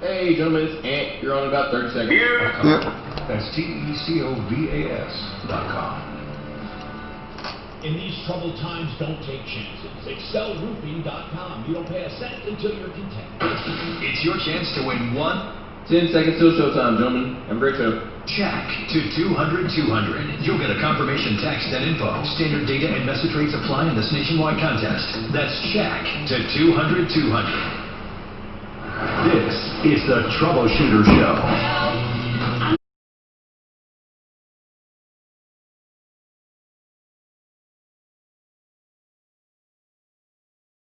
Hey, gentlemen, it's Ant. You're on in about 30 seconds. Here. That's TECOVAS.com. In these troubled times, don't take chances. ExcelRoofing.com. You don't pay a cent until you're content. It's your chance to win 10 seconds till showtime, gentlemen. Have a great show. check to 200-200. You'll get a confirmation text and info. Standard data and message rates apply in this nationwide contest. That's check to 200-200. This is the Troubleshooter Show.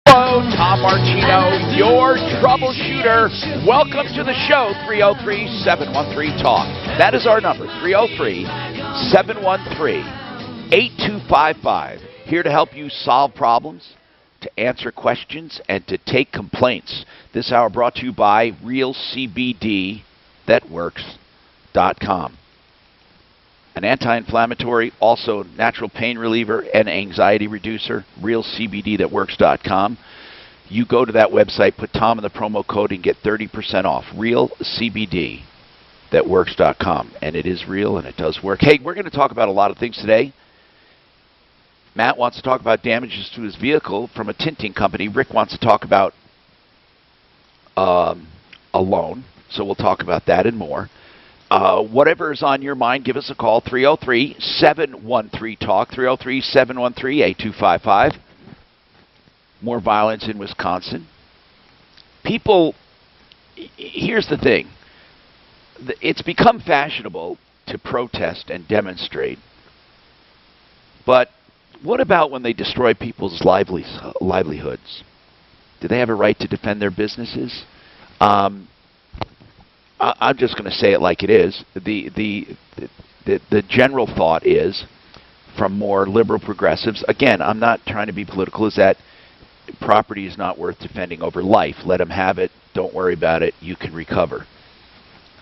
Hello, Tom Martino, your troubleshooter. Welcome to the show, 303-713-TALK. That is our number, 303-713-8255. Here to help you solve problems, to answer questions, and to take complaints. This hour brought to you by realcbdthatworks.com. An anti-inflammatory, also natural pain reliever and anxiety reducer, realcbdthatworks.com. You go to that website, put Tom in the promo code, and get 30% off. realcbdthatworks.com. And it is real, and it does work. Hey, we're going to talk about a lot of things today. Matt wants to talk about damages to his vehicle from a tinting company. Rick wants to talk about a loan, so we'll talk about that and more. Whatever is on your mind, give us a call, 303-713-TALK, 303-713-8255. More violence in Wisconsin. People, here's the thing. It's become fashionable to protest and demonstrate. But what about when they destroy people's livelihoods? Do they have a right to defend their businesses? I'm just going to say it like it is. The general thought is, from more liberal progressives, again, I'm not trying to be political, is that property is not worth defending over life. Let them have it. Don't worry about it. You can recover.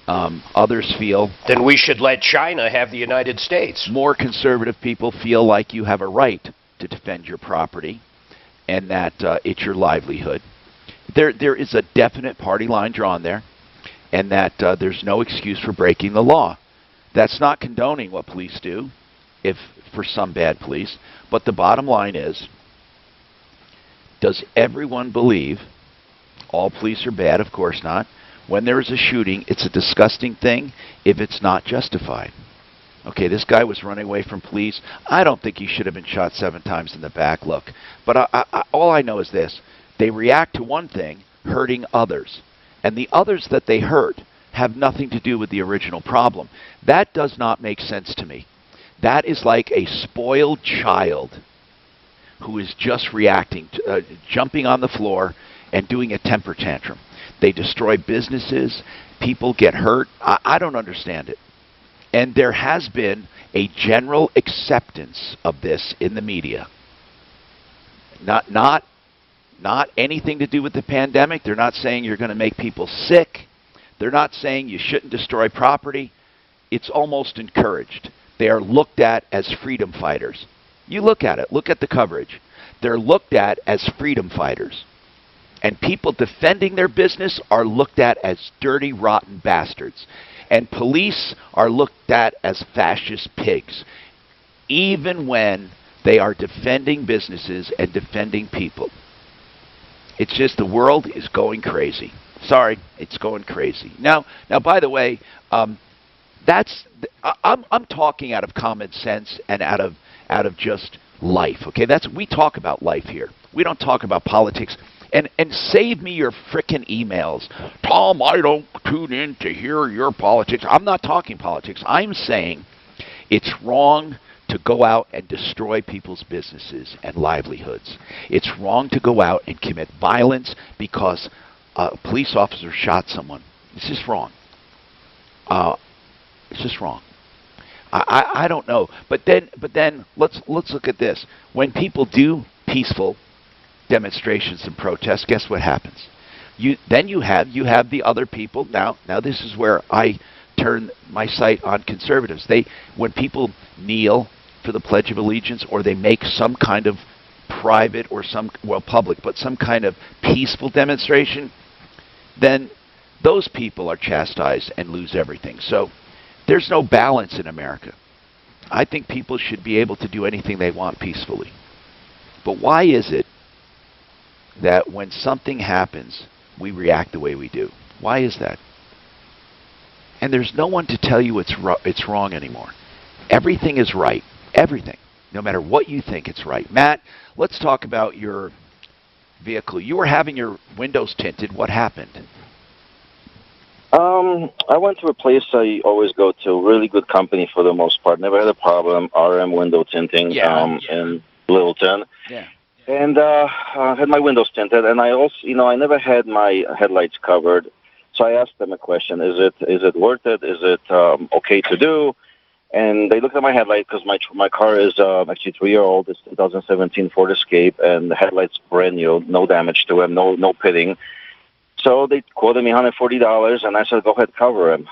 Others feel... Then we should let China have the United States. More conservative people feel like you have a right to defend your property and that it's your livelihood. There is a definite party line drawn there, and that there's no excuse for breaking the law. That's not condoning what police do, if for some bad police, but the bottom line is, does everyone believe all police are bad? Of course not. When there is a shooting, it's a disgusting thing if it's not justified. Okay, this guy was running away from police. I don't think he should have been shot 7 times in the back. Look, but all I know is this. They react to one thing, hurting others. And the others that they hurt have nothing to do with the original problem. That does not make sense to me. That is like a spoiled child who is just reacting, jumping on the floor and doing a temper tantrum. They destroy businesses. People get hurt. I don't understand it. And there has been a general acceptance of this in the media. Not anything to do with the pandemic. They're not saying you're going to make people sick. They're not saying you shouldn't destroy property. It's almost encouraged. They are looked at as freedom fighters. You look at it. Look at the coverage. They're looked at as freedom fighters. And people defending their business are looked at as dirty, rotten bastards. And police are looked at as fascist pigs, even when they are defending businesses and defending people. It's just the world is going crazy. Sorry, it's going crazy. Now, by the way, I'm talking out of common sense and out of just life. Okay, we talk about life here. We don't talk about politics. And save me your frickin' emails. Tom, I don't tune in to hear your politics. I'm not talking politics. I'm saying it's wrong to go out and destroy people's businesses and livelihoods. It's wrong to go out and commit violence because a police officer shot someone. It's just wrong. It's just wrong. I don't know. But then let's look at this. When people do peaceful demonstrations and protests, guess what happens? You have the other people. Now this is where I turn my sight on conservatives. When people kneel for the Pledge of Allegiance, or they make some kind of private or public, but some kind of peaceful demonstration, then those people are chastised and lose everything. So there's no balance in America. I think people should be able to do anything they want peacefully. But why is it that when something happens, we react the way we do? Why is that? And there's no one to tell you it's wrong anymore. Everything is right. Everything. No matter what you think, it's right. Matt, let's talk about your vehicle. You were having your windows tinted. What happened? I went to a place I always go to, really good company for the most part. Never had a problem. RM window tinting in Littleton. Yeah. And had my windows tinted, and I also, I never had my headlights covered. So I asked them a question: Is it worth it? Is it okay to do? And they looked at my headlight because my car is actually 3-year-old. It's 2017 Ford Escape, and the headlight's brand new, no damage to them, no pitting. So they quoted me $140, and I said, go ahead, cover him.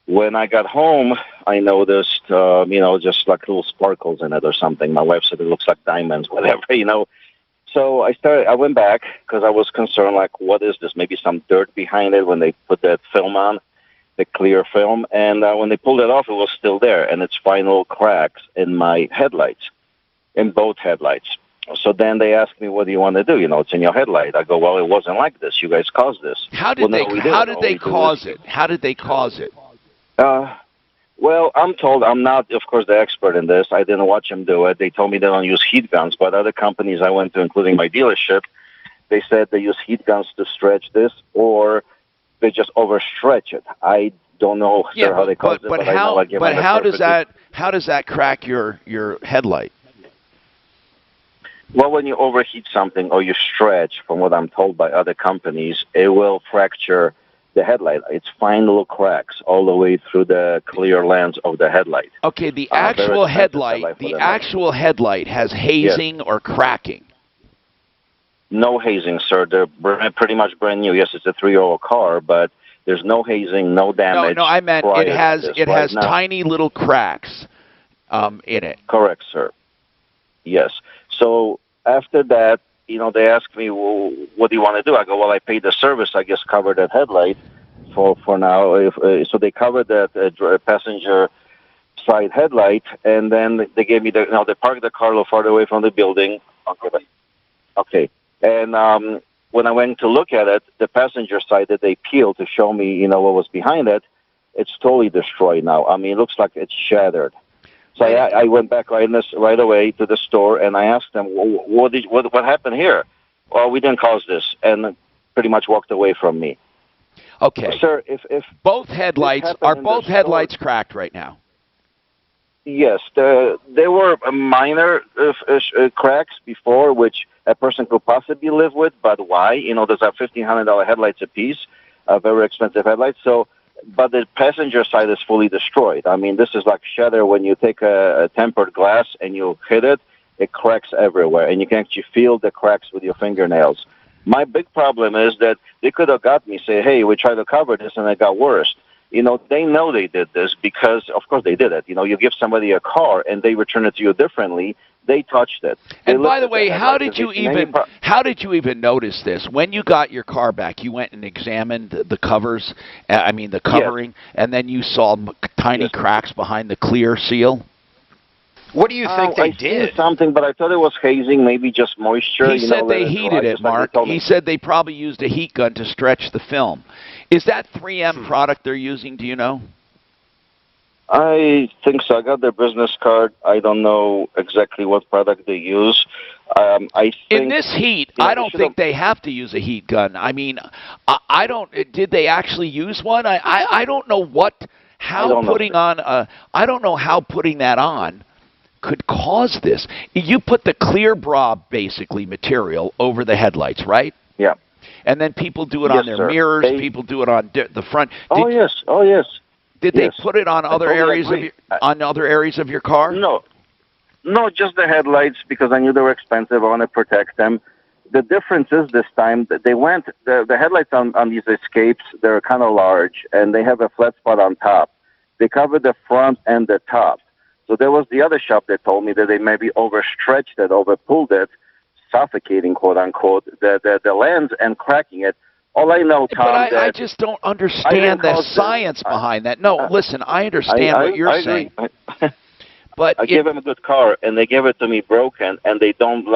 When I got home, I noticed, just like little sparkles in it or something. My wife said it looks like diamonds, whatever, So I went back because I was concerned, like, what is this? Maybe some dirt behind it when they put that film on, the clear film. And when they pulled it off, it was still there, and it's final cracks in my headlights, in both headlights. So then they asked me, what do you want to do? It's in your headlight. I go, well, it wasn't like this. You guys caused this. How did they cause it? How did they cause it? Well, I'm told, I'm not, of course, the expert in this. I didn't watch them do it. They told me they don't use heat guns, but other companies I went to, including my dealership, they said they use heat guns to stretch this, or they just overstretch it. I don't know how they cause it. But how does that crack your headlight? Well, when you overheat something or you stretch, from what I'm told by other companies, it will fracture the headlight. It's fine little cracks all the way through the clear lens of the headlight. Okay, the actual headlight has hazing or cracking. No hazing, sir. They're pretty much brand new. Yes, it's a 3-year-old car, but there's no hazing, no damage. No, I meant it has tiny little cracks in it. Correct, sir. Yes. So after that, they asked me, well, what do you want to do? I go, well, I paid the service. I guess cover that headlight for now. So they covered that passenger side headlight, and then they gave me they parked the car a little farther away from the building. Okay. And when I went to look at it, the passenger side that they peeled to show me, what was behind it, it's totally destroyed now. I mean, it looks like it's shattered. So I went back right away to the store, and I asked them, what happened here? Well, we didn't cause this, and pretty much walked away from me. Okay. Sir, if both headlights headlights cracked right now? Yes, there were minor cracks before, which a person could possibly live with, but why? Those are $1,500 headlights a piece, very expensive headlights. So, but the passenger side is fully destroyed. I mean, this is like shatter when you take a tempered glass and you hit it, it cracks everywhere, and you can actually feel the cracks with your fingernails. My big problem is that they could have got me, say, hey, we tried to cover this, and it got worse. They know they did this because, of course, they did it. You give somebody a car, and they return it to you differently. They touched it. And by the way, how did you even notice this? When you got your car back, you went and examined the covers, the covering, yes. And then you saw tiny cracks behind the clear seal? What do you think they I did? seen something, but I thought it was hazing, maybe just moisture. He said they heated it, Mark. He said they probably used a heat gun to stretch the film. Is that 3M product they're using, do you know? I think so. I got their business card. I don't know exactly what product they use. I think, in this heat, I don't think they have to use a heat gun. I mean, I don't. Did they actually use one? I don't know how putting that on could cause this. You put the clear bra, basically, material over the headlights, right? Yeah. And then people do it on their mirrors. People do it on the front. Oh yes. Did they put it on other areas of your car? No, just the headlights, because I knew they were expensive. I want to protect them. The difference is this time that the headlights on these Escapes, they're kind of large, and they have a flat spot on top. They cover the front and the top. So there was the other shop that told me that they maybe overstretched it, overpulled it, suffocating, quote unquote, the lens and cracking it All I know, Tom, but I just don't understand the science behind that. No, listen, I understand what you're saying. But I gave them a good car, and they gave it to me broken, and they don't,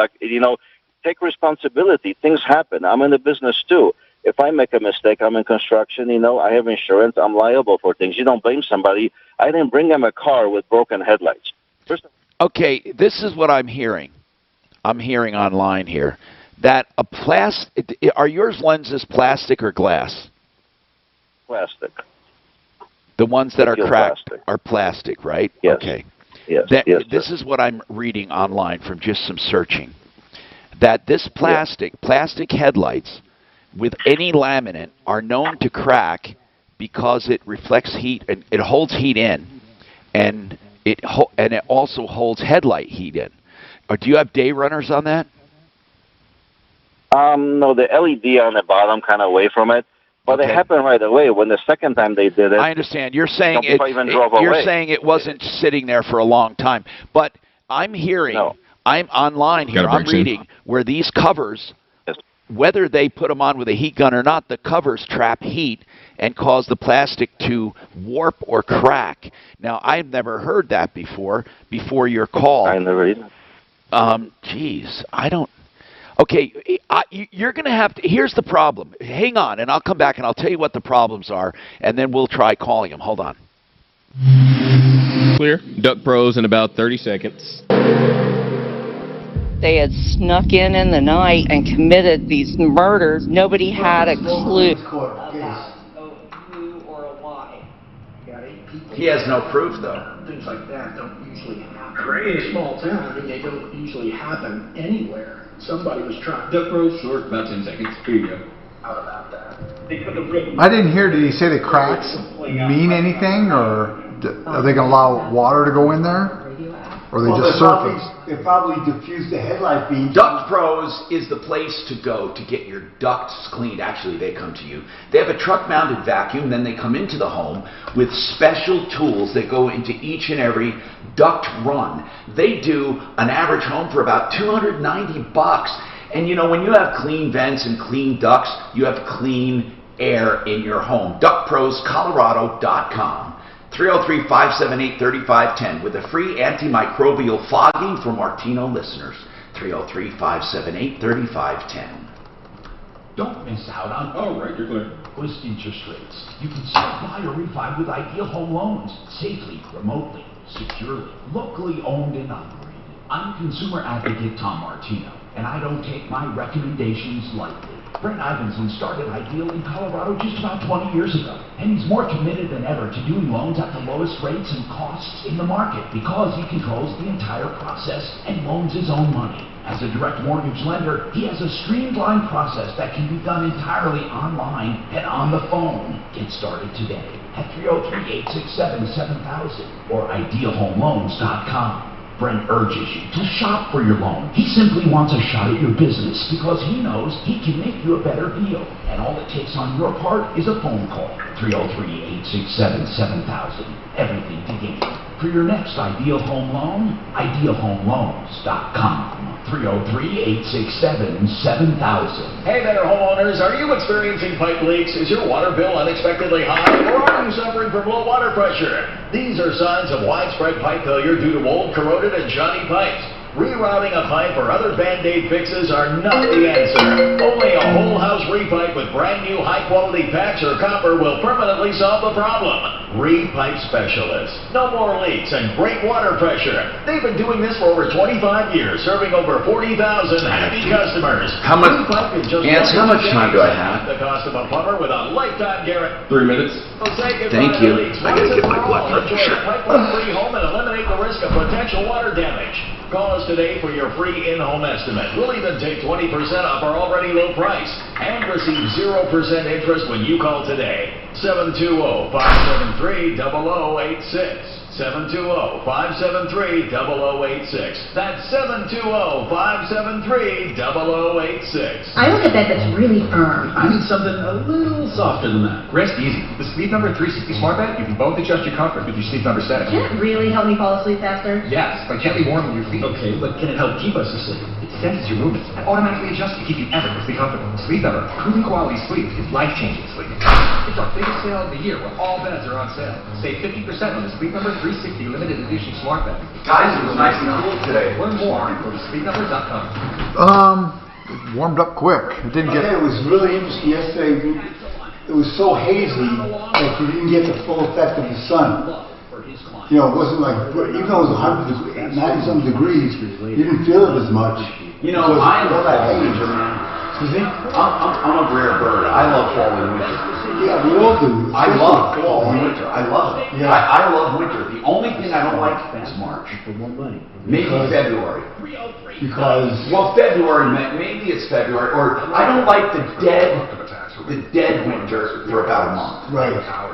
take responsibility. Things happen. I'm in the business, too. If I make a mistake, I'm in construction, I have insurance. I'm liable for things. You don't blame somebody. I didn't bring them a car with broken headlights. Okay, this is what I'm hearing. I'm hearing online here that are yours lenses plastic or glass? Plastic. The ones that are cracked plastic. Are plastic, right? Yes. Okay. Yes. This is what I'm reading online from just some searching. That this plastic headlights with any laminate are known to crack because it reflects heat and it holds heat in, and it also holds headlight heat in. Do you have day runners on that? No, the LED on the bottom, kind of away from it. But it happened right away. When the second time they did it, I understand. You're saying you're saying it wasn't sitting there for a long time. But I'm hearing, I'm online here, I'm reading where these covers, whether they put them on with a heat gun or not, the covers trap heat and cause the plastic to warp or crack. Now, I've never heard that before your call. I never either. Geez, I don't. Okay, you're going to have to. Here's the problem. Hang on, and I'll come back and I'll tell you what the problems are, and then we'll try calling them. Hold on. Clear. Duct Pros in about 30 seconds. They had snuck in the night and committed these murders. Nobody had a clue about who or a why. He has no proof, though. Things like that don't usually happen. In a small town, they don't usually happen anywhere. Somebody was trying. Duct Pros short, about 10 seconds. Here you go. How about that? I didn't hear, did he say the cracks mean anything, or are they going to allow water to go in there? Or they just surface? They probably diffuse the headlight beams. Duct Pros is the place to go to get your ducts cleaned. Actually, they come to you. They have a truck-mounted vacuum, then they come into the home with special tools that go into each and every duct run. They do an average home for about $290. And when you have clean vents and clean ducts, you have clean air in your home. DuctProsColorado.com. 303-578-3510 with a free antimicrobial fogging for Martino listeners. 303-578-3510. Don't miss out on Right, you're clear. lowest interest rates. You can sell, buy, or refi with Ideal Home Loans, safely, remotely, securely, locally owned and operated. I'm consumer advocate Tom Martino, and I don't take my recommendations lightly. Brent Ivinson started Ideal in Colorado just about 20 years ago, and he's more committed than ever to doing loans at the lowest rates and costs in the market because he controls the entire process and loans his own money. As a direct mortgage lender, he has a streamlined process that can be done entirely online and on the phone. Get started today at 303-867-7000 or idealhomeloans.com. Brent urges you to shop for your loan. He simply wants a shot at your business because he knows he can make you a better deal. And all it takes on your part is a phone call. 303-867-7000. Everything to gain. For your next Ideal Home Loan, idealhomeloans.com. 303-867-7000. Hey there, homeowners. Are you experiencing pipe leaks? Is your water bill unexpectedly high? Or are you suffering from low water pressure? These are signs of widespread pipe failure due to old, corroded, and shoddy pipes. Rerouting a pipe or other Band-Aid fixes are not the answer. Only a whole house repipe with brand new high-quality PAX or copper will permanently solve the problem. Repipe Specialists. No more leaks and great water pressure. They've been doing this for over 25 years, serving over 40,000 happy customers. How much how much time do I have? The cost of a plumber with a lifetime guarantee. 3 minutes. Thank you. I gotta get my blood pressure. Enjoy a pipe-free home and eliminate the risk of potential water damage. Call us today for your free in-home estimate. We'll even take 20% off our already low price and receive 0% interest when you call today. 720-573-0086. 720-573-0086. That's 720-573-0086. I want a bed that's really firm. I need something a little softer than that. Rest easy. The Sleep Number 360 Smart Bed, you can both adjust your comfort with your Sleep Number setting. Can it really help me fall asleep faster? Yes, by gently warming your feet. Okay, but can it help keep us asleep? It's senses your movements and automatically adjusts to keep you effortlessly comfortable. Sleep Number, proven quality sleep is life-changing sleep. It's our biggest sale of the year where all beds are on sale. Save 50% on the Sleep Number 360 limited edition smart bed. Guys, it was nice and cool today. Learn more on sleepnumber.com. It warmed up quick. It didn't get. It was really interesting yesterday. It was so hazy that you didn't get the full effect of the sun. You know, it wasn't like, even though it was 90-some degrees, you didn't feel it as much. You know, I'm a fall winter man. Excuse me? I'm a rare bird. I love fall and winter. Yeah, we all do. I love fall and winter. I love it. Yeah. I love winter. The only thing I don't like is March. Maybe February. Because... Well, February, maybe it's February. Or I don't like the dead winter for about a month. Right.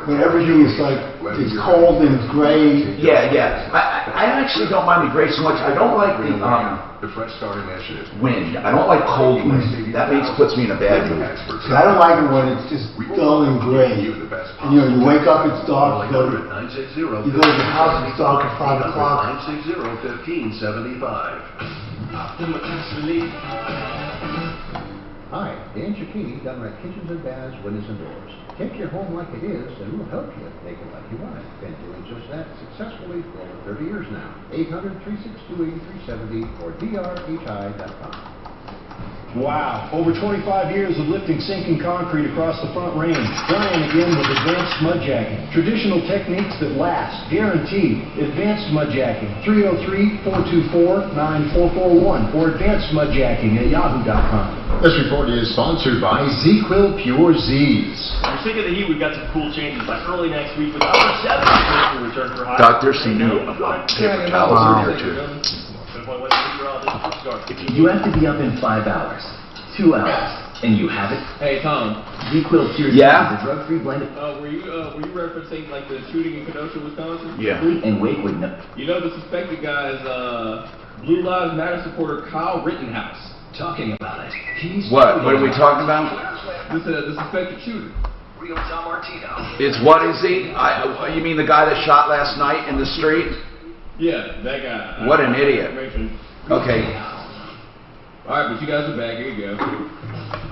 But everything is like, it's cold and it's gray. Yeah, yeah. I actually don't mind the gray so much. I don't like the Fresh Start Initiative. wind. I don't like cold wind. That puts me in a bad mood. See, I don't like it when it's just dull and gray. And, you know, you wake up, it's dark, you go to the house, it's dark at 5 o'clock. 960-1575. Hi, Dan Cicchini, Dunlap Kitchens and Baths, Windows and Doors. Take your home like it is, and we'll help you make it like you want it. Been doing just that successfully for over 30 years now. 800-362-8370 or drhi.com. Wow, over 25 years of lifting sinking concrete across the Front Range. Trying again with advanced mud jacking. Traditional techniques that last, guaranteed. Advanced mud jacking, 303-424-9441 or advancedmudjacking@yahoo.com. This report is sponsored by ZQuil Pure Z's. We're sick of the heat. We've got some cool changes by early next week with our 7 to return for high. Doc, there's some new paper towels in here too. You have to be up in 5 hours, 2 hours, and you have it. Hey Tom. ZQuil Pure Yeah? is a drug-free blend of Were you referencing like the shooting in Kenosha, Wisconsin? Yeah. and wait, no. You know the suspected guy is Blue Lives Matter supporter Kyle Rittenhouse. Talking about it. He's What are we talking about? The suspected shooter. Rio San Martino. It's what is he? You mean the guy that shot last night in the street? Yeah, that guy. What an idiot. Okay. All right, but you guys are back. Here you go.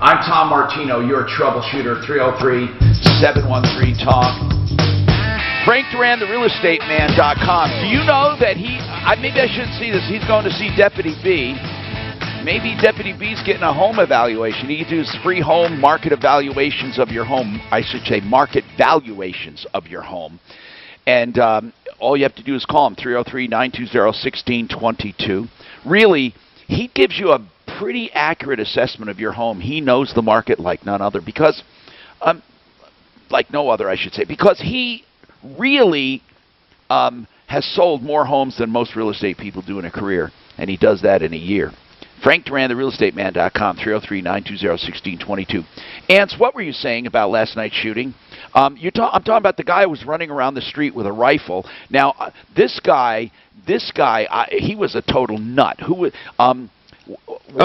I'm Tom Martino, your troubleshooter, 303-713-TALK. Frank Duran, therealestateman.com. Do you know that maybe I shouldn't see this, he's going to see Deputy B. Maybe Deputy B's getting a home evaluation. He can do free home market evaluations of your home. I should say market valuations of your home. And all you have to do is call him, 303-920-1622. Really, he gives you a pretty accurate assessment of your home. He knows the market like none other because, like no other, I should say, because he really has sold more homes than most real estate people do in a career, and he does that in a year. Frank Duran, therealestateman.com, 303-920-1622. Ants, what were you saying about last night's shooting? I'm talking about the guy who was running around the street with a rifle. Now, this guy, he was a total nut. Who was? Oh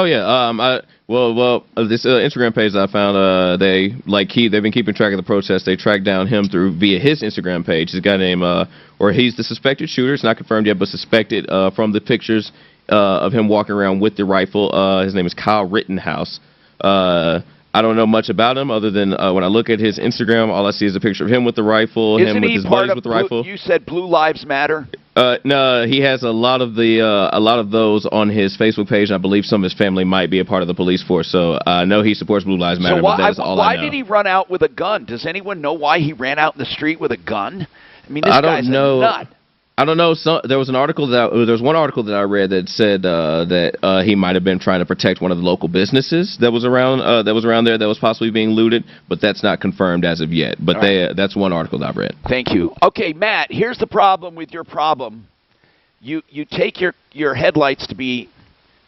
yeah. This Instagram page I found, they've been keeping track of the protest. They tracked down him via his Instagram page. He's a guy named, or he's the suspected shooter. It's not confirmed yet, but suspected from the pictures of him walking around with the rifle. His name is Kyle Rittenhouse. I don't know much about him other than when I look at his Instagram, all I see is a picture of him with the rifle, him with his buddies with the rifle. You said Blue Lives Matter? No, he has a lot of those on his Facebook page. I believe some of his family might be a part of the police force. So I know he supports Blue Lives Matter. So but that is all I know. Why did he run out with a gun? Does anyone know why he ran out in the street with a gun? I mean, this guy's a nut. I don't know. There was one article that I read that said that he might have been trying to protect one of the local businesses that was around there that was possibly being looted, but that's not confirmed as of yet. But that's one article that I've read. Thank you. Okay, Matt. Here's the problem with your problem. You take your headlights to be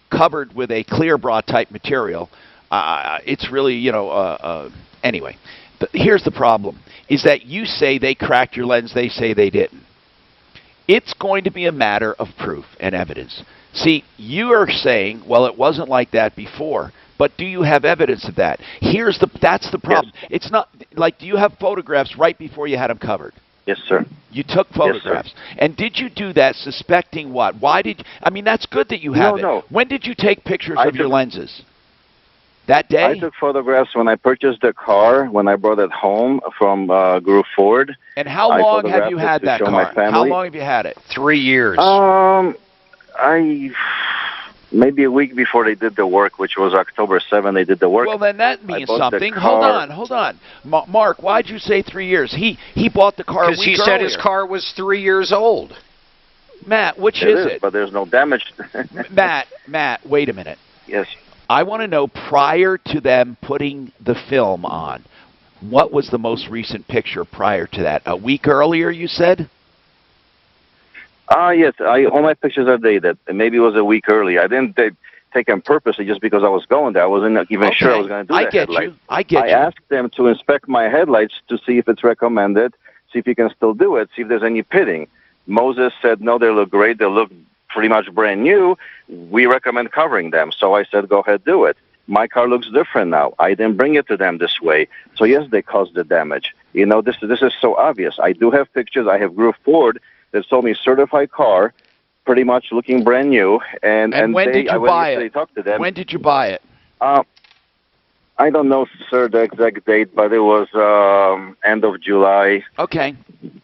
covered with a clear bra type material. It's really anyway. Here's the problem: is that you say they cracked your lens, they say they didn't. It's going to be a matter of proof and evidence. See, you are saying, well, it wasn't like that before, but do you have evidence of that? That's the problem. It's not like, do you have photographs right before you had them covered? Yes, sir. You took photographs. And did you do that suspecting what? Why did you, I mean, that's good that you have it. No. When did you take pictures of your lenses? That day? I took photographs when I purchased the car, when I brought it home from Groove Ford. And how long have you had that car? How long have you had it? 3 years. Maybe a week before they did the work, which was October 7th, they did the work. Well, then that means something. Hold on. Mark, why'd you say 3 years? He bought the car a week earlier. Because he said his car was 3 years old. Matt, which is it? But there's no damage. Matt, wait a minute. Yes. I want to know, prior to them putting the film on, what was the most recent picture prior to that? A week earlier, you said? Yes. All my pictures are dated. Maybe it was a week earlier. I didn't take them purposely just because I was going there. I wasn't even sure I was going to do that. I get you. I asked them to inspect my headlights to see if it's recommended, see if you can still do it, see if there's any pitting. Moses said, no, they look great. They look pretty much brand new. We recommend covering them. So I said, go ahead, do it. My car looks different now. I didn't bring it to them this way. So yes, they caused the damage. You know, this is so obvious. I do have pictures. I have Groove Ford that sold me a certified car, pretty much looking brand new. And when did you buy it? Talked to them. When did you buy it? I don't know, sir, the exact date, but it was end of July. Okay.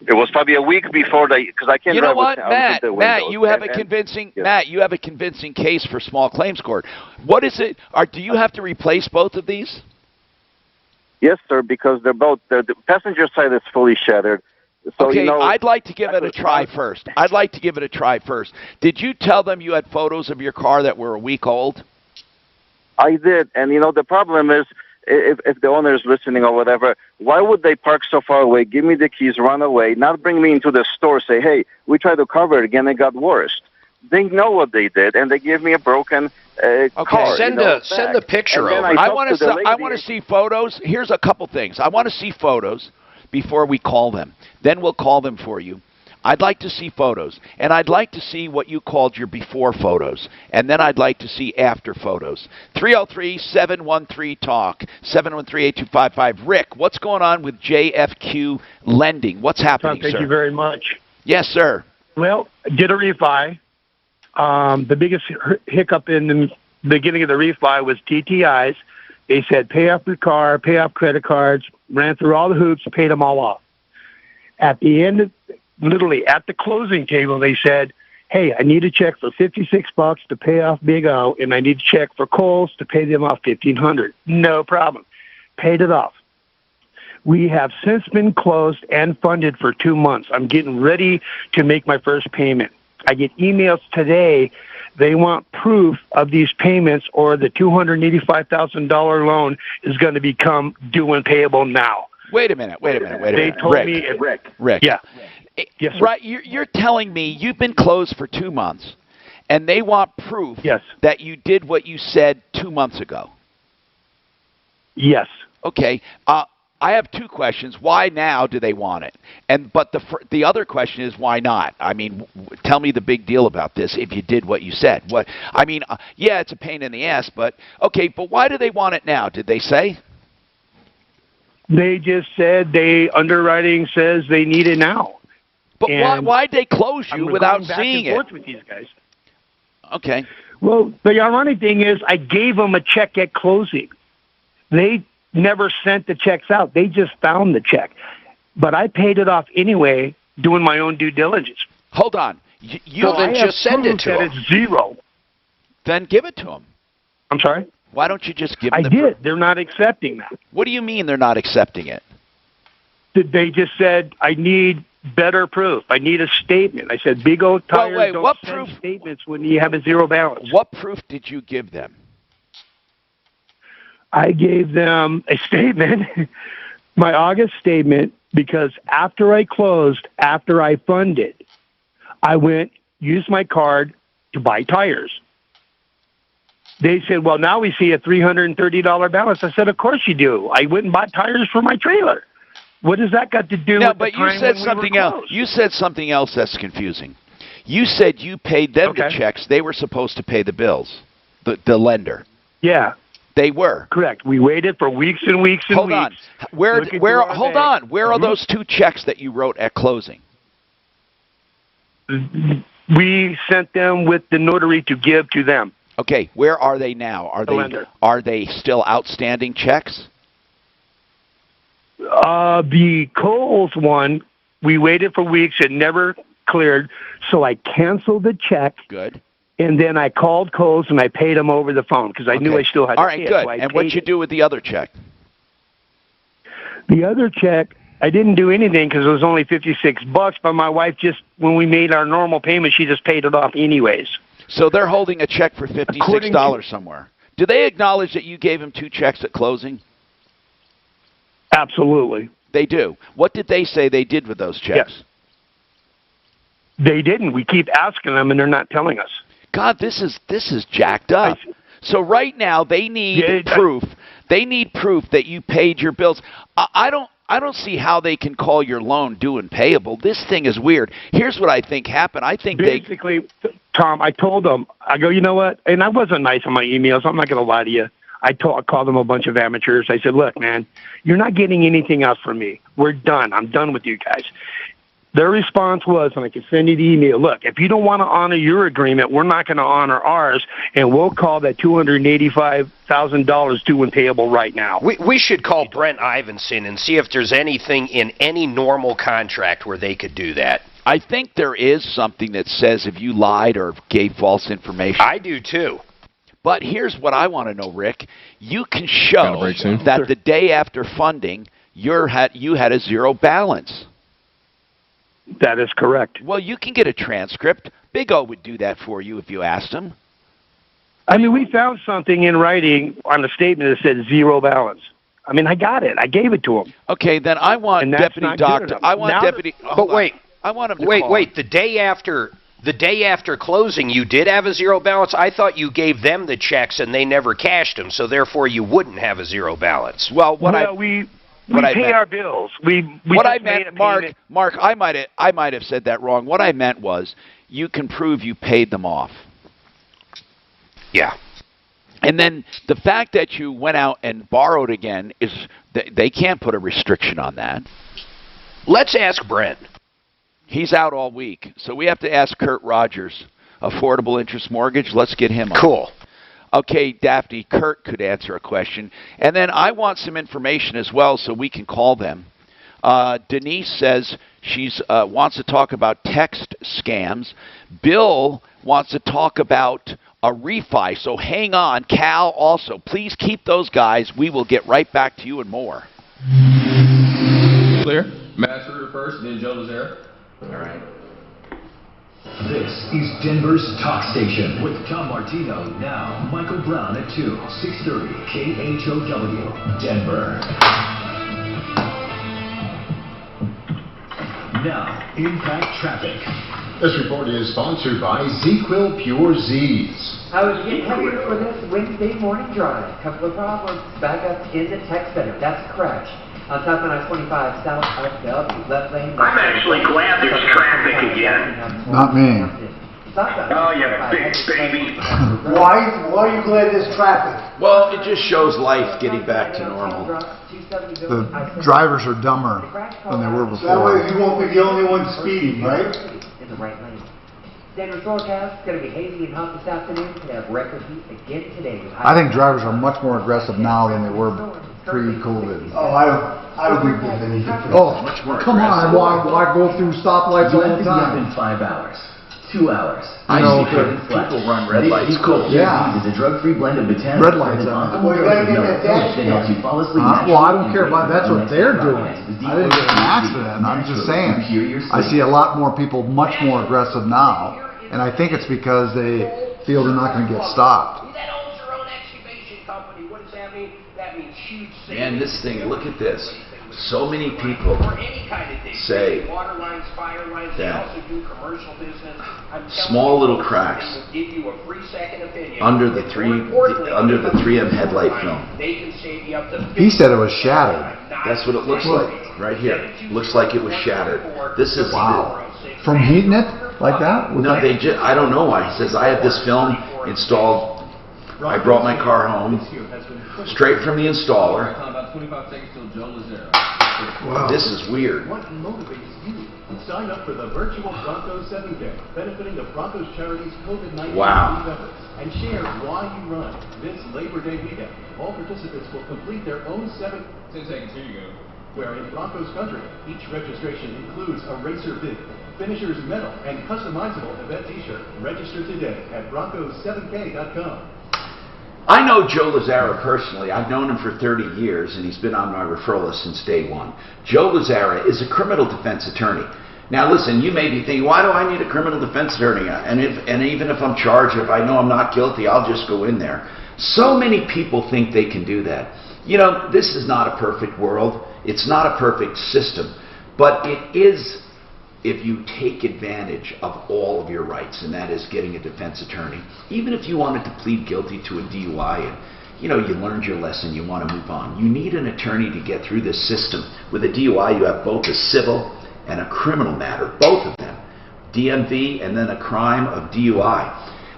It was probably a week before because I can't. You know drive what, with, Matt? You have a convincing Matt. You have a convincing case for small claims court. What is it? Do you have to replace both of these? Yes, sir, because they're both. The passenger side is fully shattered. So, okay, you know, I'd like to give it a try first. Did you tell them you had photos of your car that were a week old? I did, and you know the problem is if the owner is listening or whatever, why would they park so far away, give me the keys, run away, not bring me into the store, say, hey, we tried to cover it again, it got worse. They know what they did, and they give me a broken car. Send the picture over. I want to see photos. Here's a couple things. I want to see photos before we call them. Then we'll call them for you. I'd like to see photos, and I'd like to see what you called your before photos, and then I'd like to see after photos. 303-713-TALK, 713-8255. Rick, what's going on with JFQ Lending? What's happening, Thank you very much. Yes, sir. Well, did a refi. The biggest hiccup in the beginning of the refi was DTIs. They said pay off your car, pay off credit cards, ran through all the hoops, paid them all off. At the end, literally at the closing table, they said, hey, I need a check for $56 to pay off Big O, and I need a check for Kohl's to pay them off $1,500. No problem. Paid it off. We have since been closed and funded for 2 months. I'm getting ready to make my first payment. I get emails today. They want proof of these payments, or the $285,000 loan is going to become due and payable now. Wait a minute. They told me, Rick. Yeah. Yes, sir. Right, you're telling me you've been closed for 2 months, and they want proof that you did what you said 2 months ago. Yes. Okay. I have two questions. Why now do they want it? But the other question is, why not? I mean, tell me the big deal about this if you did what you said. Yeah, it's a pain in the ass, but okay, but why do they want it now? Did they say? They just said underwriting says they need it now. But why'd they close you without seeing it? With these guys. Okay. Well, the ironic thing is I gave them a check at closing. They never sent the checks out. They just found the check. But I paid it off anyway, doing my own due diligence. Hold on. Then just send it to them. It's zero. Then give it to them. I'm sorry? Why don't you just give them the proof? They're not accepting that. What do you mean they're not accepting it? They just said, I need better proof. I need a statement. I said, Big O Tires don't send statements when you have a zero balance. What proof did you give them? I gave them a statement, my August statement, because after I closed, after I funded, I used my card to buy tires. They said, well, now we see a $330 balance. I said, of course you do. I went and bought tires for my trailer. What does that got to do with the time when we were closed? You said something else that's confusing. You said you paid them the checks. They were supposed to pay the bills, the lender. Yeah. They were. Correct. We waited for weeks and weeks and Hold weeks. on. Where are those 2 checks that you wrote at closing? We sent them with the notary to give to them. Okay, where are they now? Are they still outstanding checks? The Kohl's one, we waited for weeks. It never cleared, so I canceled the check. Good. And then I called Kohl's and I paid them over the phone because I knew I still had to pay it. All right, good. So And what'd you do with the other check? The other check, I didn't do anything because it was only $56. But my wife just, when we made our normal payment, she just paid it off anyways. So they're holding a check for $56 somewhere. Do they acknowledge that you gave them 2 checks at closing? Absolutely. They do. What did they say they did with those checks? Yes. They didn't. We keep asking them, and they're not telling us. God, this is jacked up. So right now they need proof. They need proof that you paid your bills. I don't see how they can call your loan due and payable. This thing is weird. Here's what I think happened. I think basically, Tom, I told them, I go, you know what? And I wasn't nice on my emails. I'm not going to lie to you. I called them a bunch of amateurs. I said, look, man, you're not getting anything else from me. We're done. I'm done with you guys. Their response was, and I can send you the email, look, if you don't want to honor your agreement, we're not going to honor ours, and we'll call that $285,000 due and payable right now. We should call Brent Ivinson and see if there's anything in any normal contract where they could do that. I think there is something that says if you lied or gave false information. I do too. But here's what I want to know, Rick. You can show that the day after funding, you had a 0 balance. That is correct. Well, you can get a transcript. Big O would do that for you if you asked him. I mean, we found something in writing on a statement that said 0 balance. I mean, I got it. I gave it to him. Okay, then I want Deputy Doctor. I want Deputy. But wait. I want him to wait. The day after closing, you did have a 0 balance. I thought you gave them the checks and they never cashed them, so therefore you wouldn't have a 0 balance. Well, we pay our bills. What I meant, Mark, I might have said that wrong. What I meant was you can prove you paid them off. Yeah. And then the fact that you went out and borrowed again is they can't put a restriction on that. Let's ask Brent. He's out all week, so we have to ask Kurt Rogers, affordable interest mortgage. Let's get him on. Cool. Okay, Daphne, Kurt could answer a question. And then I want some information as well so we can call them. Denise says she wants to talk about text scams. Bill wants to talk about a refi. So hang on. Cal also. Please keep those guys. We will get right back to you and more. Clear? Matt Schroeder first, then Joe Lazare. All right. This is Denver's Talk Station with Tom Martino. Now, Michael Brown at 2, 630 KHOW, Denver. Now, Impact Traffic. This report is sponsored by Z-Quil Pure Z's. I was getting headed for this Wednesday morning drive. Couple of problems. Back up in the tech center. That's a crash. On top of I-25, south of Bellevue, left lane. I'm actually glad there's traffic again. Not me. Oh, you big baby. Why are you glad there's traffic? Well, it just shows life getting back to normal. The drivers are dumber than they were That way before. you won't be the only one speeding, right? In the right lane. Denver forecast, going to be hazy and hot this afternoon. Could have record heat again today. I think drivers are much more aggressive now than they were pre-COVID. Oh, I don't think there's any difference. Oh, come on! Why go through stoplights You all have the to be up time? in 5 hours. 2 hours. I know, People run red lights. Yeah. Is a drug-free blend of botanics. Red lights, Well, you gotta get that dash that helps you fall asleep. Well, I don't care about that's what they're doing. I didn't get an accident. I'm just saying. I see a lot more people much more aggressive now, and I think it's because they feel they're not going to get stopped. That owns your own excavation company. What does that mean? That means huge savings. Man, this thing, look at this. So many people say that small little cracks under the 3M headlight film. He said it was shattered. That's what it looks like right here. Looks like it was shattered. This is wow. From heating it like that? No, I don't know why. He says I had this film installed I brought my car home straight from the installer. About 25 seconds till Joe Lazaro. Wow. This is weird. What motivates you? Sign up for the virtual Broncos 7K, benefiting the Broncos charity's COVID-19 Wow. relief efforts, and share why you run this Labor Day weekend. All participants will complete their own 10 seconds, here you go. Where in Broncos country, each registration includes a racer bib, finisher's medal, and customizable event t-shirt. Register today at broncos7k.com. I know Joe Lazara personally. I've known him for 30 years, and he's been on my referral list since day one. Joe Lazara is a criminal defense attorney. Now listen, you may be thinking, why do I need a criminal defense attorney? And even if I'm charged, if I know I'm not guilty, I'll just go in there. So many people think they can do that. You know, this is not a perfect world. It's not a perfect system. But it is if you take advantage of all of your rights, and that is getting a defense attorney. Even if you wanted to plead guilty to a DUI and you learned your lesson, you want to move on. You need an attorney to get through this system. With a DUI, you have both a civil and a criminal matter, both of them. DMV and then a crime of DUI.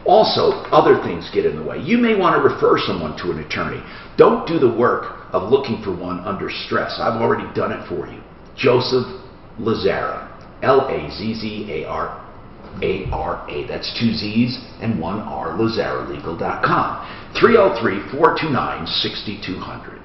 Also, other things get in the way. You may want to refer someone to an attorney. Don't do the work of looking for one under stress. I've already done it for you. Joseph Lazara. Lazzara. That's 2 Z's and 1 R. LazaraLegal.com. 303-429-6200.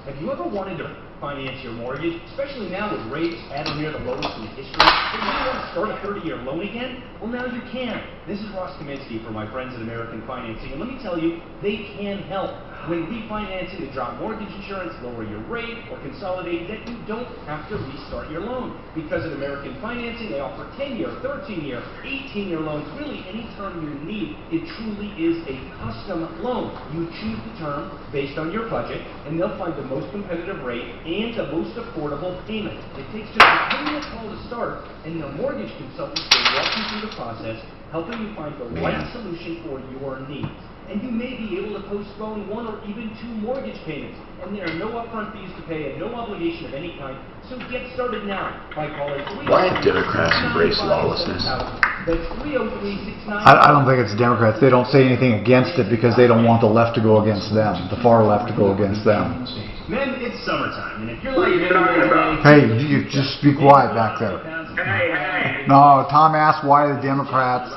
Have you ever wanted to finance your mortgage, especially now with rates at or near the lowest in history? Do you want to start a 30-year loan again? Well, now you can. This is Ross Kaminsky from my friends at American Financing, and let me tell you, they can help. When refinancing to drop mortgage insurance, lower your rate, or consolidate debt, you don't have to restart your loan. Because at American Financing, they offer 10-year, 13-year, 18-year loans, really any term you need. It truly is a custom loan. You choose the term based on your budget, and they'll find the most competitive rate and the most affordable payment. It takes just a 10-minute call to start, and the mortgage consultants will walk you through the process, helping you find the right solution for your needs. And you may be able to postpone 1 or even 2 mortgage payments. And there are no upfront fees to pay and no obligation of any kind. So get started now by calling 303-695-9575. Why do Democrats embrace lawlessness? That's 303-695. I don't think it's Democrats. They don't say anything against it because they don't want the left to go against them, the far left to go against them. Men, it's summertime, and if you're like Hey, you just be quiet back there. No, Tom asked why the Democrats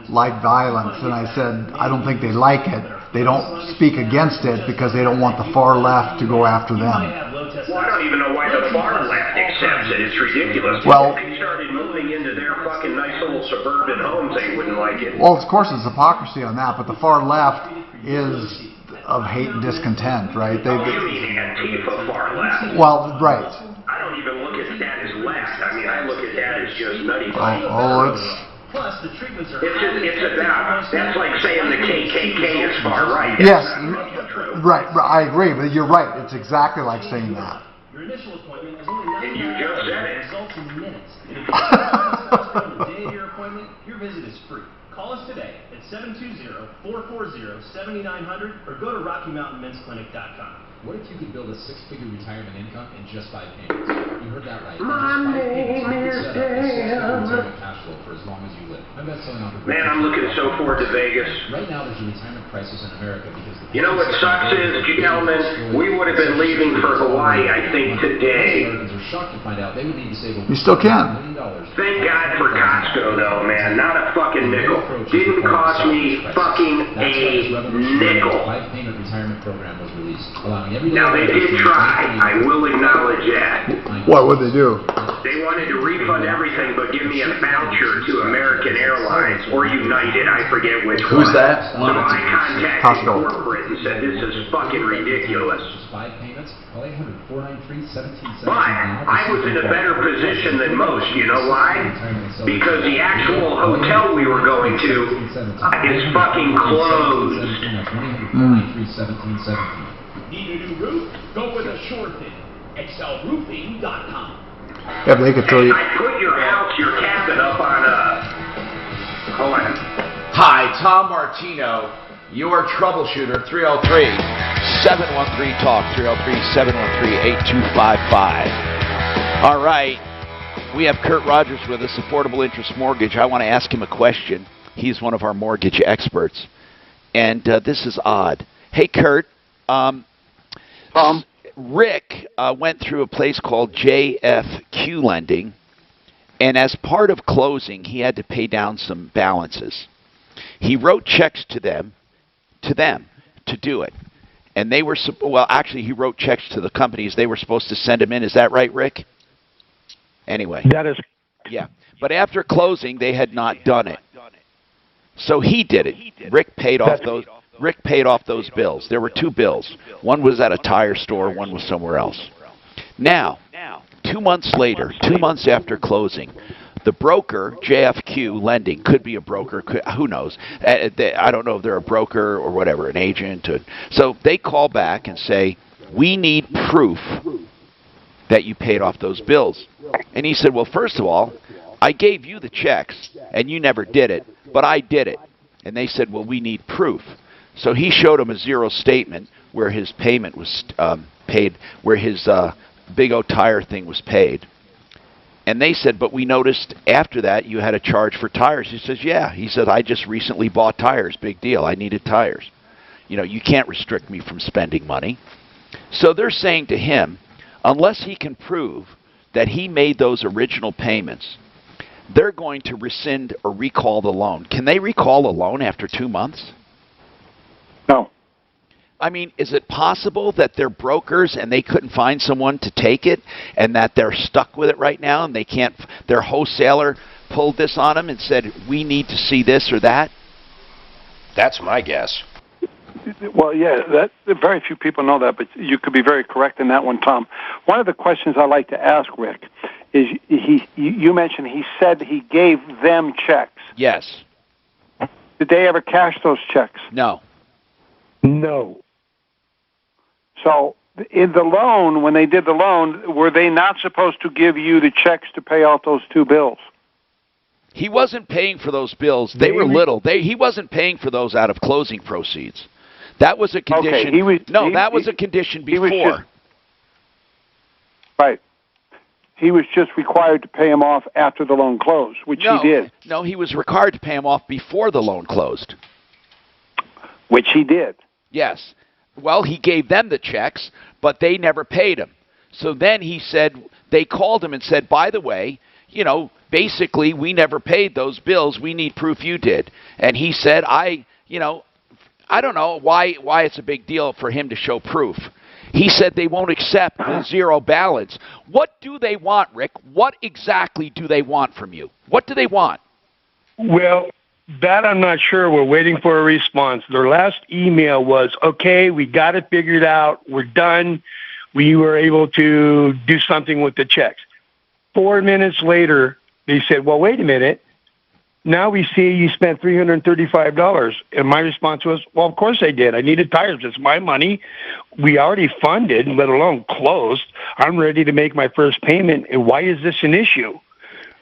like violence, and I said I don't think they like it. They don't speak against it because they don't want the far left to go after them. Well, I don't even know why the far left accepts it. It's ridiculous. Well, if they started moving into their fucking nice little suburban homes, they wouldn't like it. Well, of course, there's hypocrisy on that, but the far left is of hate and discontent, right? You mean Antifa far left? Well, right. I don't even look at that as left. I mean, I look at that as just nutty. Plus, the treatments are it's about, that's like saying the KKK is far right. Yes, right, I agree, but you're right. It's exactly like saying that. Your initial appointment is only 9 And you just said it. Results in minutes. And if you on the day of your appointment, your visit is free. Call us today at 720-440-7900 or go to RockyMountainMen'sClinic.com. What if you could build a 6-figure retirement income in just 5 payments? You heard that right. My name is Dan. Retirement cash flow for as long as you live. I'm best-selling entrepreneur. Man, I'm looking so forward to Vegas. Right now, there's a retirement crisis in America because you know what sucks is, gentlemen, we would have been leaving for Hawaii, I think, today. Americans are shocked to find out they would need to save over You still can. $1 million. Thank God for Costco, though, man. Not a fucking nickel. Didn't cost me fucking a nickel. 5-payment retirement program was released, allowing Now, they did try. I will acknowledge that. What would they do? They wanted to refund everything but give me a voucher to American Airlines or United. I forget which one. Who's that? So I contacted Costco. corporate and said, this is fucking ridiculous. Just 5 payments. Call 800-493-1717 But I was in a better position than most. You know why? Because the actual hotel we were going to is fucking closed. Need a new roof? Go with a sure thing. ExcelRoofing.com. Yeah, but they could throw you. I put your cabin up on hold on. Hi, Tom Martino, your troubleshooter, 303-713-TALK, 303-713-8255. All right, we have Kurt Rogers with us, Affordable Interest Mortgage. I want to ask him a question. He's one of our mortgage experts. and this is odd. Hey, Kurt. Rick went through a place called JFQ Lending, and as part of closing, he had to pay down some balances. He wrote checks to them to do it. And they were, well, actually, he wrote checks to the companies. They were supposed to send them in. Is that right, Rick? Anyway. That is. Yeah. But after closing, they had not done it. So he did it. Rick paid off those bills. There were two bills. One was at a tire store, one was somewhere else. Now, 2 months later, 2 months after closing, the broker, JFQ Lending, could be a broker, who knows? I don't know if they're a broker or whatever, an agent. So they call back and say, we need proof that you paid off those bills. And he said, well, first of all, I gave you the checks, and you never did it, but I did it. And they said, well, we need proof. So he showed them a zero statement where his payment was paid, where his Big O tire thing was paid. And they said, but we noticed after that you had a charge for tires. He says, yeah. He said, I just recently bought tires. Big deal. I needed tires. You know, you can't restrict me from spending money. So they're saying to him, unless he can prove that he made those original payments, they're going to rescind or recall the loan. Can they recall a loan after 2 months? No. I mean, is it possible that they're brokers and they couldn't find someone to take it and that they're stuck with it right now and they can't, their wholesaler pulled this on them and said, we need to see this or that? That's my guess. Well, yeah, that very few people know that, but you could be very correct in that one, Tom. One of the questions I like to ask Rick is, you mentioned he said he gave them checks. Yes. Did they ever cash those checks? No. No. So in the loan, when they did the loan, were they not supposed to give you the checks to pay off those two bills? He wasn't paying for those bills. They were little. He wasn't paying for those out of closing proceeds. That was a condition. Okay, that was a condition before. Right. He was just required to pay him off after the loan closed, which he did. No, he was required to pay him off before the loan closed. Which he did. Yes. Well, he gave them the checks, but they never paid him. So then he said, they called him and said, by the way, you know, basically we never paid those bills. We need proof you did. And he said, I don't know why it's a big deal for him to show proof. He said they won't accept the zero balance. What do they want, Rick? What exactly do they want from you? What do they want? Well, that I'm not sure. We're waiting for a response. Their last email was, okay, we got it figured out. We're done. We were able to do something with the checks. 4 minutes later, they said, well, wait a minute. Now we see you spent $335. And my response was, well, of course I did. I needed tires. It's my money. We already funded, let alone closed. I'm ready to make my first payment. And why is this an issue?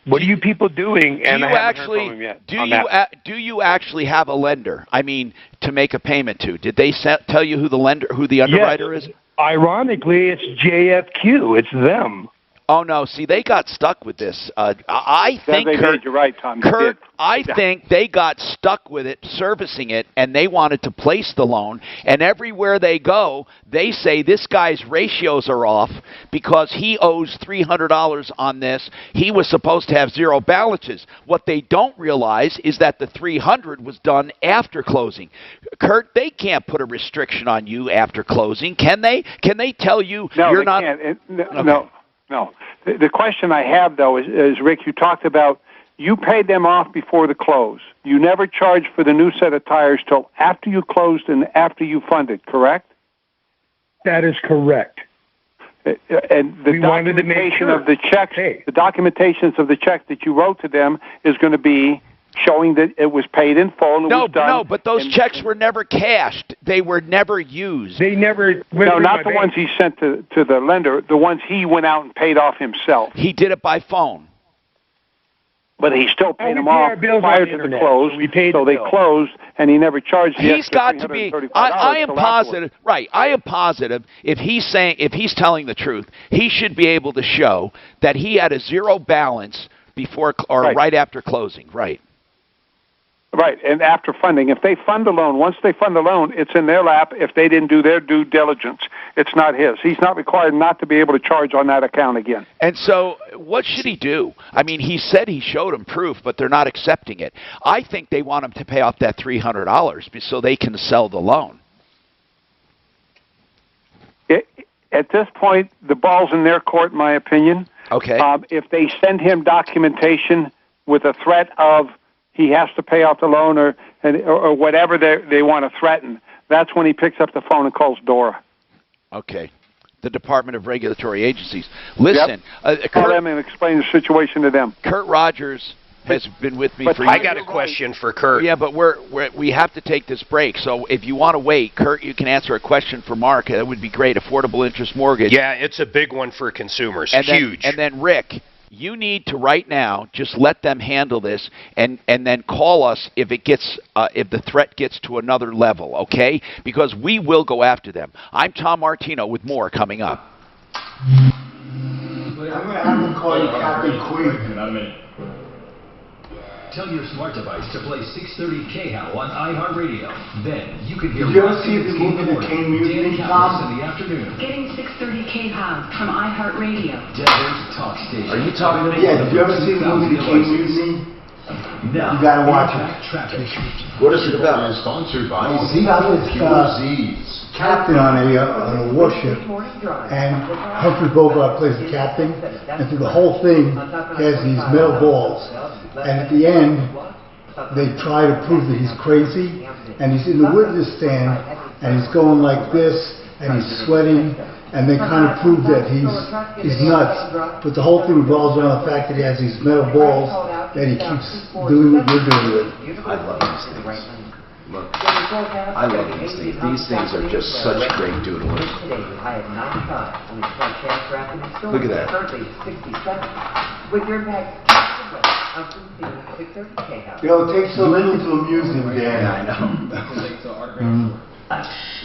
What are you people doing? And I haven't heard from him yet. Do you actually have a lender? I mean, to make a payment to? Did they tell you who the underwriter is? Ironically, it's JFQ. It's them. Oh no! See, they got stuck with this. I think, Kurt, you're right, Tom. Kurt, I think they got stuck with it, servicing it, and they wanted to place the loan. And everywhere they go, they say this guy's ratios are off because he owes $300 on this. He was supposed to have zero balances. What they don't realize is that the $300 was done after closing. Kurt, they can't put a restriction on you after closing, can they? Can they tell you you're not? No. No. The question I have, though, is, Rick, you talked about you paid them off before the close. You never charged for the new set of tires till after you closed and after you funded, correct? That is correct. And the documentation of the checks, the documentations of the check that you wrote to them is going to be showing that it was paid in full and it was done. No, but those checks were never cashed. They were never used. They never... No, not the ones he sent to the lender. The ones he went out and paid off himself. He did it by phone. But he still paid them off prior to the close. So they closed, and he never charged the He's got to be... I am positive... Right. I am positive if he's telling the truth, he should be able to show that he had a zero balance before or right after closing. Right. Right, and after funding. If they fund a loan, once they fund a loan, it's in their lap if they didn't do their due diligence. It's not his. He's not required not to be able to charge on that account again. And so what should he do? I mean, he said he showed them proof, but they're not accepting it. I think they want him to pay off that $300 so they can sell the loan. At this point, the ball's in their court, in my opinion. Okay. If they send him documentation with a threat of he has to pay off the loan or whatever they want to threaten, that's when he picks up the phone and calls DORA. Okay. The Department of Regulatory Agencies. Listen. Yep. Call them and explain the situation to them. Kurt Rogers has been with me for years. I got a question for Kurt. Yeah, but we have to take this break. So if you want to wait, Kurt, you can answer a question for Mark. That would be great. Affordable interest mortgage. Yeah, it's a big one for consumers. And huge. Then Rick, you need to right now just let them handle this, and then call us if it gets if the threat gets to another level, okay? Because we will go after them. I'm Tom Martino with more coming up. I'm going to have them call you Captain Queen. Not a minute. Tell your smart device to play 630 KHOW on iHeartRadio. Then you can hear Did you ever see the movie The Kane Mutiny, Tom? in the afternoon. Getting 630 KHOW from iHeartRadio. Denver's talk station. Are you talking to me? Yeah, did you ever see the movie The Kane Mutiny? Now, you gotta watch it. Traffic. What is it about? It's sponsored by He got this Z's. captain on a warship, and Humphrey Bogart plays the captain, and through the whole thing, he has these metal balls. And at the end, they try to prove that he's crazy, and he's in the witness stand, and he's going like this, and he's sweating, and they kind of prove that he's nuts. But the whole thing revolves around the fact that he has these metal balls that he keeps doing what you're doing with. I love these things. Look, I love these things. These things are just such great doodlers. Look at that. You know, it takes so little to amuse him, Dan. Yeah, I know.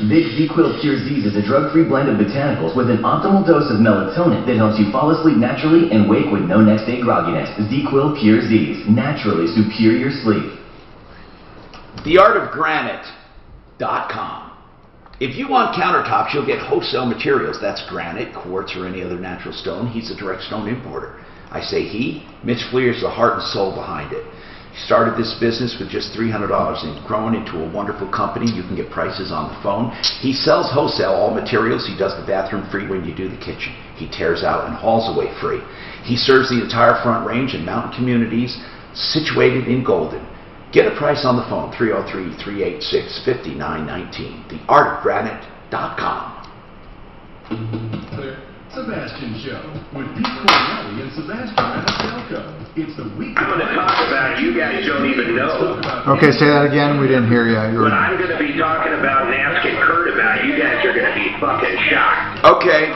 Vic ZQuil Pure Z's is a drug-free blend of botanicals with an optimal dose of melatonin that helps you fall asleep naturally and wake with no next-day grogginess. ZQuil Pure Z's, naturally superior sleep. TheArtOfGranite.com. If you want countertops, you'll get wholesale materials. That's granite, quartz, or any other natural stone. He's a direct stone importer. I say he. Mitch Fleer is the heart and soul behind it. He started this business with just $300 and grown into a wonderful company. You can get prices on the phone. He sells wholesale all materials. He does the bathroom free when you do the kitchen. He tears out and hauls away free. He serves the entire Front Range and mountain communities situated in Golden. Get a price on the phone, 303-386-5919. TheArtOfGranite.com. Sebastian Show with Pete Cornelli and Sebastian Maniscalco. It's the week. I'm going to talk about you guys don't even know. Okay, say that again. We didn't hear you. What I'm going to be talking about and asking Kurt about, you guys are going to be fucking shocked. Okay.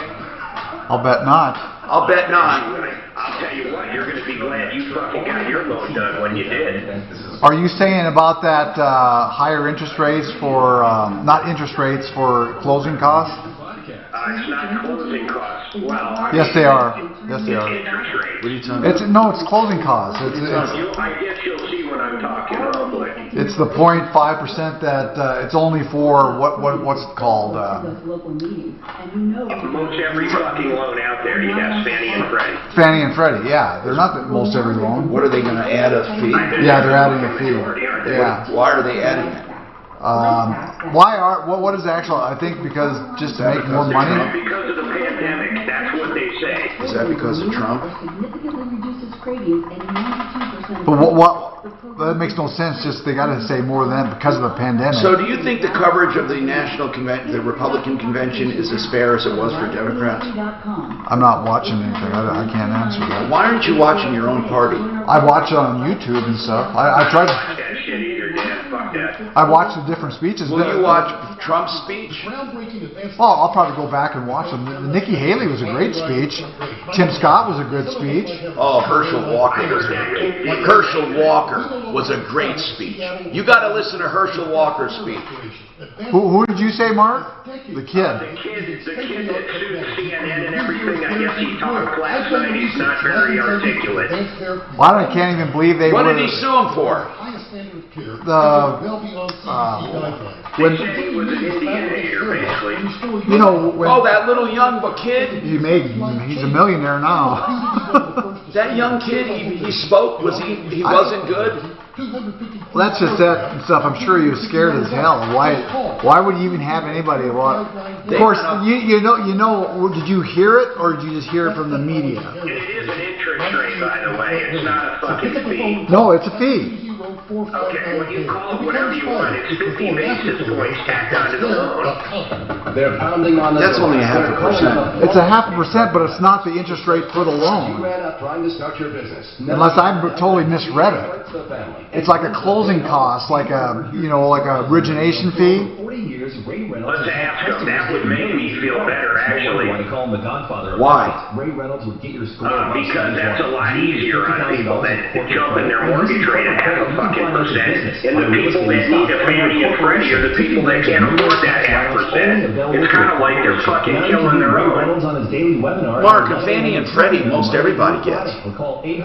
I'll bet not. I'll bet not. I'll tell you what, you're going to be glad you fucking got your loan done when you did. Are you saying about that higher interest rates for, not interest rates for closing costs? It's not closing costs. Well, Yes, they are. Yes, they are. Interest rates. What are you talking about? No, it's closing costs. I guess you'll see what I'm talking roughly. It's the 0.5% that it's only for what's it called? Most every fucking loan out there, you have Fannie and Freddie. Fannie and Freddie. Yeah, they're not most every loan. What are they going to add a fee? Yeah, they're adding a fee. Yeah. Why are they adding it? What is actual? I think because just to make more money. Because of the pandemic, that's what they say. Is that because of Trump? But that makes no sense. Just they got to say more than that because of the pandemic. So do you think the coverage of the the Republican convention is as fair as it was for Democrats? I'm not watching anything. I can't answer that. Why aren't you watching your own party? I watch it on YouTube and stuff. I try to. That shit either, Dan. Fuck that. I watch the different speeches. Will you watch Trump's speech? Well, I'll probably go back and watch them. Nikki Haley was a great speech. Tim Scott was a good speech. Oh, Herschel Walker was a great speech. You got to listen to Herschel Walker's speech. Who did you say, Mark? The kid. The kid that sued CNN and everything, I guess he talked last night. He's not very articulate. Well, I can't even believe they What would. did he sue him for? When He was an Indian hater, basically. you know when that little young kid. he's a millionaire now. That young kid, he spoke. He wasn't good. Well, that's just that and stuff. I'm sure he was scared as hell. Why would you even have anybody want? Of course, you know. Did you hear it or did you just hear it from the media? It is an interest rate, by the way. It's not a fucking fee. No, it's a fee. Okay, well, you call it whatever you want. It's 50 basis points tacked onto the loan. They're pounding on the That's only 0.5%. It's 0.5%, but it's not the interest rate for the loan. You ran up trying to start your business. Unless I totally misread it. It's like a closing cost, like a origination fee. Let's ask him. That would make me feel better, actually. Why? Because that's a lot easier on people that jump in their mortgage rate at 0.5%. And the people that need a Fannie and Freddie are the people that can't afford that 0.5%. It's kind of like they're fucking killing their own. Mark, a Fannie and Freddie, most everybody gets. Are they?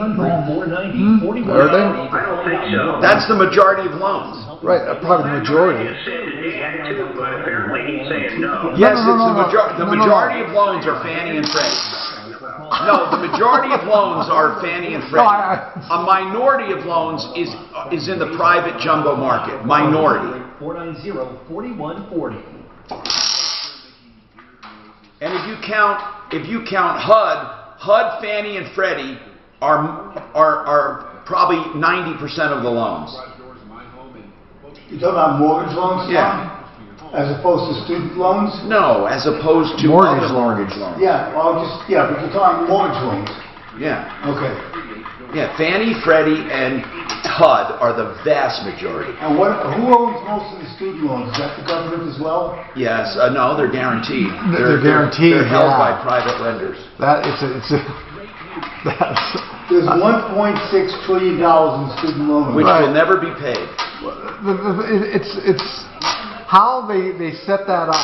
I don't think so. That's the majority of loans. Right, probably the majority. But apparently he's saying no. Yes, the majority of loans are Fannie and Freddie. No, the majority of loans are Fannie and Freddie. A minority of loans is in the private jumbo market. Minority. 490-4140. And if you count HUD, Fannie and Freddie are probably 90% of the loans. You're talking about mortgage loans? Yeah. As opposed to student loans? No, as opposed to other mortgage loans. Yeah, well, but you're talking mortgage loans. Yeah. Okay. Yeah, Fannie, Freddie, and HUD are the vast majority. And who owns most of the student loans? Is that the government as well? Yes, no, they're guaranteed. They're guaranteed. They're held by private lenders. There's $1.6 trillion in student loans. Which will never be paid. It's how they set that up.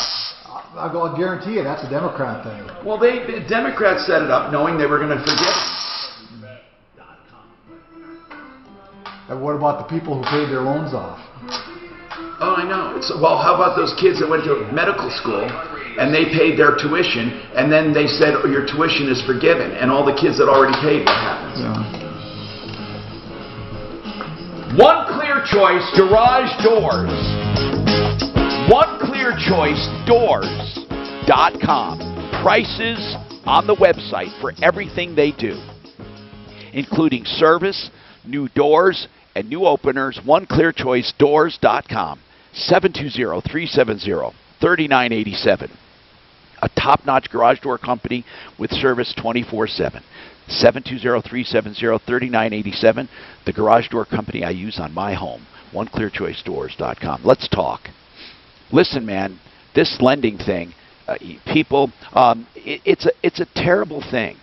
I'll guarantee you that's a Democrat thing. Well, the Democrats set it up knowing they were going to forgive it. And what about the people who paid their loans off? Oh, I know. Well, how about those kids that went to medical school and they paid their tuition and then they said, oh, your tuition is forgiven, and all the kids that already paid, what happens? Yeah. One Clear Choice Garage Doors. OneClearChoiceDoors.com. Prices on the website for everything they do, including service, new doors, and new openers. OneClearChoiceDoors.com. 720-370-3987. A top-notch garage door company with service 24/7. 720-370-3987. The garage door company I use on my home. OneClearChoiceDoors.com. Let's talk. Listen, man, this lending thing, people, it's a terrible thing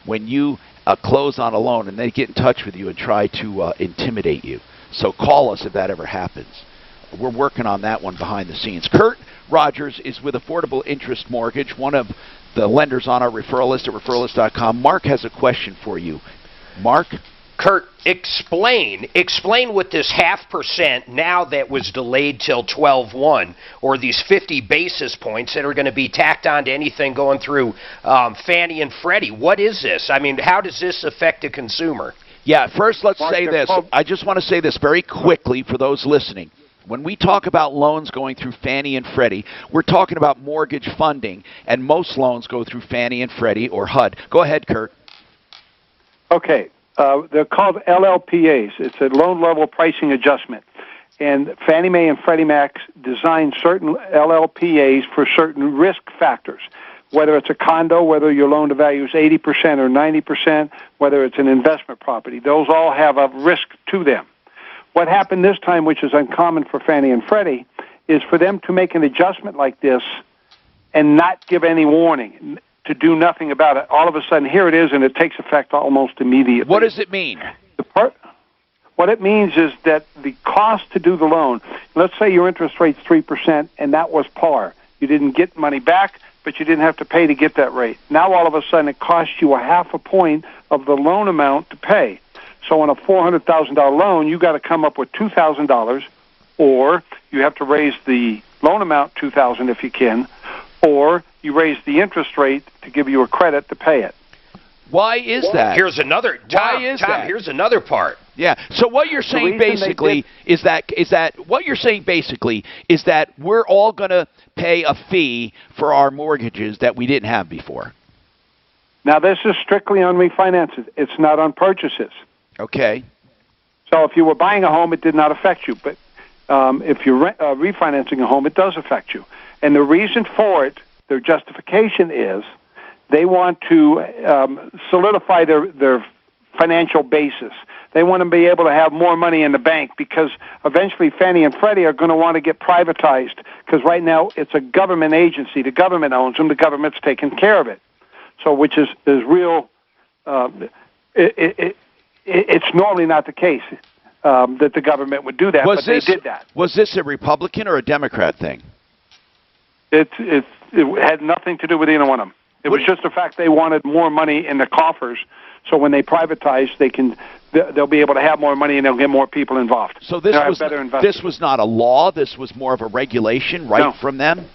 when you close on a loan and they get in touch with you and try to intimidate you. So call us if that ever happens. We're working on that one behind the scenes. Kurt Rogers is with Affordable Interest Mortgage, one of the lenders on our referral list at referralist.com. Mark has a question for you. Mark? Kurt, explain what this 0.5% now that was delayed till 12/1, or these 50 basis points that are going to be tacked on to anything going through Fannie and Freddie. What is this? I mean, how does this affect the consumer? Yeah, first let's say this. I just want to say this very quickly for those listening. When we talk about loans going through Fannie and Freddie, we're talking about mortgage funding, and most loans go through Fannie and Freddie or HUD. Go ahead, Kurt. Okay. They're called LLPAs. It's a loan level pricing adjustment. And Fannie Mae and Freddie Mac design certain LLPAs for certain risk factors, whether it's a condo, whether your loan to value is 80% or 90%, whether it's an investment property. Those all have a risk to them. What happened this time, which is uncommon for Fannie and Freddie, is for them to make an adjustment like this and not give any warning, to do nothing about it. All of a sudden, here it is, and it takes effect almost immediately. What does it mean? What it means is that the cost to do the loan, let's say your interest rate's 3%, and that was par. You didn't get money back, but you didn't have to pay to get that rate. Now all of a sudden it costs you a half a point of the loan amount to pay. So on a $400,000 loan, you got to come up with $2,000, or you have to raise the loan amount $2,000 if you can, or you raise the interest rate to give you a credit to pay it. Why is that? Here's another. Tom, here's another part. Yeah. So what you're saying basically is that we're all going to pay a fee for our mortgages that we didn't have before. Now this is strictly on refinances. It's not on purchases. Okay. So if you were buying a home, it did not affect you. But if you're refinancing a home, it does affect you. And the reason for it, their justification is they want to solidify their financial basis. They want to be able to have more money in the bank because eventually Fannie and Freddie are going to want to get privatized because right now it's a government agency. The government owns them. The government's taking care of it. So which is real. It's normally not the case that the government would do that, but they did that. Was this a Republican or a Democrat thing? It had nothing to do with either one of them. It was just the fact they wanted more money in the coffers, so when they privatize, they'll be able to have more money and they'll get more people involved. So this was not a law. This was more of a regulation, from them.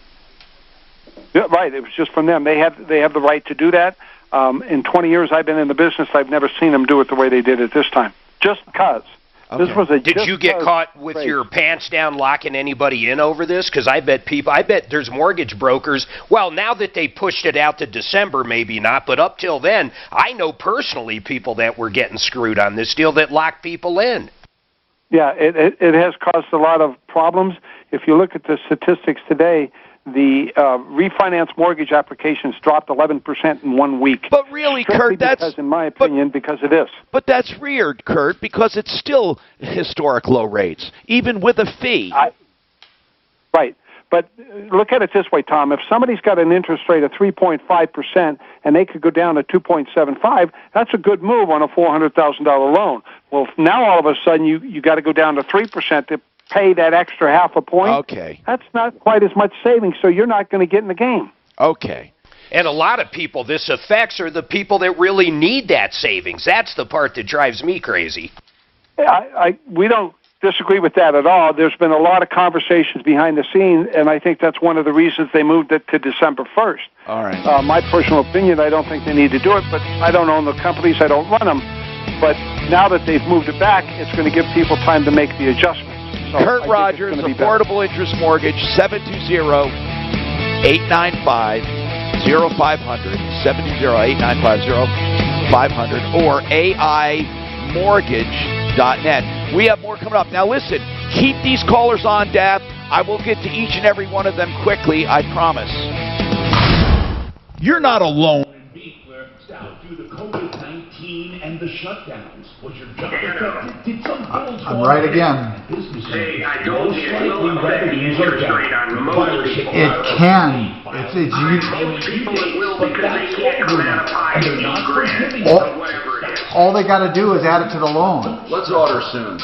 Yeah, right. It was just from them. They have the right to do that. In 20 years I've been in the business, I've never seen them do it the way they did it this time. Just because. Okay. This was a Did you get caught with your pants down locking anybody in over this? Because I bet there's mortgage brokers. Well, now that they pushed it out to December, maybe not, but up till then, I know personally people that were getting screwed on this deal that locked people in. Yeah, it has caused a lot of problems. If you look at the statistics today, the refinance mortgage applications dropped 11% in 1 week. But really, Kurt, because, in my opinion, because of this. But that's weird, Kurt, because it's still historic low rates, even with a fee. Right. But look at it this way, Tom. If somebody's got an interest rate of 3.5% and they could go down to 2.75, that's a good move on a $400,000 loan. Well, now all of a sudden you got to go down to 3% to pay that extra half a point. Okay. That's not quite as much savings, so you're not going to get in the game. Okay. And a lot of people this affects are the people that really need that savings. That's the part that drives me crazy. We don't disagree with that at all. There's been a lot of conversations behind the scenes, and I think that's one of the reasons they moved it to December 1st. All right. My personal opinion, I don't think they need to do it, but I don't own the companies. I don't run them. But now that they've moved it back, it's going to give people time to make the adjustments. So Kurt Rogers, Affordable Interest Mortgage, 720-895-0500, 720-895-0500, or AImortgage.net. We have more coming up. Now listen, keep these callers on, Dap. I will get to each and every one of them quickly, I promise. You're not alone. Due to COVID-19 and the shutdowns, was your job affected? Did some bills I'm right again. Hey, I told you it will affect the interest rate on most people. It can. It's Most people it will because they can't gratify $8,000 or whatever it is. all they got to do is add it to the loan. Let's order soon.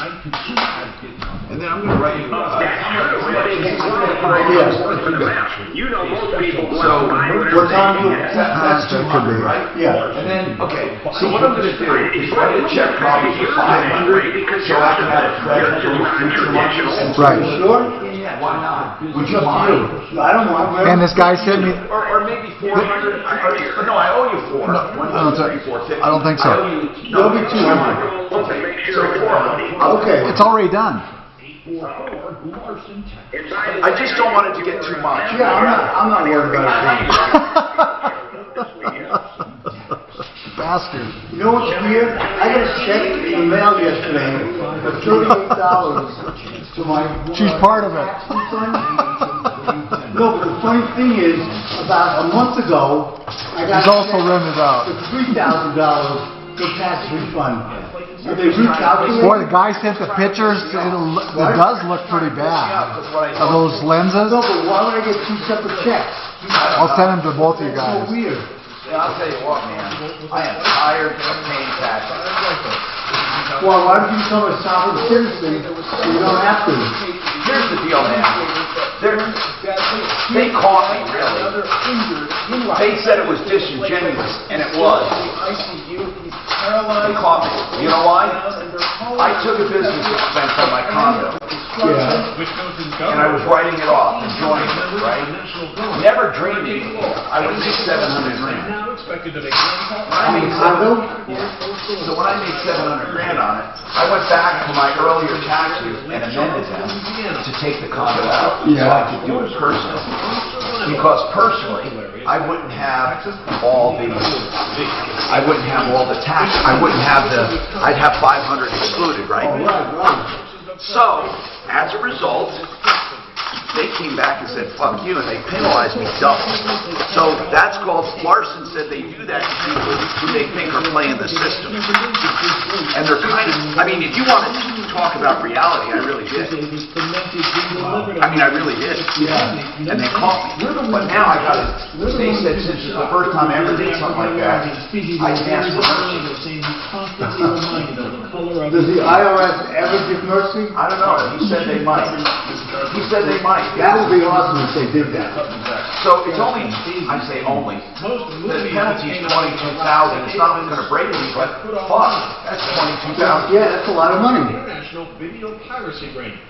And then I'm going to write you. You know most people go So, out and buy what time whatever do, they can. that's 200, right? Yeah. And then, okay, so what I'm going to do is write a check probably for 500, so I can have a credit for future months. Right. Sure? Yeah, why not? Would you mind? I don't mind. And this guy sent me. Or maybe 400. No, I owe you 4. No, I don't think so. It'll be 200. Okay, so 400. Okay. It's already done. I just don't want it to get too much. Yeah, I'm not worried about it. Bastard. You know what's weird? I got a check in the mail yesterday for $38 to my. She's part of it. No, but the funny thing is, about a month ago, I got He's also rented out. for $3,000 for tax refund. Did they recalculate? Boy, the guy sent the pictures. It does look pretty bad. Are those lenses? No, but why would I get 2 separate checks? I'll send them to both of you guys. That's so weird. Yeah, I'll tell you what, man. I am tired of paying taxes. Well, why don't you become a sovereign citizen so you don't have to? Here's the deal, man. They caught me, really. They said it was disingenuous, and it was. They caught me. You know why? I took a business expense on my condo. Yeah. And I was writing it off, enjoying it, right? Never dreaming I would make $700 grand. I made condo? Yeah. So when I made $700 grand on it, I went back to my earlier taxes and amended them to take the condo out so I could do it personally. Because personally, I wouldn't have all the tax. I'd have 500 excluded, right? So, as a result, they came back and said, fuck you, and they penalized me double. So that's called, Larson said they do that to people who they think are playing the system. And they're kind of, I mean, if you want to talk about reality, I really did. I really did. And they caught me. But now I got it. They said since it's the first time I ever did something like that, I can ask for mercy. Does the IRS ever give mercy? I don't know. He said they might. He said they might. That would be awesome if they did that. So it's only, I say only, the penalty is $22,000. It's not going to break me, but fuck, that's $22,000. Yeah, that's a lot of money.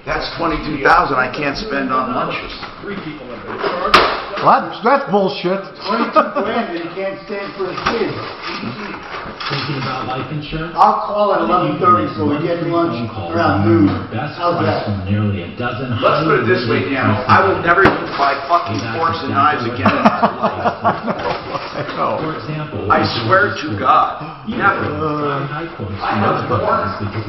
That's $22,000 I can't spend on lunches. What? That's bullshit. 22 grand and you can't stand for a kid. Thinking about life insurance? I'll call at 11:30 so we get lunch around noon. How's that? From nearly a dozen. Let's put it this way, Dan. I will never even buy fucking forks and knives again in my life. For example, I swear to God, never.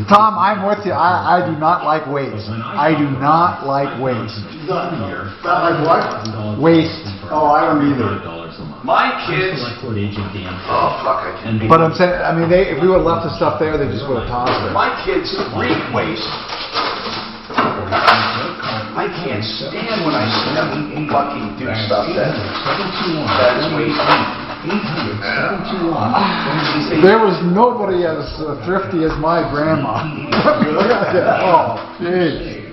Tom, I'm with you. I do not like waste. I do not like waste. Not like what? Waste. Oh, I don't either. My kids. Oh fuck! I can't. But I'm saying, I mean, if we would have left the stuff there, they just would have tossed it. My kids read waste. I can't stand when I see them fucking do stuff that's waste. There was nobody as thrifty as my grandma. Oh, jeez.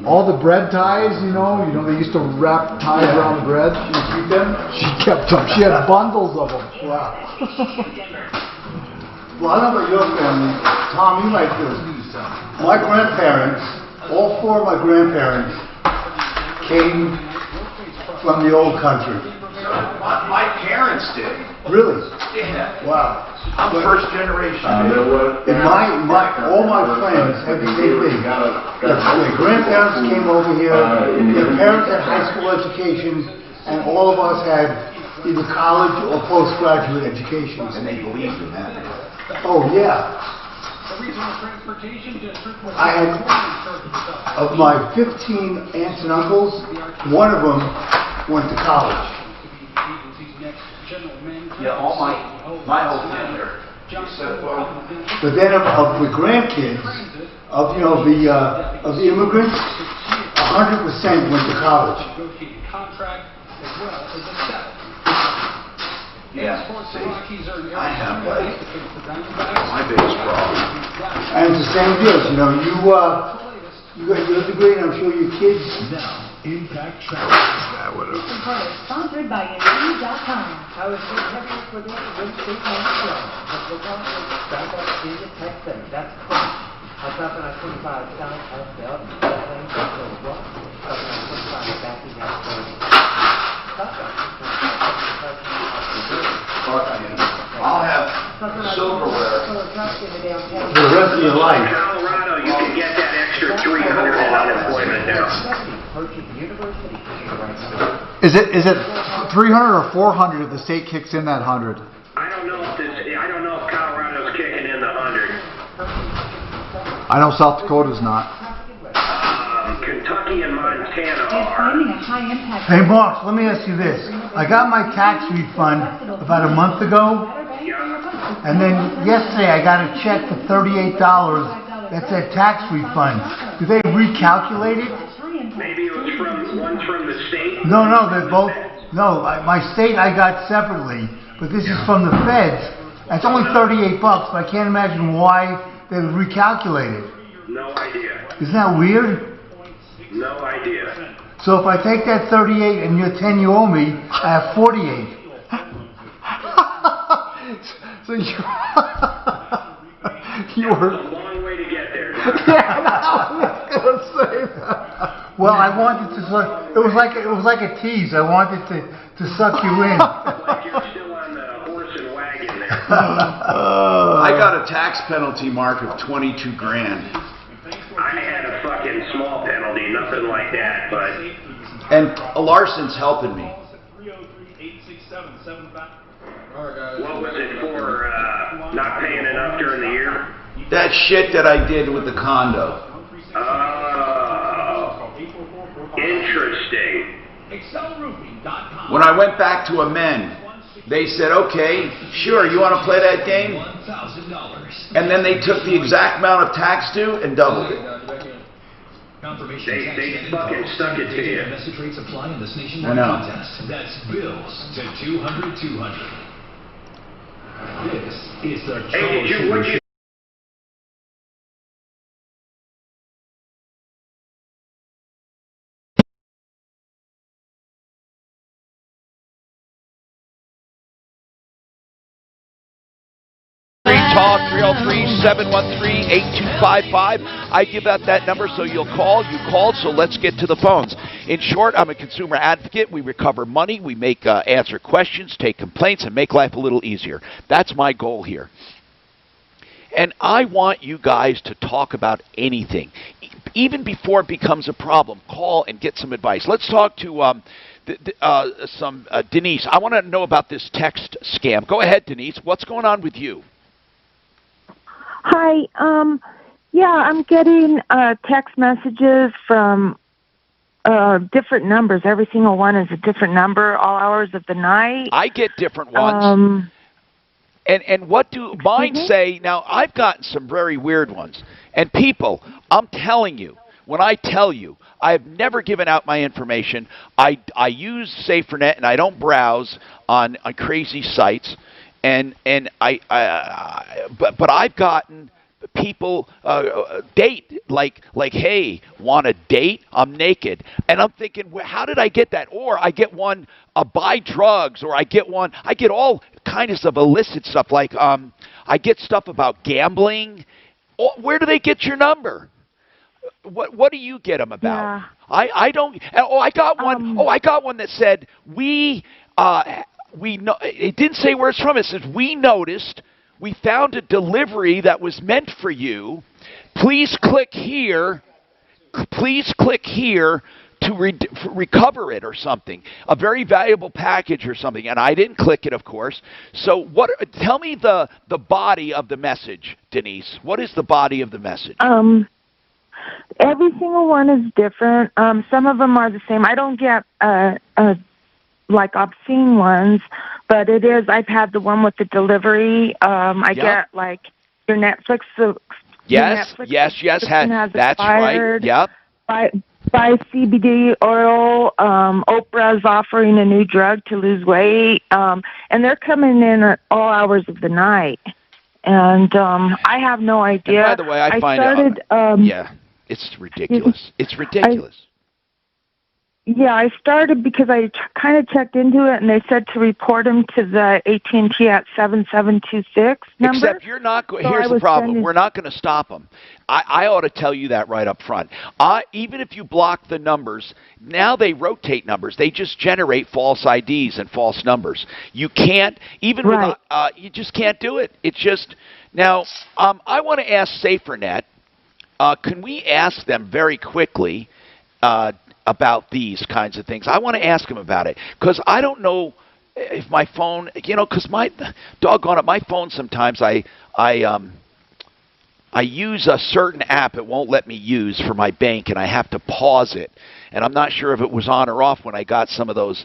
All the bread ties, you know, they used to wrap ties around the bread. She keep them? She kept them. She had bundles of them. Wow. Well, I don't know about your family. Tom, you might do. My grandparents, all four of my grandparents, came from the old country. My parents did. Really? Yeah. Wow. I'm first generation. And all my friends had the same thing. Their grandparents came over here, their parents had high school educations, and all of us had either college or postgraduate educations. And they believed in that. Oh, yeah. I had, of my 15 aunts and uncles, one of them went to college. Yeah, all my whole family. But then of the grandkids, of the immigrants, 100% went to college. Yeah, see, I have my biggest problem. And it's the same deal. You got your degree, and I'm sure your kids. Now, Impact Travel. Sponsored by Indeed.com. I was so happy for the real estate show. But the one was back up in the tech center. That's correct. I thought when I 25 South Alphabet, and I was what? I thought when I 25 backing out I'll have silverware for the rest of your life. In Colorado, you can get that extra $300 in unemployment now. Is it 300 or 400 if the state kicks in that 100? I don't know if Colorado's kicking in the 100. I know South Dakota's not. Kentucky and Montana It's are. finding a high impact. Hey, boss, let me ask you this. I got my tax refund about a month ago, and then yesterday I got a check for $38. That's a tax refund. Do they recalculate it? Maybe it was one's from the state. No, they're both. No, my state I got separately, but this is from the feds. It's only $38, but I can't imagine why they would recalculate it. No idea. Isn't that weird? No idea. So if I take that 38 and your 10 you owe me, I have 48. So you were... A long way to get there. Yeah, I was gonna say that. Well, I wanted to sort of, it was like a tease. I wanted to suck you in. Like you're still on the horse and wagon there. I got a tax penalty mark of 22 grand. I had a fucking small penalty, nothing like that, but... And Larson's helping me. What was it for, not paying enough during the year? That shit that I did with the condo. Oh, interesting. When I went back to amend, they said, okay, sure, you want to play that game? And then they took the exact amount of tax due and doubled it. They fucking stuck it to you. I know. That's bills to 200-200. This is the Troubleshooter. Talk 303-713-8255. I give out that number so you'll call. You called, so let's get to the phones. In short, I'm a consumer advocate. We recover money. We make answer questions, take complaints, and make life a little easier. That's my goal here. And I want you guys to talk about anything, even before it becomes a problem. Call and get some advice. Let's talk to Denise. I want to know about this text scam. Go ahead, Denise. What's going on with you? Hi. Yeah, I'm getting text messages from different numbers. Every single one is a different number, all hours of the night. I get different ones. And what do mine say? Now, I've gotten some very weird ones. And people, I'm telling you, when I tell you, I've never given out my information. I use SaferNet, and I don't browse on crazy sites. But I've gotten people date like hey, want a date? I'm naked, and I'm thinking, well, how did I get that? Or I get one buy drugs, or I get all kinds of illicit stuff like I get stuff about gambling. Where do they get your number? What do you get them about? Yeah. I don't. Oh, I got one. I got one that said we know, it didn't say where it's from. It says, we noticed, we found a delivery that was meant for you. Please click here. Please click here to recover it or something. A very valuable package or something. And I didn't click it, of course. So tell me the body of the message, Denise. What is the body of the message? Every single one is different. Some of them are the same. I don't get like obscene ones, but it is. I've had the one with the delivery. I get like your Netflix. Yes, yes. That's right. Yep. Buy CBD oil. Oprah's offering a new drug to lose weight, and they're coming in at all hours of the night. And I have no idea. And by the way, I find started, yeah, it's ridiculous. It's ridiculous. I started because I kind of checked into it, and they said to report them to the AT&T at 7726 number. Except you're not. Here's the problem. We're not going to stop them. I ought to tell you that right up front. Even if you block the numbers, now they rotate numbers. They just generate false IDs and false numbers. You can't even. Right. You just can't do it. It's just now. I want to ask SaferNet. Can we ask them very quickly? About these kinds of things. I want to ask him about it because I don't know if my phone, because doggone it, my phone sometimes I use a certain app it won't let me use for my bank, and I have to pause it. And I'm not sure if it was on or off when I got some of those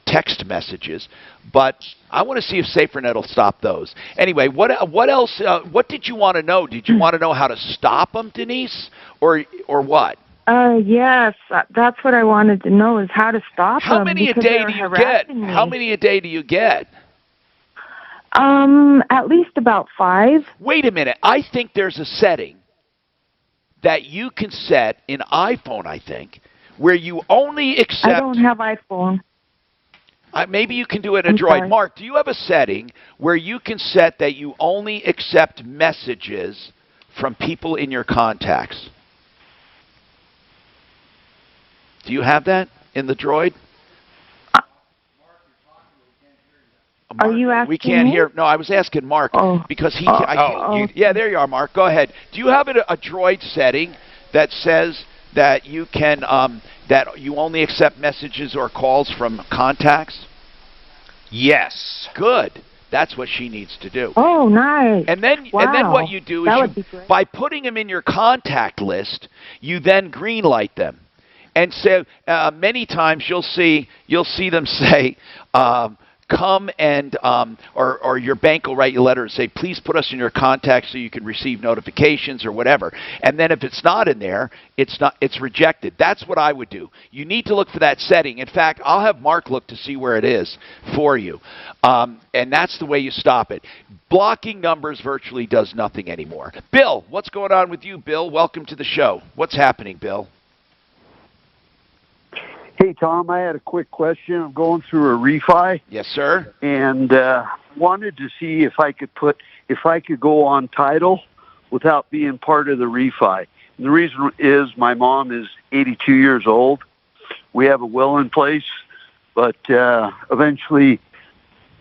text messages. But I want to see if SaferNet will stop those. Anyway, what else? What did you want to know? Did you want to know how to stop them, Denise, or what? Yes, that's what I wanted to know is how to stop them. How many a day do you get? How many a day do you get? At least about 5. Wait a minute. I think there's a setting that you can set in iPhone, I think, where you only accept... I don't have iPhone. Maybe you can do it in Android. Sorry. Mark, do you have a setting where you can set that you only accept messages from people in your contacts? Do you have that in the Droid? Are you asking We can't me? hear. No, I was asking Mark because he. Yeah, there you are, Mark. Go ahead. Do you have a Droid setting that says that you can that you only accept messages or calls from contacts? Yes. Good. That's what she needs to do. Oh, nice. And then what you do is by putting them in your contact list, you then greenlight them. And so many times you'll see them say, come and or your bank will write you a letter and say, please put us in your contacts so you can receive notifications or whatever. And then if it's not in there, it's rejected. That's what I would do. You need to look for that setting. In fact, I'll have Mark look to see where it is for you. And that's the way you stop it. Blocking numbers virtually does nothing anymore. Bill, what's going on with you, Bill? Welcome to the show. What's happening, Bill? Hey, Tom, I had a quick question. I'm going through a refi. Yes, sir. And wanted to see if I could go on title without being part of the refi. And the reason is my mom is 82 years old. We have a will in place, but eventually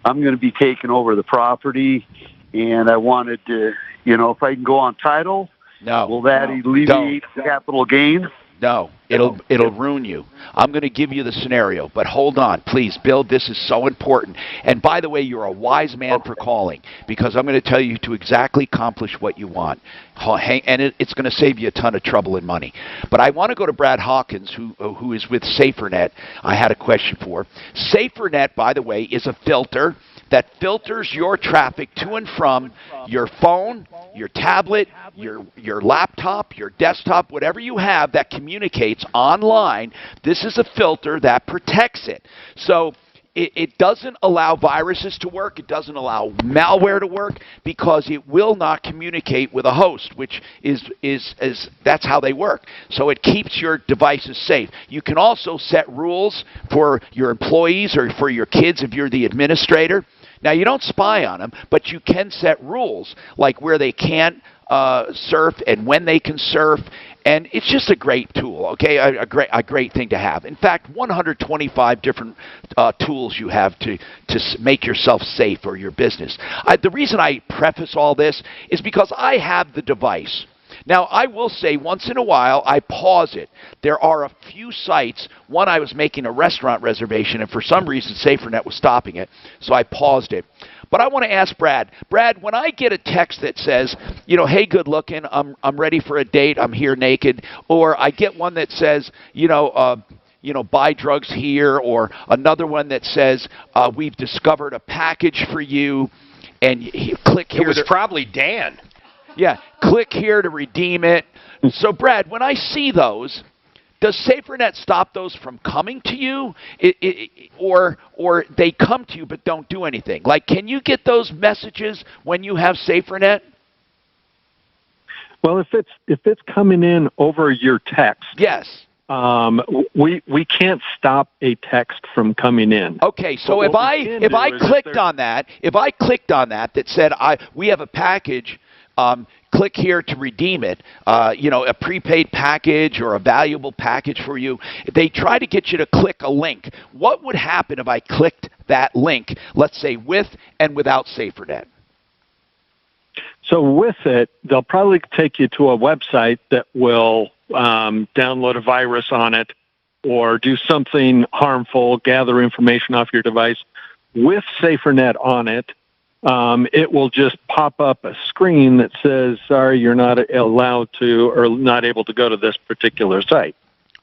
I'm going to be taking over the property, and I wanted to, if I can go on title, will that alleviate capital gain? No, it'll ruin you. I'm going to give you the scenario, but hold on, please, Bill. This is so important. And by the way, you're a wise man for calling, because I'm going to tell you to exactly accomplish what you want. And it's going to save you a ton of trouble and money. But I want to go to Brad Hawkins, who is with SaferNet. I had a question for. SaferNet, by the way, is a filter that filters your traffic to and from your phone, your tablet, your laptop, your desktop, whatever you have that communicates online. This is a filter that protects it. So it doesn't allow viruses to work. It doesn't allow malware to work because it will not communicate with a host, which is that's how they work. So it keeps your devices safe. You can also set rules for your employees or for your kids if you're the administrator. Now, you don't spy on them, but you can set rules like where they can't surf and when they can surf. And it's just a great tool, okay, a great thing to have. In fact, 125 different tools you have to make yourself safe or your business. The reason I preface all this is because I have the device. Now, I will say once in a while, I pause it. There are a few sites. One, I was making a restaurant reservation, and for some reason, SaferNet was stopping it, so I paused it. But I want to ask Brad. Brad, when I get a text that says, hey, good looking, I'm ready for a date, I'm here naked, or I get one that says, buy drugs here, or another one that says, we've discovered a package for you, and click here. It was probably Dan. Yeah, click here to redeem it. So, Brad, when I see those, does SaferNet stop those from coming to you, or they come to you but don't do anything? Like, can you get those messages when you have SaferNet? Well, if it's coming in over your text, yes. We can't stop a text from coming in. Okay, so if I clicked on that that said we have a package. Click here to redeem it, a prepaid package or a valuable package for you. They try to get you to click a link. What would happen if I clicked that link, let's say with and without SaferNet? So with it, they'll probably take you to a website that will download a virus on it or do something harmful, gather information off your device. With SaferNet on it, it will just pop up a screen that says, sorry, you're not allowed to or not able to go to this particular site.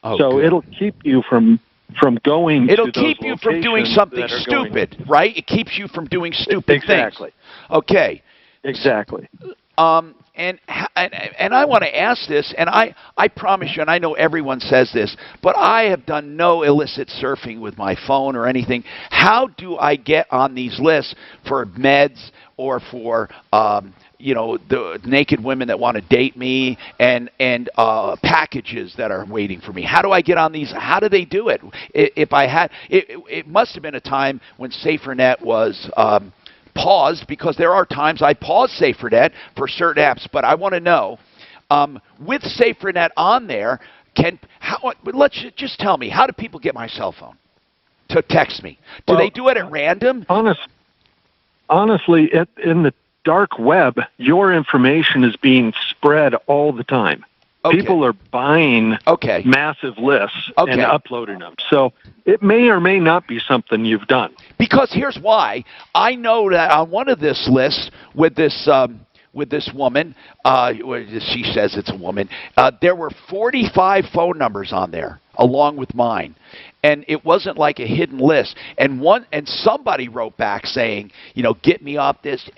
Oh, so good. It'll keep you from going to those It'll keep you from doing locations something that are stupid, right? It keeps you from doing stupid Exactly. things. Okay. Exactly. And I want to ask this, and I promise you, and I know everyone says this, but I have done no illicit surfing with my phone or anything. How do I get on these lists for meds or for the naked women that want to date me and packages that are waiting for me? How do I get on these? How do they do it? If I had, it must have been a time when SaferNet was paused, because there are times I pause SaferNet for certain apps. But I want to know, with SaferNet on there, just tell me, how do people get my cell phone to text me? Do they do it at random? Honestly, in the dark web, your information is being spread all the time. Okay. People are buying massive lists and uploading them. So it may or may not be something you've done. Because here's why. I know that on one of this lists with this woman, she says it's a woman, there were 45 phone numbers on there along with mine. And it wasn't like a hidden list. And somebody wrote back saying, get me off this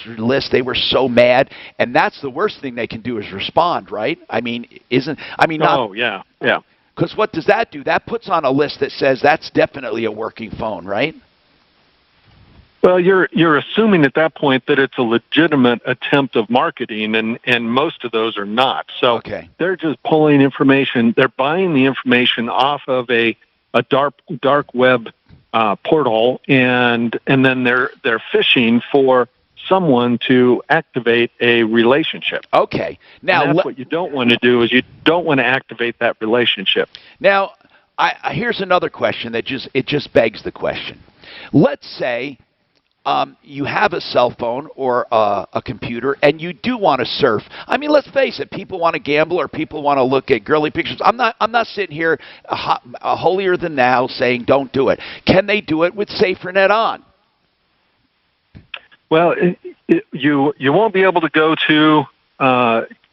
list. They were so mad. And that's the worst thing they can do is respond, right? Oh, yeah. Because what does that do? That puts on a list that says that's definitely a working phone, right? Well, you're assuming at that point that it's a legitimate attempt of marketing, and most of those are not. So they're just pulling information. They're buying the information off of a dark web portal, and then they're fishing for someone to activate a relationship. Okay. Now, and that's what you don't want to do, is you don't want to activate that relationship. Now, here's another question that just begs the question. Let's say you have a cell phone or a computer, and you do want to surf. Let's face it. People want to gamble, or people want to look at girly pictures. I'm not sitting here holier than thou saying don't do it. Can they do it with SaferNet on? Well, you won't be able to go to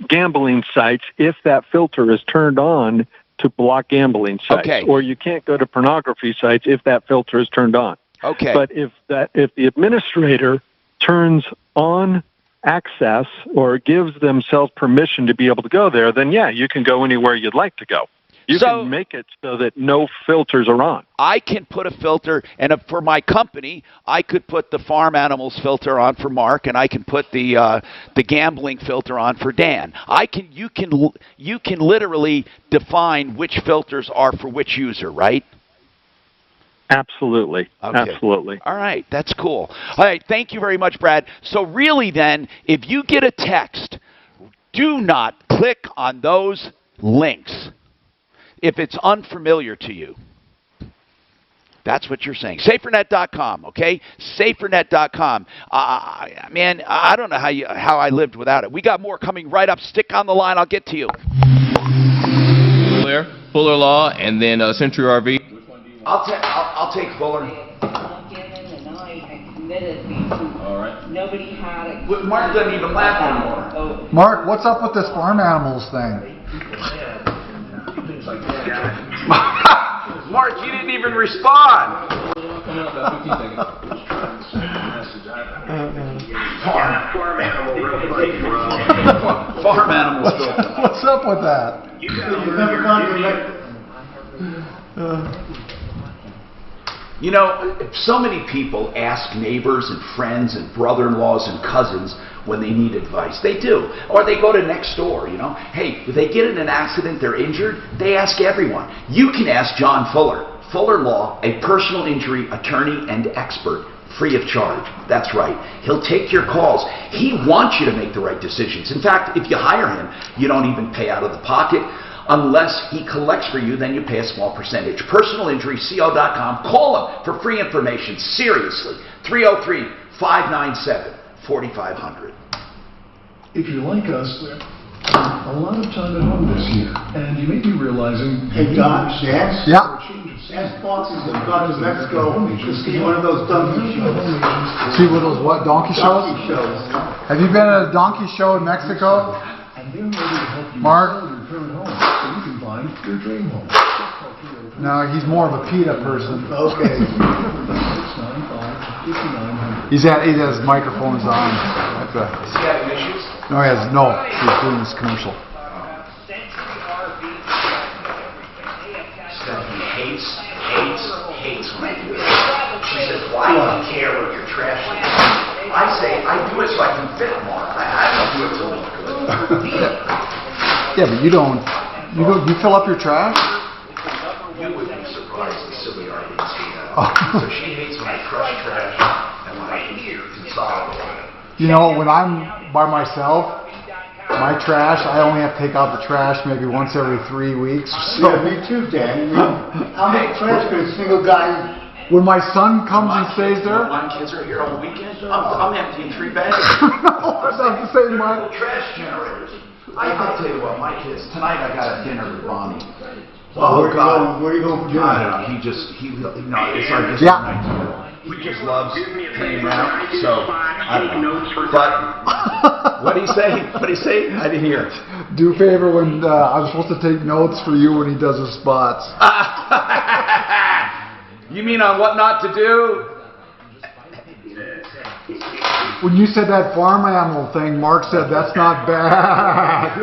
gambling sites if that filter is turned on to block gambling sites, or you can't go to pornography sites if that filter is turned on. Okay. But if the administrator turns on access or gives themselves permission to be able to go there, then you can go anywhere you'd like to go. You can make it so that no filters are on. I can put a filter, and for my company, I could put the farm animals filter on for Mark, and I can put the gambling filter on for Dan. You can literally define which filters are for which user, right? Absolutely. Okay. Absolutely. All right. That's cool. All right. Thank you very much, Brad. So really then, if you get a text, do not click on those links if it's unfamiliar to you. That's what you're saying. SaferNet.com, okay? SaferNet.com. Man, I don't know how I lived without it. We got more coming right up. Stick on the line. I'll get to you. Fuller Law, and then Century RV. I'll take Fuller. All right. Nobody had it. But Mark doesn't even laugh anymore. Mark, what's up with this farm animals thing? Mark, you didn't even respond. Farm animal reflex, bro. Farm animals. What's up with that? You've never gone to so many people ask neighbors and friends and brother-in-laws and cousins when they need advice. They do. Or they go to next door, Hey, if they get in an accident, they're injured, they ask everyone. You can ask John Fuller. Fuller Law, a personal injury attorney and expert, free of charge. That's right. He'll take your calls. He wants you to make the right decisions. In fact, if you hire him, you don't even pay out of the pocket. Unless he collects for you, then you pay a small percentage. PersonalInjuryCO.com. Call him for free information. Seriously. 303-597-4500. If you're like us, a lot of time at home this year, and you may be realizing... Hey, Don, Dan? Yeah? Ask Foxes have gone to Mexico to see one of those donkey shows. See what those donkey shows? Donkey shows. Have you been at a donkey show in Mexico? And they're ready to help you Mark? sell your current home so you can find your dream home. No, he's more of a PETA person. Okay. He has microphones on. Is he having issues? No, he has no. He's doing this commercial. Stephanie hates when I do this. She says, why do you care what your trash is? I say, I do it so I can fit more. I don't do it to look good. Yeah, but you don't. You fill up your trash? You would be surprised the silly I didn't see that. So she hates when I crush trash and when I consolidate. You know, when I'm by myself, my trash, I only have to take out the trash maybe once every 3 weeks. So. Yeah, me too, Dan. How much trash could a single guy... When my son comes and stays there... My kids are here on the weekend, I'm emptying 3 bags. No, that's not the same one. Trash generators. I'll tell you what, my kids, tonight I got a dinner with Bonnie. Oh, God. Where are you going for dinner? I don't know, it's our just night together. He just loves hanging out, so, I don't know. But, what'd he say? What'd he say? I didn't hear it. Do a favor when I'm supposed to take notes for you when he does his spots. You mean on what not to do? When you said that farm animal thing, Mark said that's not bad.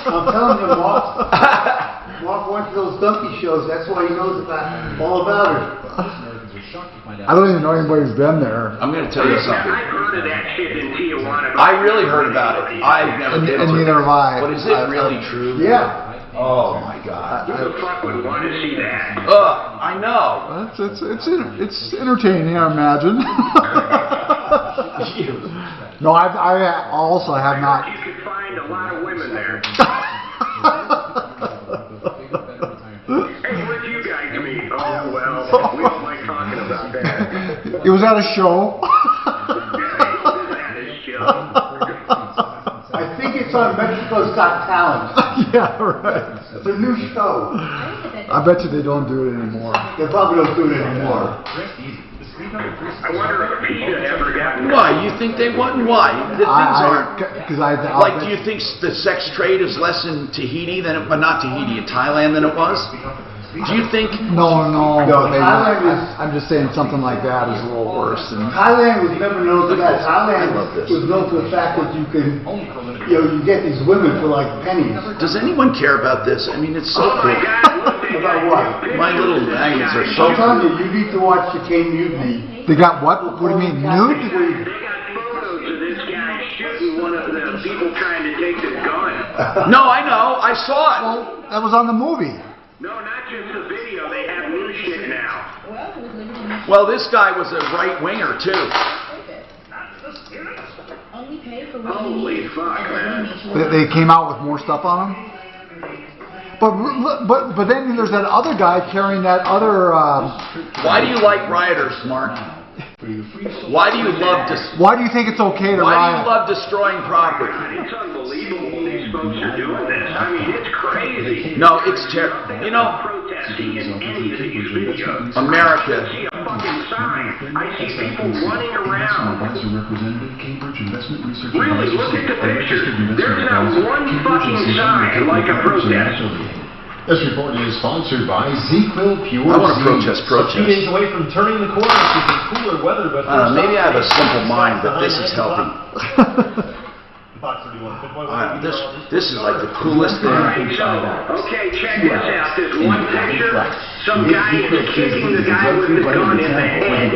I'm telling you, Mark went to those donkey shows. That's why he knows all about it. I don't even know anybody who's been there. I'm going to tell you something. I've heard of that shit in Tijuana. I really heard about it. I've never been to it. And neither have I. But is it really true? Yeah. Oh my God. Who the fuck would want to see that? I know. It's entertaining, I imagine. No, I also have not. You could find a lot of women there. Hey, where'd you guys meet? Oh, well, we don't like talking about that. It was at a show. I think it's on Mexico's Got Talent. Yeah, right. It's a new show. I bet you they don't do it anymore. They probably don't do it anymore. I wonder if PETA ever got... Why? You think they wouldn't? Why? The things aren't... Like, do you think the sex trade is less in Tahiti than it... Well, not Tahiti, in Thailand than it was? Do you think... No, Thailand is... I'm just saying something like that is a little worse. Thailand was never known for that. Thailand was known for the fact that you can... you get these women for like pennies. Does anyone care about this? I mean, it's so cool. About what? My little magnets are so I'm telling you, you need to watch the Chicane Mutiny. They got what? What do you mean, nude? They got photos of this guy shooting one of the people trying to take the gun. No, I know. I saw it. Well, that was on the movie. No, not just the video. They have new shit now. Well, this guy was a right-winger, too. Holy fuck, man. They came out with more stuff on them? But then there's that other guy carrying that other... Why do you like rioters, Mark? Why do you love... Why do you think it's okay to riot? Why do you love destroying property? It's unbelievable these folks are doing this. I mean, it's crazy. No, it's terrible. You know... Protesting in any of these videos. America. I see a fucking sign. I see people running around. Really, look at the pictures. There's not one fucking sign like a protest. This report is sponsored by Z-Quil Pure. I want to protest. A few days away from turning the corner to some cooler weather, but maybe I have a simple mind, but this is healthy. This is like the coolest thing. Okay, check this out. This one picture, some guy is kicking the guy with the gun in the head.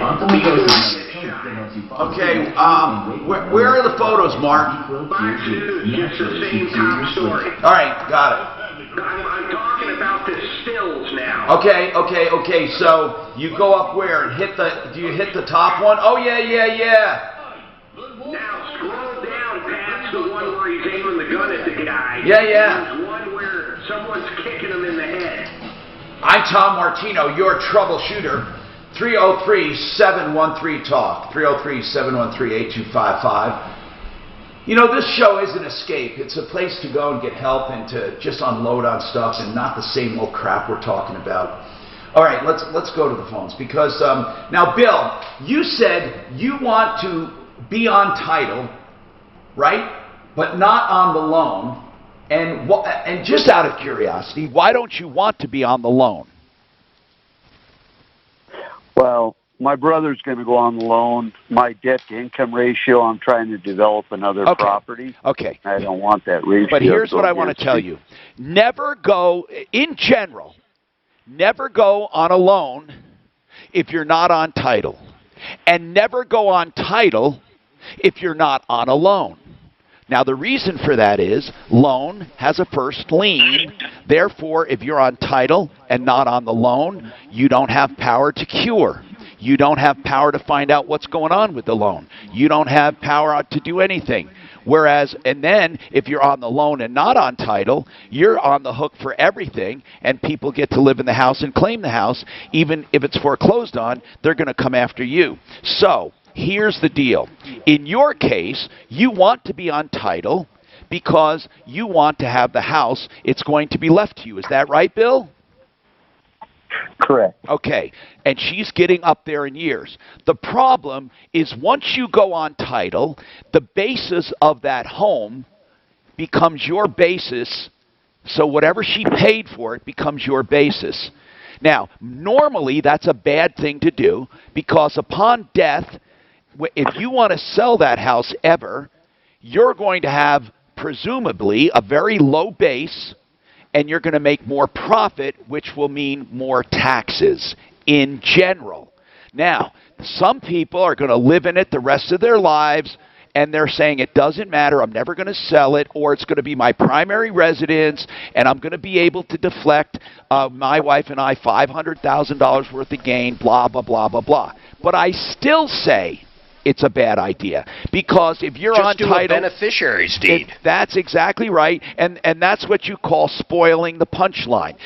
Okay, where are the photos, Mark? Fox News, just the same top story. All right, got it. I'm talking about the stills now. Okay. So you go up where and hit the? Do you hit the top one? Oh yeah. Now scroll down past the one where he's aiming the gun at the guy. Yeah. There's one where someone's kicking him in the head. I'm Tom Martino, your troubleshooter. 303-713-TALK. 303-713-8255. You know, this show is an escape. It's a place to go and get help and to just unload on stuff and not the same old crap we're talking about. All right, let's go to the phones because now, Bill, you said you want to be on title, right? But not on the loan. And just out of curiosity, Why don't you want to be on the loan? Well, my brother's going to go on the loan. My debt-to-income ratio, I'm trying to develop another property. Okay. I don't want that ratio. But here's what I want to tell you. Never go, in general, never go on a loan if you're not on title. And never go on title if you're not on a loan. Now, the reason for that is loan has a first lien. Therefore, if you're on title and not on the loan, you don't have power to cure. You don't have power to find out what's going on with the loan. You don't have power to do anything. Whereas, and then if you're on the loan and not on title, you're on the hook for everything, and people get to live in the house and claim the house. Even if it's foreclosed on, they're going to come after you. So here's the deal. In your case, you want to be on title because you want to have the house. It's going to be left to you. Is that right, Bill? Correct. Okay, and she's getting up there in years. The problem is once you go on title, the basis of that home becomes your basis, so whatever she paid for it becomes your basis. Now, normally that's a bad thing to do because upon death, if you want to sell that house ever, you're going to have presumably a very low base, and you're going to make more profit, which will mean more taxes in general. Now, some people are going to live in it the rest of their lives, and they're saying it doesn't matter, I'm never going to sell it, or it's going to be my primary residence, and I'm going to be able to deflect my wife and I $500,000 worth of gain, blah, blah, blah, blah, blah. But I still say it's a bad idea because if you're on title, just do a beneficiary's deed. That's exactly right, and that's what you call spoiling the punchline.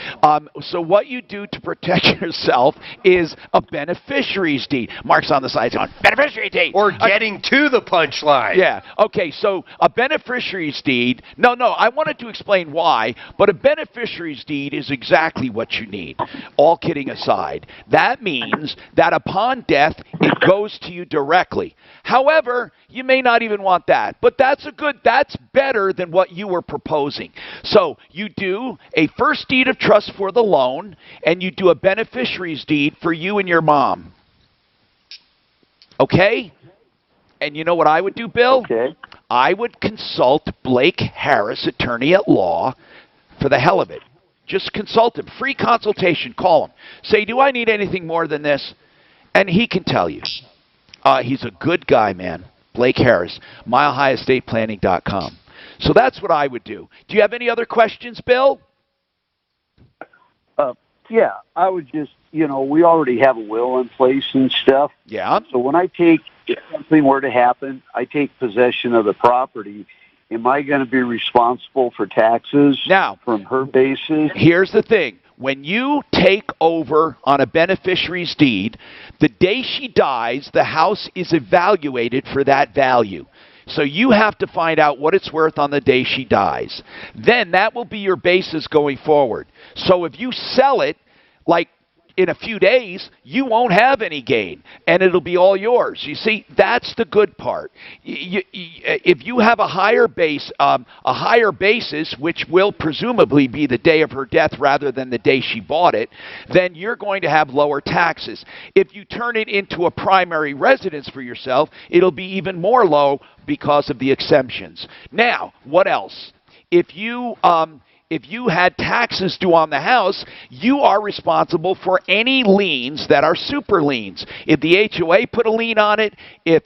So what you do to protect yourself is a beneficiary's deed. Mark's on the side going, beneficiary deed, or getting to the punchline. Yeah. Okay. So a beneficiary's deed. No. I wanted to explain why, but a beneficiary's deed is exactly what you need. All kidding aside, that means that upon death, it goes to you directly. However, you may not even want that, but that's better than what you were proposing. So you do a first deed of trust for the loan, and you do a beneficiary's deed for you and your mom. Okay? And you know what I would do, Bill? Okay. I would consult Blake Harris, attorney at law, for the hell of it. Just consult him. Free consultation. Call him. Say, do I need anything more than this? And he can tell you. He's a good guy, man. Blake Harris, milehighestatePlanning.com. So that's what I would do. Do you have any other questions, Bill? Yeah, I would just, we already have a will in place and stuff. Yeah. So when if something were to happen, I take possession of the property. Am I going to be responsible for taxes from her basis? Here's the thing. When you take over on a beneficiary's deed, the day she dies, the house is evaluated for that value. So you have to find out what it's worth on the day she dies. Then that will be your basis going forward. So if you sell it, like in a few days, you won't have any gain, and it'll be all yours. You see, that's the good part. If you have a higher basis, which will presumably be the day of her death rather than the day she bought it, then you're going to have lower taxes. If you turn it into a primary residence for yourself, it'll be even more low because of the exemptions. Now, what else? If you had taxes due on the house, you are responsible for any liens that are super liens. If the HOA put a lien on it, if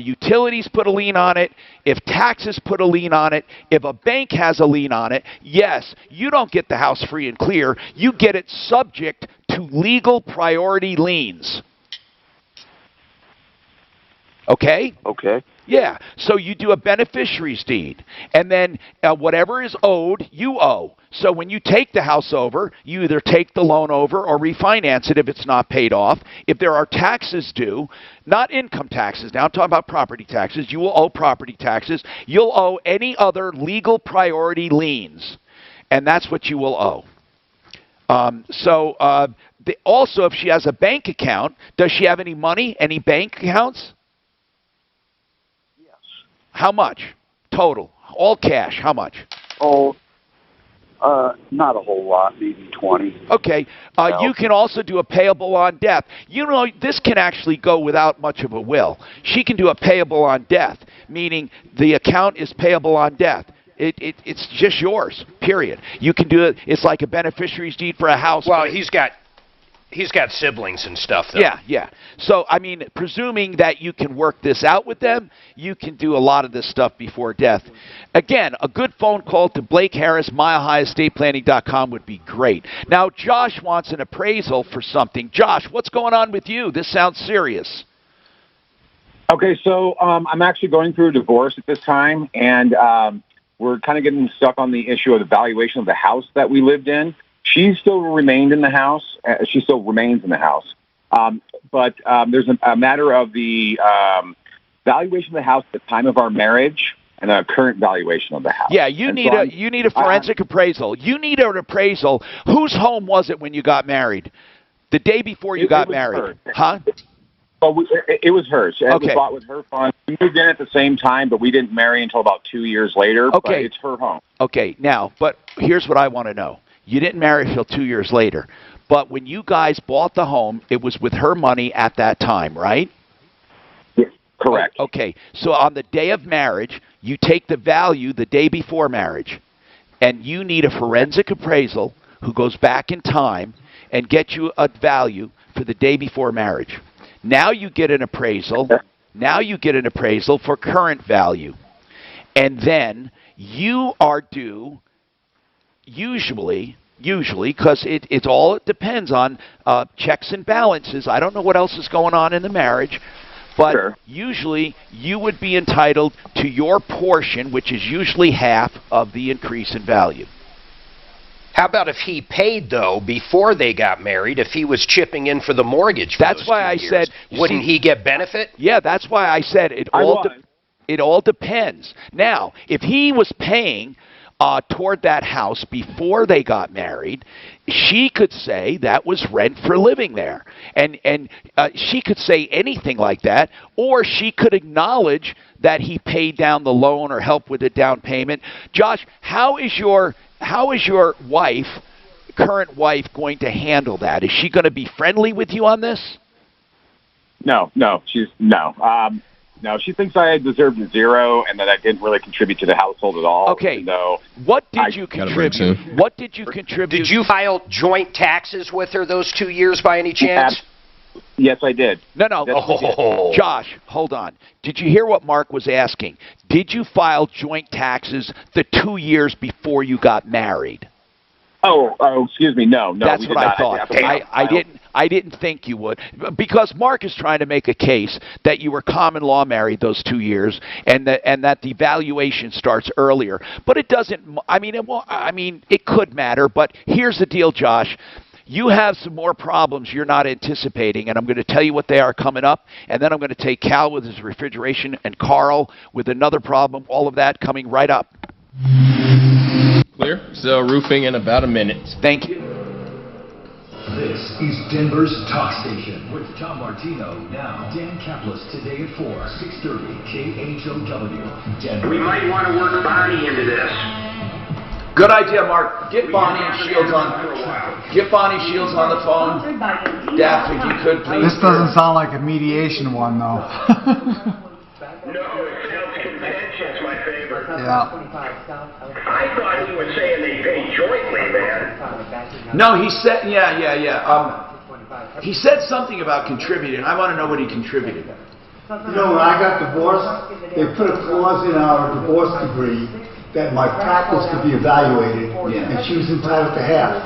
utilities put a lien on it, if taxes put a lien on it, if a bank has a lien on it, yes, you don't get the house free and clear. You get it subject to legal priority liens. Okay? Okay. Yeah, so you do a beneficiary's deed, and then whatever is owed, you owe. So when you take the house over, you either take the loan over or refinance it if it's not paid off. If there are taxes due, not income taxes, now I'm talking about property taxes, you will owe property taxes. You'll owe any other legal priority liens, and that's what you will owe. Also, if she has a bank account, does she have any money, any bank accounts? How much? Total. All cash. How much? Oh, Not a whole lot, maybe 20. Okay. You can also do a payable on death. You know, this can actually go without much of a will. She can do a payable on death, meaning the account is payable on death. It's just yours, period. You can do it. It's like a beneficiary's deed for a house. Well, he's got siblings and stuff, though. Yeah, yeah. So, I mean, presuming that you can work this out with them, you can do a lot of this stuff before death. Again, a good phone call to Blake Harris, milehighestatePlanning.com would be great. Now, Josh wants an appraisal for something. Josh, what's going on with you? This sounds serious. Okay, so I'm actually going through a divorce at this time, and we're kind of getting stuck on the issue of the valuation of the house that we lived in. She still remained in the house. She still remains in the house. But there's a matter of the valuation of the house at the time of our marriage and the current valuation of the house. Yeah, you need a forensic appraisal. You need an appraisal. Whose home was it when you got married? The day before you got married. Hers. Huh? Well, it was hers. It Okay. was bought with her funds. We moved in at the same time, but we didn't marry until about 2 years later. Okay. But it's her home. Okay, now, but here's what I want to know. You didn't marry until 2 years later. But when you guys bought the home, it was with her money at that time, right? Yes, correct. Okay, so on the day of marriage, you take the value the day before marriage, and you need a forensic appraisal who goes back in time and gets you a value for the day before marriage. Now you get an appraisal. Now you get an appraisal for current value. And then you are due, usually, because it all depends on checks and balances. I don't know what else is going on in the marriage, but usually you would be entitled to your portion, which is usually half of the increase in value. How about if he paid, though, before they got married, if he was chipping in for the mortgage for That's those why 2 I years, said... wouldn't he get benefit? Yeah, that's why I said it all depends. Now, if he was paying toward that house before they got married, she could say that was rent for living there. And she could say anything like that, or she could acknowledge that he paid down the loan or helped with the down payment. Josh, how is your wife, current wife, going to handle that? Is she going to be friendly with you on this? No, she thinks I deserved a zero and that I didn't really contribute to the household at all. Okay. What did you contribute? What did you contribute? Did you file joint taxes with her those 2 years by any chance? Yes, I did. No. Josh, hold on. Did you hear what Mark was asking? Did you file joint taxes the 2 years before you got married? Oh, excuse me. No. That's what I thought. I didn't think you would, because Mark is trying to make a case that you were common law married those 2 years, and that the valuation starts earlier. But it doesn't. It could matter. But here's the deal, Josh. You have some more problems you're not anticipating, and I'm going to tell you what they are coming up, and then I'm going to take Cal with his refrigeration and Carl with another problem, all of that coming right up. Clear. So roofing in about a minute. Thank you. This is Denver's Talk Station with Tom Martino. Now, Dan Kaplis today at 4, 630 KHOW, Denver. We might want to work Bonnie into this. Good idea, Mark. Get Bonnie and Shields on. Get Bonnie Shields on the phone. Daphne, if you could, please. This doesn't sound like a mediation one, though. No, self-convention's my favorite. Yeah. I thought he was saying they pay jointly, man. No, he said, yeah. He said something about contributing. I want to know what he contributed. You know, when I got divorced, they put a clause in our divorce decree that my practice could be evaluated, and she was entitled to half.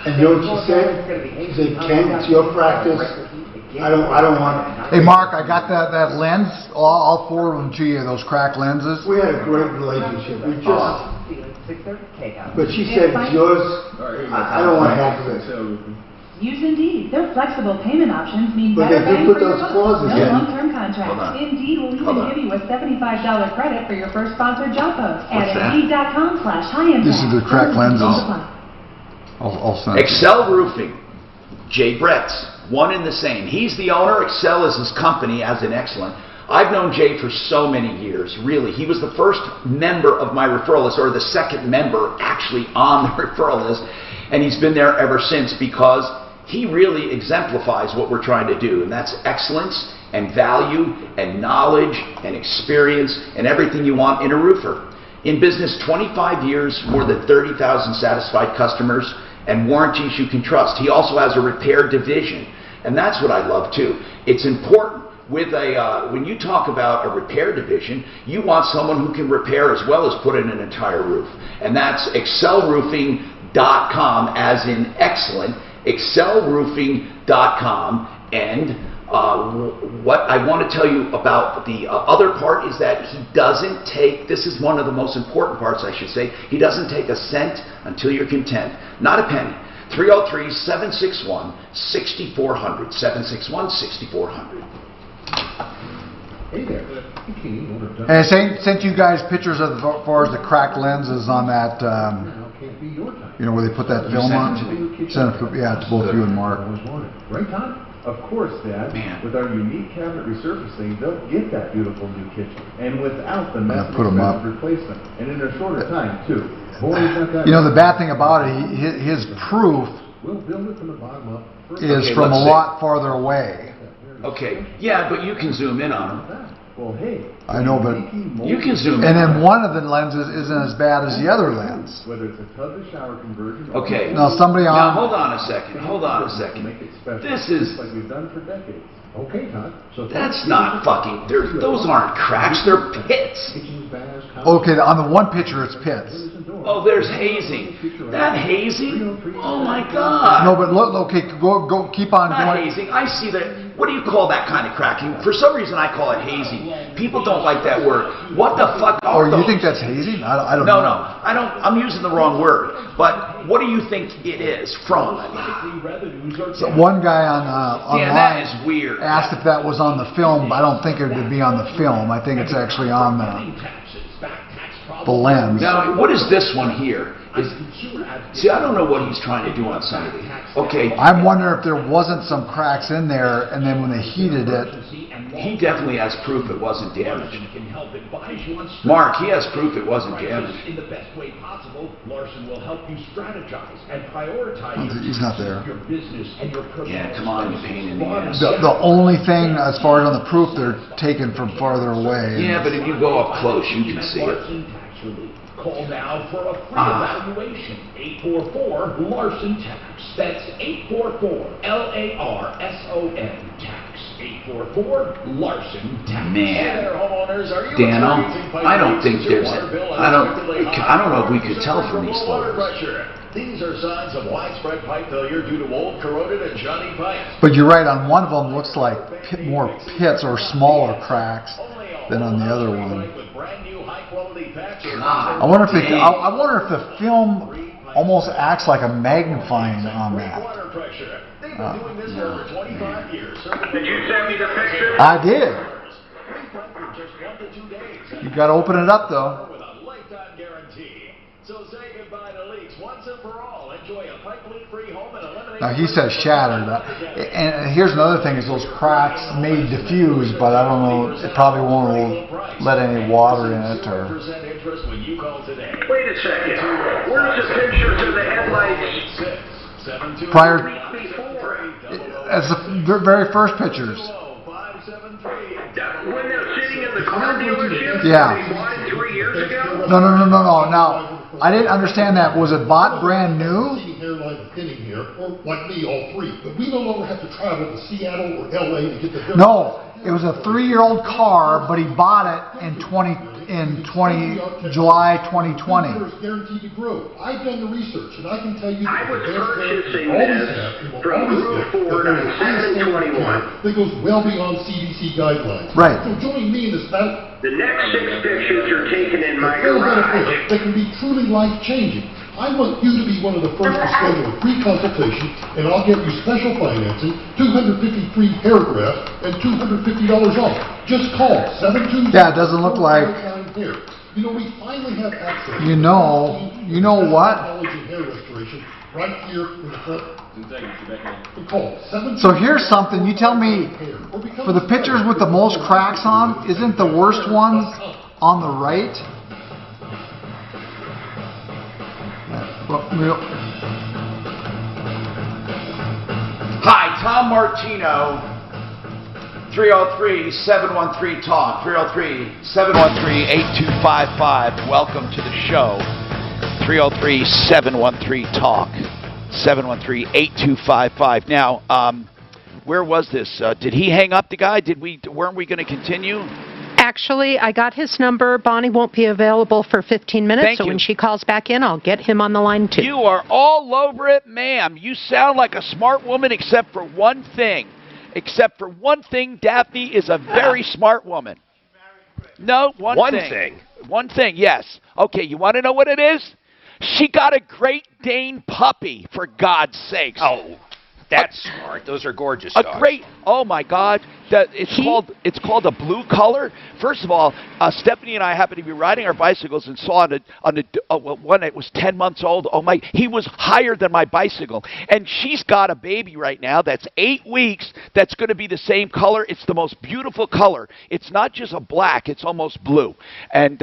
And you know what she said? She said, Ken, it's your practice. I don't want it. Hey, Mark, I got that lens. I'll forward them to you, those cracked lenses. We had a great relationship. We just... But she said, it's yours. I don't want half of it. Use Indeed. Their flexible payment options mean But better they bang do for put your those buck. clauses No in. long-term Hold on. contracts. Indeed will even give you a $75 credit for your first sponsored job post What's at that? Indeed.com/high-impact. This is the cracked lenses. I'll send it. Excel Roofing. Jay Bretts. One and the same. He's the owner. Excel is his company as an excellent. I've known Jay for so many years, really. He was the first member of my referral list, or the second member actually on the referral list, and he's been there ever since because he really exemplifies what we're trying to do, and that's excellence and value and knowledge and experience and everything you want in a roofer. In business, 25 years, more than 30,000 satisfied customers, and warranties you can trust. He also has a repair division, and that's what I love too. It's important with when you talk about a repair division, you want someone who can repair as well as put in an entire roof, and that's excelroofing.com, as in excellent, excelroofing.com. And what I want to tell you about the other part is that he doesn't take, this is one of the most important parts I should say, he doesn't take a cent until you're content. Not a penny. 303-761-6400. 761-6400. Hey there. And sent you guys pictures of as far as the cracked lenses on that, you know, where they put that film on. Sent it, yeah, to both you and Mark. Right, Todd? Of course, Dad. Man. With our unique cabinet resurfacing, they'll get that beautiful new kitchen, and without the mess of replacement, and in a shorter time too. You know, the bad thing about it, his proof is from a lot farther away. Okay, yeah, but you can zoom in on them. Well, hey, I know, but you can zoom in. And then one of the lenses isn't as bad as the other lens. Whether it's a tub to shower conversion. Okay. Now somebody on. Now hold on a second. Hold on a second. This is like we've done for decades. Okay, Todd. So that's not fucking. Those aren't cracks. They're pits. Okay, on the one picture it's pits. Oh, there's hazing. That hazing? Oh my God. No, but look. Okay, go. Keep on not going. Hazing. I see that. What do you call that kind of cracking? For some reason, I call it hazing. People don't like that word. What the fuck? Oh, you think that's hazing? I don't know. No, I don't. I'm using the wrong word. But what do you think it is from? So one guy on online that is weird. asked if that was on the film, but I don't think it would be on the film. I think it's actually on the lens. Now, what is this one here? See, I don't know what he's trying to do on some of these. Okay. I'm wondering if there wasn't some cracks in there, and then when they heated it. He definitely has proof it wasn't damaged. Mark, he has proof it wasn't damaged. In the best way possible, Larson will help you strategize and prioritize He's not there. your business and your personal. Yeah, come on, you pain in the ass. The only thing, as far as on the proof, they're taken from farther away. Yeah, but if you go up close, you can see it. Call now for a free evaluation. 844-LARSON Tax. That's 844-LARSON Tax. 844-LARSON Tax. Man, homeowners, are you Dano, I don't think there's I don't know if we could tell from these photos. These are signs of widespread pipe failure due to old, corroded, and shiny pipes. But you're right, on one of them looks like more pits or smaller cracks than on the other one. I wonder if the film almost acts like a magnifying on that. Did you send me the picture? I did. You got to open it up though. Now he says shattered, and here's another thing: is those cracks may diffuse, but I don't know. It probably won't let any water in it, or. Wait a second. Where's the pictures of the headlights? Prior, as the very first pictures. When they're sitting in the car dealership? Yeah. They bought it 3 years ago? No. Now, I didn't understand that. Was it bought brand new? Here, or like me, all three. But we no longer have to travel to Seattle or LA to get the. No, it was a 3-year-old car, but he bought it in July 2020. Guaranteed to grow. I've done the research, and I can tell you I was purchasing this from Group Ford on 7/21. That goes well beyond CDC guidelines. Right. So join me in this battle. The next 6 pictures are taken in my garage. That can be truly life-changing. I want you to be one of the first to schedule a free consultation, and I'll get you special financing, 250 free paragraphs, and $250 off. Just call 720. Yeah, it doesn't look like. You know, we finally have access. You know what? Hair restoration right here in the front. So here's something. You tell me, for the pictures with the most cracks on, isn't the worst one on the right? Hi, Tom Martino, 303-713-TALK, 303-713-8255. Welcome to the show. 303-713-TALK, 713-8255. Now, where was this? Did he hang up the guy? Weren't we going to continue? Actually, I got his number. Bonnie won't be available for 15 minutes, Thank so you. when she calls back in, I'll get him on the line, too. You are all over it, ma'am. You sound like a smart woman except for one thing. Daphne is a very smart woman. No, one thing. One thing, yes. Okay, you want to know what it is? She got a Great Dane puppy, for God's sakes. Oh, that's smart. Those are gorgeous dogs. Oh my God. It's called a blue color. First of all, Stephanie and I happened to be riding our bicycles and saw one that was 10 months old. Oh my, he was higher than my bicycle. And she's got a baby right now that's 8 weeks that's going to be the same color. It's the most beautiful color. It's not just a black, it's almost blue. And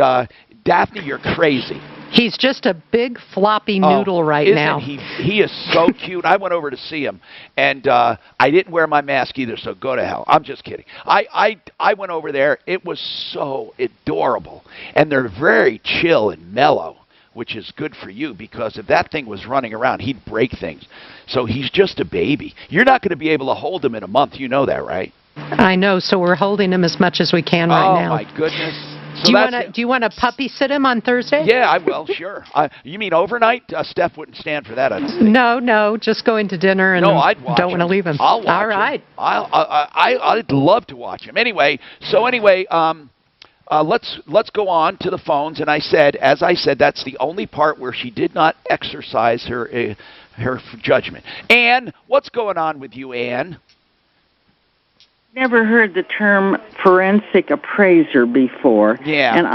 Daphne, you're crazy. He's just a big floppy noodle right now. He is so cute. I went over to see him, and I didn't wear my mask either, so go to hell. I'm just kidding. I went over there. It was so adorable, and they're very chill and mellow, which is good for you, because if that thing was running around, he'd break things. So he's just a baby. You're not going to be able to hold him in a month. You know that, right? I know, so we're holding him as much as we can right now. Oh, my goodness. So do you want to puppy sit him on Thursday? Yeah, I will, sure. You mean overnight? Steph wouldn't stand for that, I don't think. No, just going to dinner and I'd watch don't want to leave him. I'll watch All right. him. I'd love to watch him. Anyway, let's go on to the phones. And as I said, that's the only part where she did not exercise her judgment. Ann, what's going on with you, Ann? Never heard the term forensic appraiser before. Yeah. And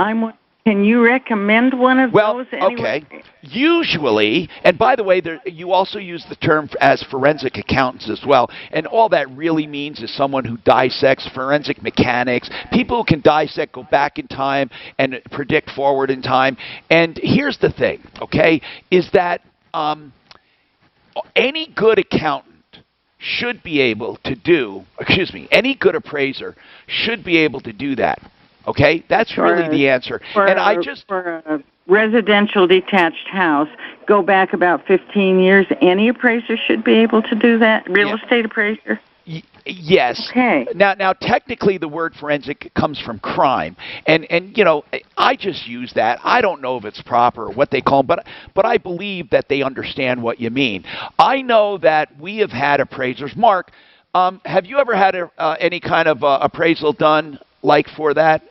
can you recommend one of those? Anyway? Okay. Usually, and by the way, you also use the term as forensic accountants as well, and all that really means is someone who dissects, forensic mechanics, people who can dissect, go back in time, and predict forward in time. And here's the thing, okay, is that any good accountant should be able to any good appraiser should be able to do that. Okay? That's really the answer. For a residential detached house, go back about 15 years, any appraiser should be able to do that? Real estate appraiser? Yes. Okay. Now, technically, the word forensic comes from crime, and I just use that. I don't know if it's proper or what they call them, but I believe that they understand what you mean. I know that we have had appraisers. Mark, have you ever had any kind of appraisal done, like for that,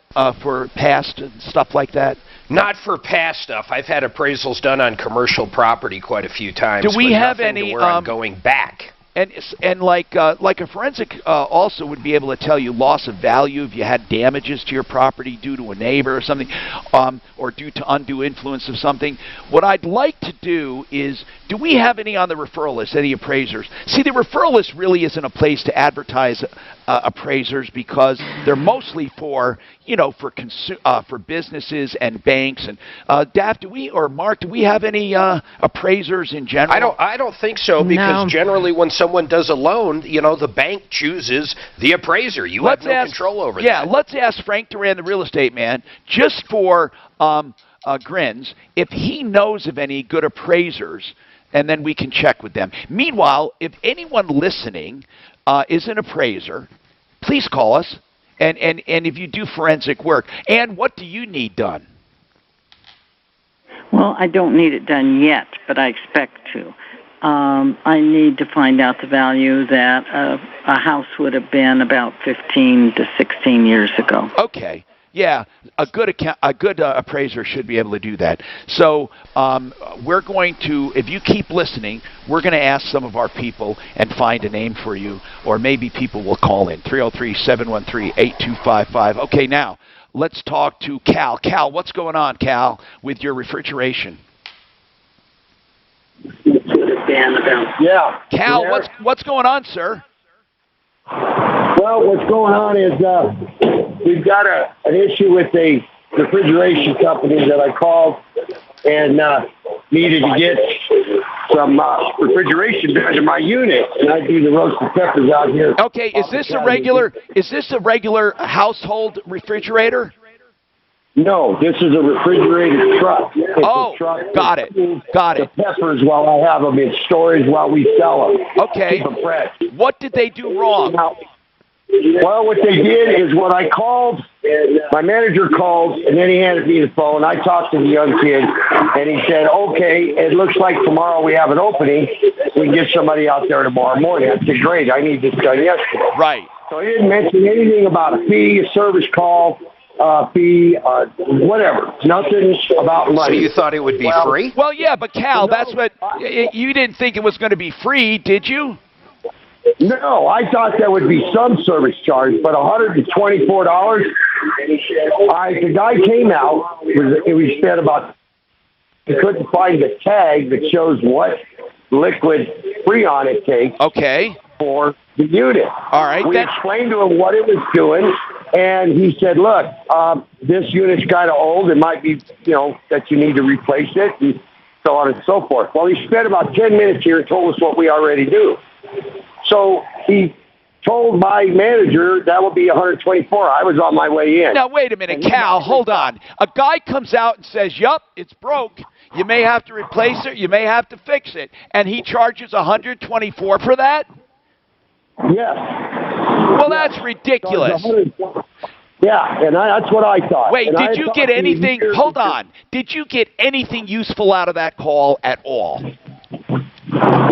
for past stuff like that? Not for past stuff. I've had appraisals done on commercial property quite a few times. Do we have any where I'm going back? And like a forensic also would be able to tell you loss of value if you had damages to your property due to a neighbor or something, or due to undue influence of something. What I'd like to do is, do we have any on the referral list, any appraisers? See, the referral list really isn't a place to advertise appraisers, because they're mostly for businesses and banks. And Daph, or Mark, do we have any appraisers in general? I don't think so, because generally when someone does a loan, the bank chooses the appraiser. You have no control over that. Yeah, let's ask Frank Duran, the real estate man, just for grins, if he knows of any good appraisers, and then we can check with them. Meanwhile, if anyone listening is an appraiser, please call us, and if you do forensic work. And what do you need done? Well, I don't need it done yet, but I expect to. I need to find out the value that a house would have been about 15 to 16 years ago. Okay. Yeah, a good appraiser should be able to do that. So we're going to, if you keep listening, we're going to ask some of our people and find a name for you, or maybe people will call in. 303-713-8255. Okay, now let's talk to Cal. Cal, what's going on, Cal, with your refrigeration? been about. Yeah. Cal, what's going on, sir? Well, what's going on is we've got an issue with a refrigeration company that I called and needed to get some refrigeration done to my unit, and I do the roasted peppers out here. Okay, is this a regular household refrigerator? No, this is a refrigerated truck. It's a truck got it. The peppers while I have them in storage while we sell them. Okay. Keep them fresh. What did they do wrong? Well, what they did is when I called, my manager called, and then he handed me the phone. I talked to the young kid, and he said, okay, it looks like tomorrow we have an opening. We can get somebody out there tomorrow morning. I said, great, I need this done yesterday. Right. So he didn't mention anything about a fee, a service call, fee, whatever. Nothing about money. So you thought it would be free? Well, yeah, but Cal, that's what, you didn't think it was going to be free, did you? No, I thought there would be some service charge, but $124. The guy came out. We spent about. He couldn't find the tag that shows what liquid Freon it takes. Okay. For the unit. All right. We explained to him what it was doing, and he said, "Look, this unit's kind of old. It might be, that you need to replace it, and so on and so forth." Well, he spent about 10 minutes here and told us what we already do. So he told my manager that would be $124. I was on my way in. Now, wait a minute, Cal, hold on. A guy comes out and says, yup, it's broke. You may have to replace it. You may have to fix it. And he charges $124 for that? Yes. Well, that's ridiculous. Yeah, and that's what I thought. Wait, did you get anything? Hold on. Did you get anything useful out of that call at all?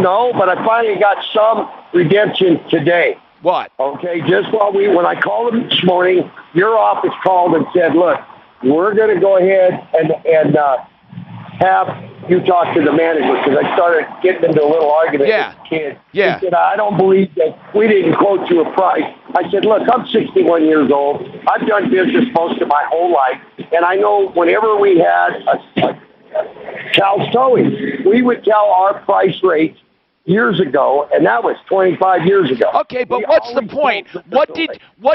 No, but I finally got some redemption today. What? Okay, just when I called them this morning, your office called and said, look, we're going to go ahead and have you talk to the manager, because I started getting into a little argument with the kid. Yeah. He said, I don't believe that we didn't quote you a price. I said, look, I'm 61 years old. I've done business most of my whole life, and I know whenever we had Cal's Towing, we would tell our price rate years ago, and that was 25 years ago. Okay, but what's the point? What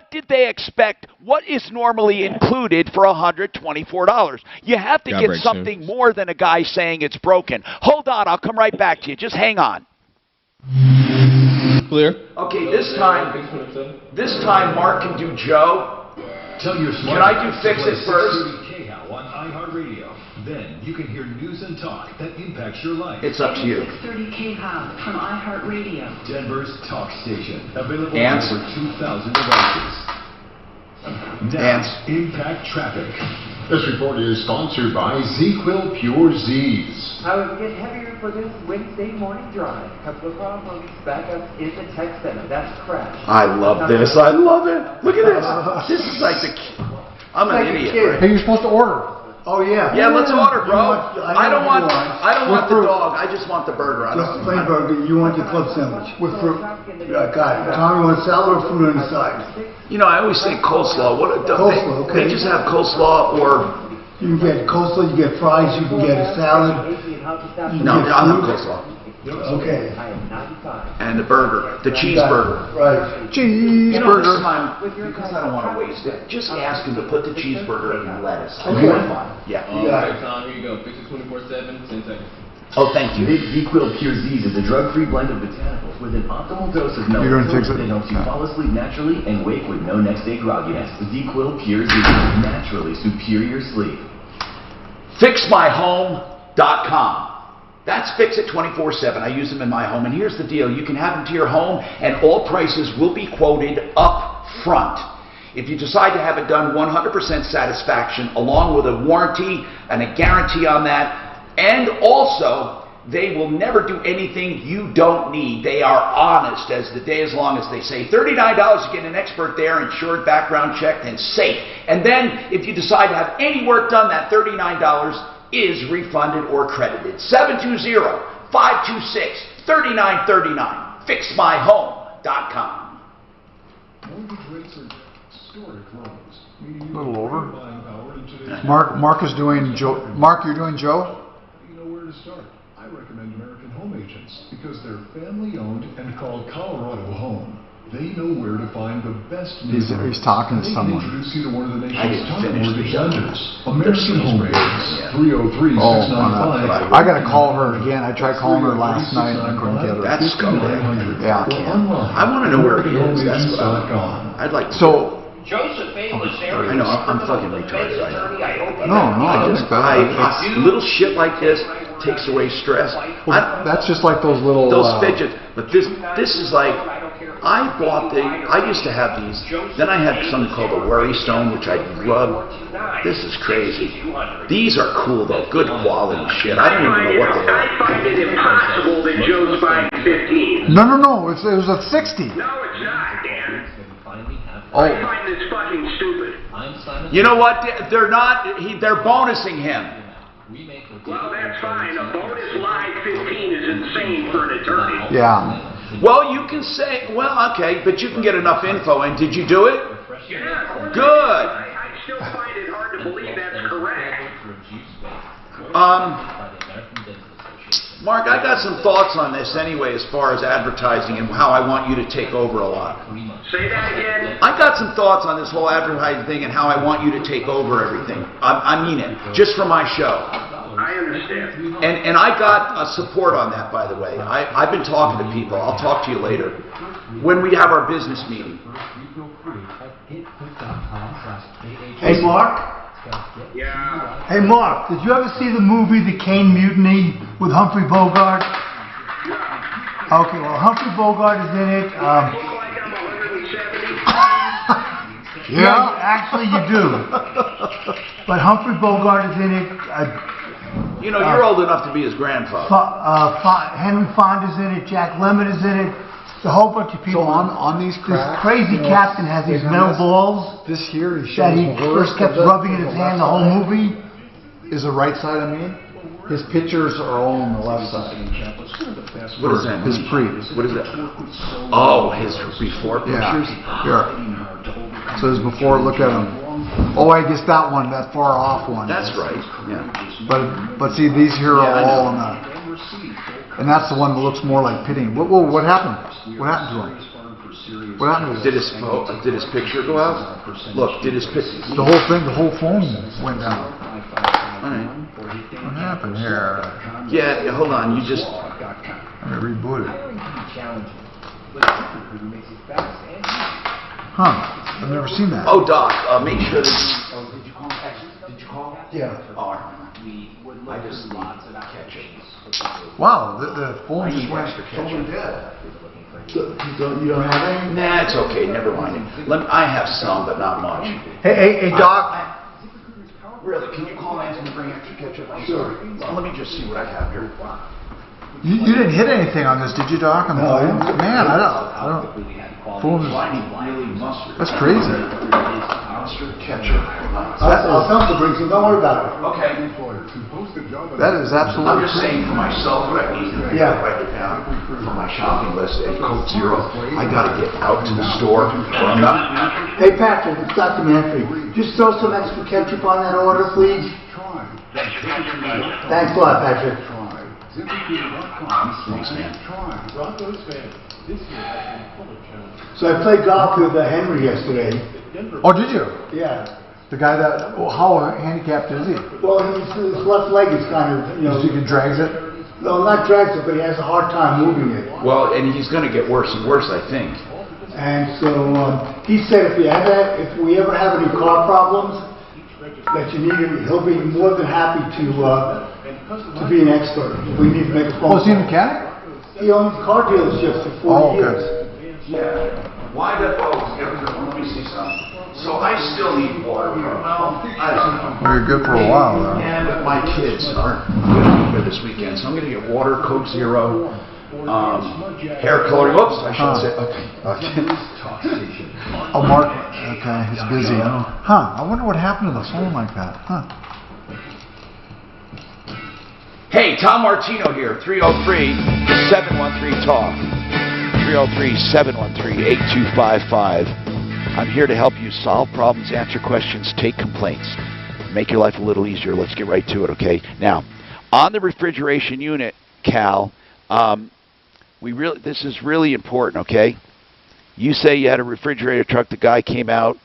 did they expect? What is normally included for $124? You have to get something more than a guy saying it's broken. Hold on, I'll come right back to you. Just hang on. Clear? Okay, this time Mark can do Joe. Tell your smart. Can I do fix it first? On iHeartRadio. Then you can hear news and talk that impacts your life. It's up to you. 630 KHOW from iHeartRadio. Denver's talk station. Available Ants. on over 2,000 devices. Now, Impact Traffic. This report is sponsored by ZQuil Pure Z's. I would get heavier for this Wednesday morning drive. Couple of problems. Backup in the tech center. That's crash. I love this. I love it. Look at this. This is like the... I'm an idiot. Right? Hey, you're supposed to order. Oh yeah. Yeah, let's order, bro. I don't want the fruit. dog. I just want the burger. I don't plain burger. You want your club sandwich with fruit. Got it. Tommy wants salad or fruit on the side. I always say coleslaw. Coleslaw. Okay. They just have coleslaw or. You can get coleslaw. You get fries. You can get a salad. No, I'll have coleslaw. Okay. And the burger, the cheeseburger. Right. Cheeseburger. This time, because I don't want to waste it, just ask him to put the cheeseburger in lettuce. Okay. Yeah. Alright, Tom, here you go. Fix it 24/7, 10 seconds. Oh, thank you. ZQuil Pure Z's is a drug-free blend of botanicals with an optimal dose of melatonin that helps you fall asleep naturally and wake with no next-day grogginess. ZQuil Pure Z is naturally superior sleep. FixMyHome.com. That's Fix It 24/7. I use them in my home. And here's the deal. You can have them to your home, and all prices will be quoted up front. If you decide to have it done 100% satisfaction, along with a warranty and a guarantee on that, and also, they will never do anything you don't need. They are honest as the day as long as they say. $39 to get an expert there, insured, background checked, and safe. And then, if you decide to have any work done, that $39 is refunded or credited. 720-526-3939. FixMyHome.com. Mortgage rates are historic lows. A little over. Mark is doing Joe. Mark, you're doing Joe? You know where to start. I recommend American Home Agents. because they're family-owned and called Colorado Home. They know where to find the best He's talking to someone. They can introduce you to one of the nation's top mortgage lenders, American Home Builders, 303-695. I got to call her again. I tried calling her last night and I couldn't get her. That's scumbag. Yeah. I want to know where it is. That's what I'd like to. So. Joseph A. I know, I'm fucking retarded. No, little shit like this takes away stress. That's just like those little... Those fidgets. But this is like... I used to have these. Then I had something called a worry stone, which I'd rub. This is crazy. These are cool, though. Good quality shit. I don't even know what they are. I find it impossible that Joe's buying 15. No. It was at 60. No, it's not, Dan. Oh. I find this fucking stupid. You know what? They're not. They're bonusing him. Well, that's fine. A bonus live 15 is insane for an attorney. Yeah. Well, you can say, well, okay, but you can get enough info. And did you do it? Yeah. Good. I still find it hard to believe that's correct. Mark, I got some thoughts on this anyway, as far as advertising and how I want you to take over a lot. Say that again. I got some thoughts on this whole advertising thing and how I want you to take over everything. I mean it, just for my show. I understand. And I got support on that, by the way. I've been talking to people. I'll talk to you later when we have our business meeting. Hey, Mark? Yeah. Hey, Mark, did you ever see the movie The Kane Mutiny with Humphrey Bogart? Okay, well, Humphrey Bogart is in it. Yeah, actually you do. But Humphrey Bogart is in it. You know, you're old enough to be his grandfather. Henry Fonda's in it. Jack Lemmon is in it. A whole bunch of people. So on these cracks, this crazy captain has these metal balls this here that he first kept rubbing in his hand the whole movie. Is the right side, I mean? His pictures are all on the left side. What is that? His pre. What is that? Oh, his before pictures? Yeah. So his before, look at him. Oh, I guess that one, that far off one. That's right, yeah. But see, these here are all on the... And that's the one that looks more like pitting. What happened? What happened to him? What happened to him? Did his picture go out? Look, did his picture... The whole thing, the whole phone went down. All right. What happened here? Yeah, hold on, you just... I'm going to reboot it. Huh, I've never seen that. Oh, Doc, make sure that... Did you call? Yeah. Oh, I just need ketchup. Wow, the phone just went totally dead. You don't have any? Nah, it's okay, never mind. I have some, but not much. Hey, Doc. Really, can you call Anthony to bring extra ketchup? Sure. Well, let me just see what I have here. You didn't hit anything on this, did you, Doc? On the phone? Man, I don't. Phone is... That's crazy. Mustard, ketchup. I'll tell him to bring some. Don't worry about it. Okay. That is absolutely... I'm just saying for myself what I need to write it down for my shopping list at Coke Zero. I got to get out to the store. Hey, Patrick, it's Dr. Manfrey. Just throw some extra ketchup on that order, please. Thanks a lot, Patrick. Thanks, man. So I played golf with Henry yesterday. Oh, did you? Yeah. The guy that... Well, how handicapped is he? Well, his left leg is kind of, He drags it? No, not drags it, but he has a hard time moving it. Well, and he's going to get worse and worse, I think. And so he said if we ever have any car problems that you need him, he'll be more than happy to be an expert. If we need to make a phone call. Oh, is he a mechanic? He owns car dealerships for 40 years. Yeah. Why the... Oh, let me see something. So I still need water. Well, I don't know. Well, you're good for a while, though. Yeah, but my kids aren't going to be here this weekend, so I'm going to get water, Coke Zero, hair coloring. Oops, I shouldn't say. Okay. Oh, Mark. Okay, he's busy. Huh, I wonder what happened to the phone like that. Huh. Hey, Tom Martino here, 303-713-TALK. 303-713-8255. I'm here to help you solve problems, answer questions, take complaints, make your life a little easier. Let's get right to it, okay? Now, on the refrigeration unit, Cal, this is really important, okay? You say you had a refrigerator truck. The guy came out.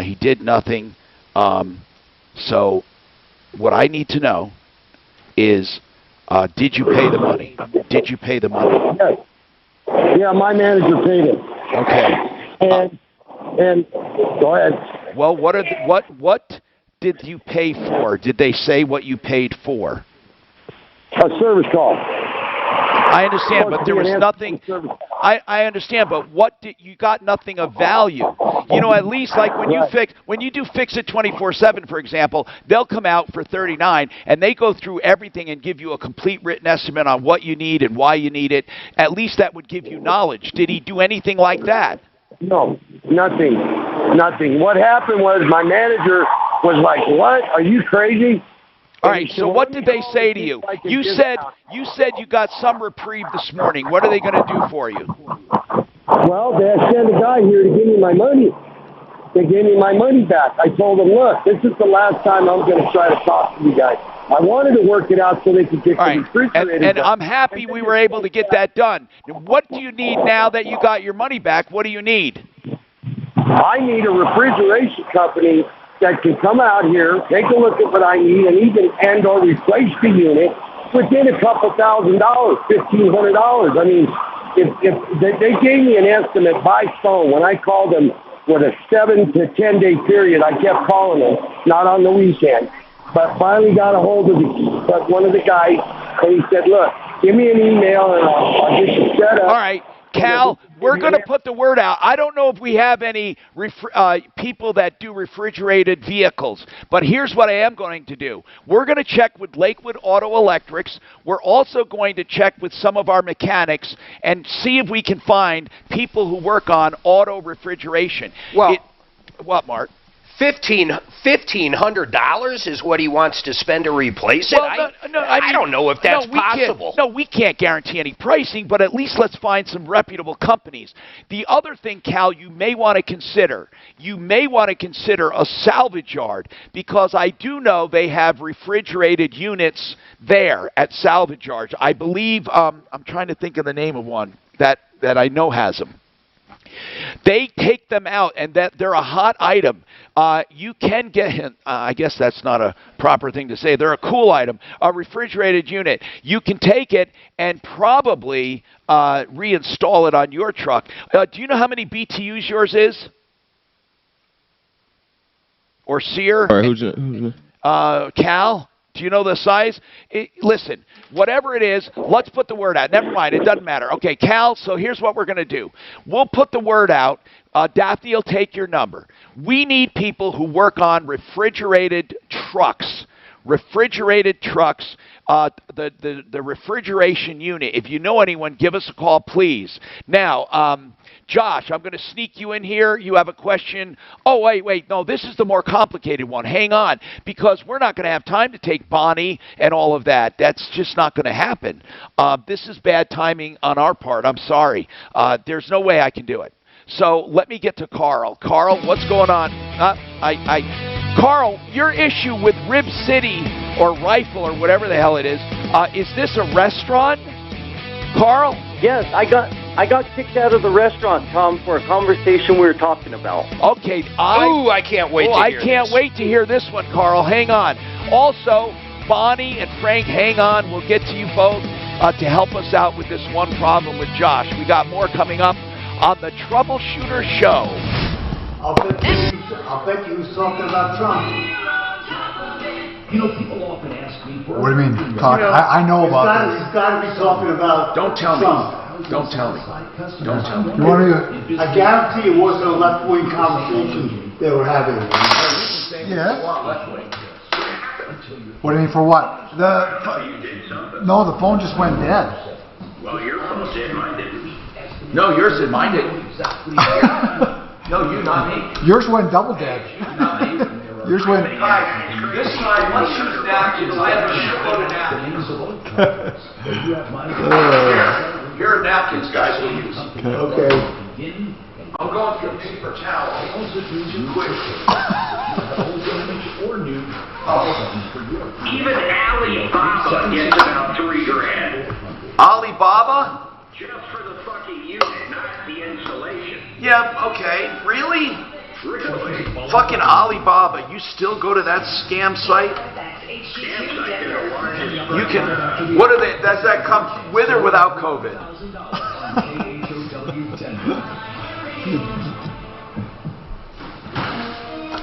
He did nothing. So what I need to know is, did you pay the money? Did you pay the money? Yes. Yeah, my manager paid it. Okay. And go ahead. Well, what did you pay for? Did they say what you paid for? A service call. I understand, but there was nothing. I understand, but you got nothing of value. You know, at least like when you do Fix It 24/7, for example, they'll come out for $39 and they go through everything and give you a complete written estimate on what you need and why you need it. At least that would give you knowledge. Did he do anything like that? No, nothing. What happened was my manager was like, "What? Are you crazy?" All right, so what did they say to you? You said you got some reprieve this morning. What are they going to do for you? Well, they sent a guy here to give me my money. They gave me my money back. I told them, look, this is the last time I'm going to try to talk to you guys. I wanted to work it out so they could get the refrigerator. And I'm happy we were able to get that done. What do you need now that you got your money back? What do you need? I need a refrigeration company that can come out here, take a look at what I need, and or replace the unit within a couple $1,000, $1,500. I mean, if they gave me an estimate by phone when I called them with a 7 to 10 day period, I kept calling them, not on the weekend, but finally got a hold of one of the guys, and he said, look, give me an email and I'll get you set up. All right. Cal, we're going to put the word out. I don't know if we have any people that do refrigerated vehicles, but here's what I am going to do. We're going to check with Lakewood Auto Electrics. We're also going to check with some of our mechanics and see if we can find people who work on auto refrigeration. Well, what, Mark? $1,500 is what he wants to spend to replace it. Well, I don't know if that's possible. We can't guarantee any pricing, but at least let's find some reputable companies. The other thing, Cal, you may want to consider a salvage yard, because I do know they have refrigerated units there at salvage yards. I believe I'm trying to think of the name of one that I know has them. They take them out, and they're a hot item. You can get, I guess that's not a proper thing to say, they're a cool item, a refrigerated unit. You can take it and probably reinstall it on your truck. Do you know how many BTUs yours is? Or SEER? All right, who's Cal? Do you know the size? Listen, whatever it is, let's put the word out. Never mind, it doesn't matter. Okay, Cal, so here's what we're going to do. We'll put the word out. Daphne will take your number. We need people who work on refrigerated trucks. Refrigerated trucks, the refrigeration unit. If you know anyone, give us a call, please. Now, Josh, I'm going to sneak you in here. You have a question. Oh, wait. No, this is the more complicated one. Hang on, because we're not going to have time to take Bonnie and all of that. That's just not going to happen. This is bad timing on our part. I'm sorry. There's no way I can do it. So let me get to Carl. Carl, what's going on? Carl, your issue with Rib City or Rifle or whatever the hell it is this a restaurant? Carl? Yes, I got kicked out of the restaurant, Tom, for a conversation we were talking about. Okay. I can't wait to hear this. I can't wait to hear this one, Carl. Hang on. Also, Bonnie and Frank, hang on. We'll get to you both to help us out with this one problem with Josh. We got more coming up on the Troubleshooter Show. I'll bet you was talking about Trump. You know, people often ask me for... What do you mean? Talk? I know about this. He's got to be talking about Don't tell me. Trump. Don't tell me. Don't tell me. You want to? I guarantee it wasn't a left-wing conversation they were having. Yeah. What do you mean for what? No, the phone just went dead. Well, your phone did, mine didn't. No, yours did. Mine didn't. No, you, not me. Yours went double dead. Yours went... This time, let's use napkins. I have a shitload of napkins. Here are napkins, guys. We'll use them. Okay. I'm going for a paper towel. Too quick. Even Alibaba gets about $3,000. Alibaba? Just for the fucking unit, not the installation. Yeah, okay. Really? Really? Fucking Alibaba, you still go to that scam site? You can. What are they? Does that come with or without COVID?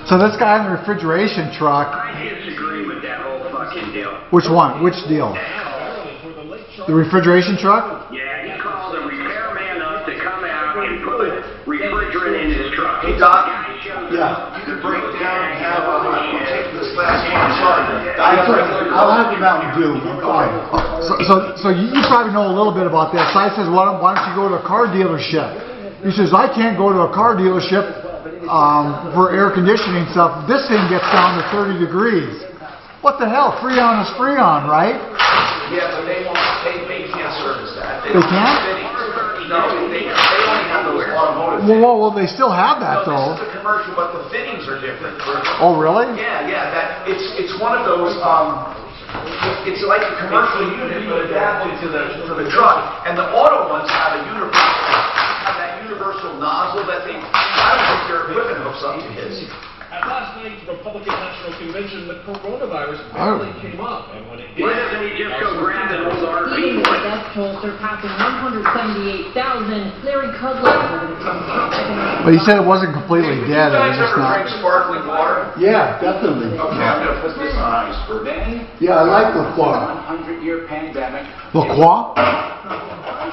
So this guy in the refrigeration truck. I disagree with that whole fucking deal. Which one? Which deal? The refrigeration truck? Yeah, he called a repairman up to come out and put refrigerant in his truck. Hey, Doc. Yeah. You can break down and have take this last one. Sorry. I'll have the Mountain Dew. I'm fine. So you probably know a little bit about that. So I says, why don't you go to a car dealership? He says, I can't go to a car dealership for air conditioning stuff. This thing gets down to 30 degrees. What the hell? Freon is Freon, right? Yeah, but they can't service that. They can't? No, they only have those automotive. Well, they still have that though. This is a commercial, but the fittings are different. Oh, really? Yeah. That it's one of those. It's like a commercial unit, but adapted to the truck. And the auto ones have that universal nozzle that they. I don't think their equipment hooks up to his. At last night's Republican National Convention, the coronavirus barely came up, and when it did, why doesn't he just go grab an old RV? Even with death toll surpassing 178,000, Larry Kudlow over the Trump economic. But he said it wasn't completely dead. It was You guys just ever not. drink sparkling water? Yeah, definitely. Okay, I'm gonna put this on ice for a minute. Yeah, I like the Croix. 100-year pandemic. Le Croix?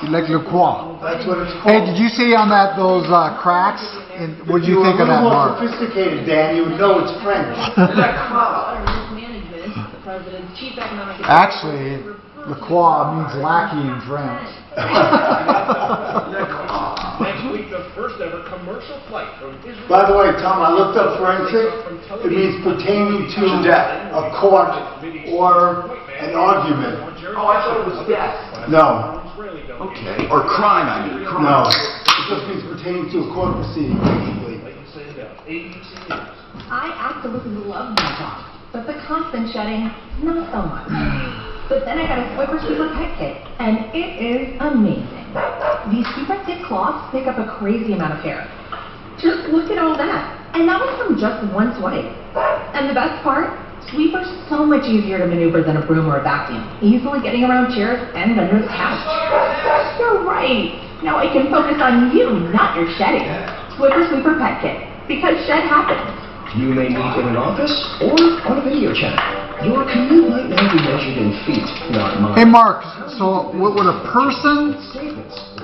You like Le Croix? That's what it's called. Hey, did you see on those cracks? What did you think of that, Mark? If you were a little more sophisticated, Dan, you would know it's French. Actually, Le Croix means lackey in French. next week the first ever commercial flight from Israel. By the way, Tom, I looked up forensic. It means pertaining to a court or an argument. Oh, I thought it was death. No. Okay. Or crime, I mean. Crime. No. It just means pertaining to a court proceeding, basically. I absolutely love my job, but the constant shedding, not so much. But then I got a Swiper Super Pet Kit, and it is amazing. These super thick cloths pick up a crazy amount of hair. Just look at all that. And that was from just one swipe. And the best part? Sweeper's so much easier to maneuver than a broom or a vacuum, easily getting around chairs and under the couch. You're right. Now I can focus on you, not your shedding. Swiper Sweeper Pet Kit, because shed happens. You may meet in an office or on a video chat. Your commute might now be measured in feet, not miles. Hey, Mark. So would a person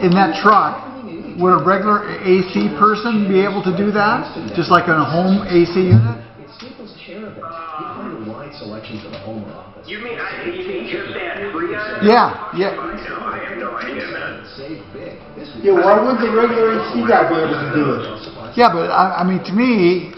in that truck, would a regular AC person be able to do that? Just like in a home AC unit? Selection for the home or office. You mean just that Freon? Yeah. I have no idea, man. Save big. Yeah, why wouldn't the regular AC guy be able to do it? Yeah, but I mean, to me,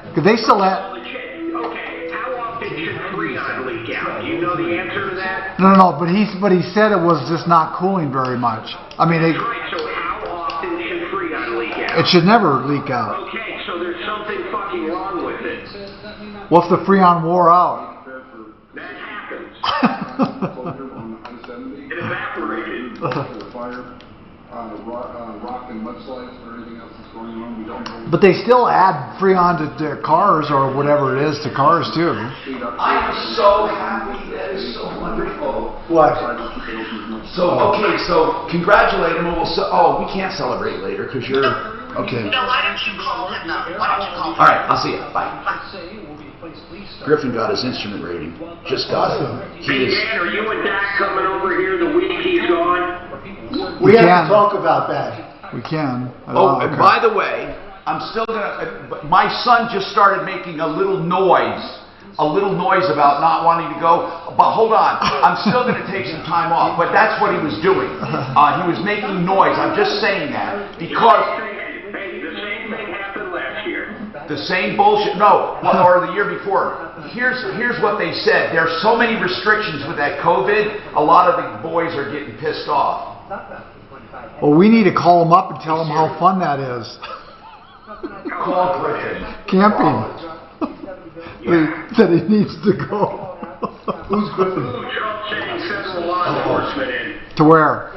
because they still have. Okay, how often should Freon leak out? Do you know the answer to that? No. But he said it was just not cooling very much. I mean, Right. So how often should Freon leak out? it should never leak out. Okay, so there's something fucking wrong with it. What if the Freon wore out? That happens. It evaporated. Rock and mudslides or anything else that's going on. We don't know. But they still add Freon to cars or whatever it is to cars too. I am so happy. That is so wonderful. What? So congratulate him. We can't celebrate later because you're okay. No, why don't you call him now? Why don't you call him? All right, I'll see you. Bye. Griffin got his instrument rating. Just got it. Hey, Dan, are you and Dak coming over here the week he's gone? We have to talk about that. We can. And by the way, I'm still gonna. My son just started making a little noise about not wanting to go. But hold on, I'm still gonna take some time off. But that's what he was doing. He was making noise. I'm just saying that because. Hey, the same thing happened last year. The same bullshit. No, or the year before. Here's what they said. There's so many restrictions with that COVID. A lot of the boys are getting pissed off. Well, we need to call him up and tell him how fun that is. Call Griffin. Camping. That he needs to go. Who's Griffin? Trump sending federal law enforcement in. To where?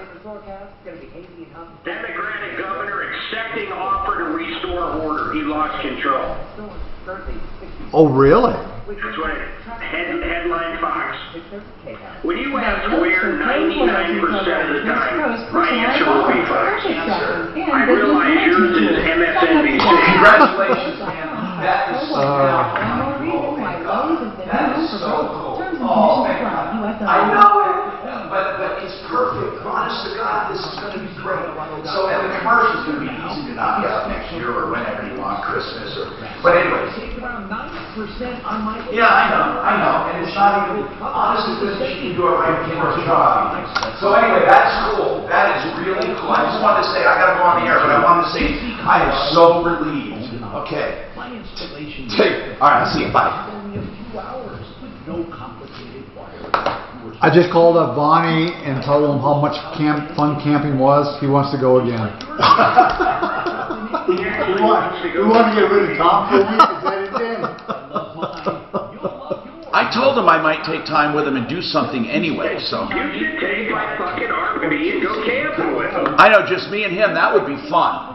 Oh, really? That's what Headline Fox. When you ask where 99% of the time, my answer will be Fox. I realize yours is MSNBC. Congratulations, man. That is so cool. Oh, man. I know it. But it's perfect. Honest to God, this is going to be great. So, and the commercial's going to be easy to knock out next year or whenever you want, Christmas or. But anyway. Yeah, I know. And it's not even, honestly, she can do it right in her job. So anyway, that's cool. That is really cool. I just wanted to say, I got to go on the air, but I wanted to say, I am so relieved. Okay. All right, I'll see you. Bye. I just called up Bonnie and told him how much fun camping was. He wants to go again. We want to get rid of Tom for a week. Is that it then? I told him I might take time with him and do something anyway, so. You should take my fucking arm and go camping with him. I know, just me and him, that would be fun.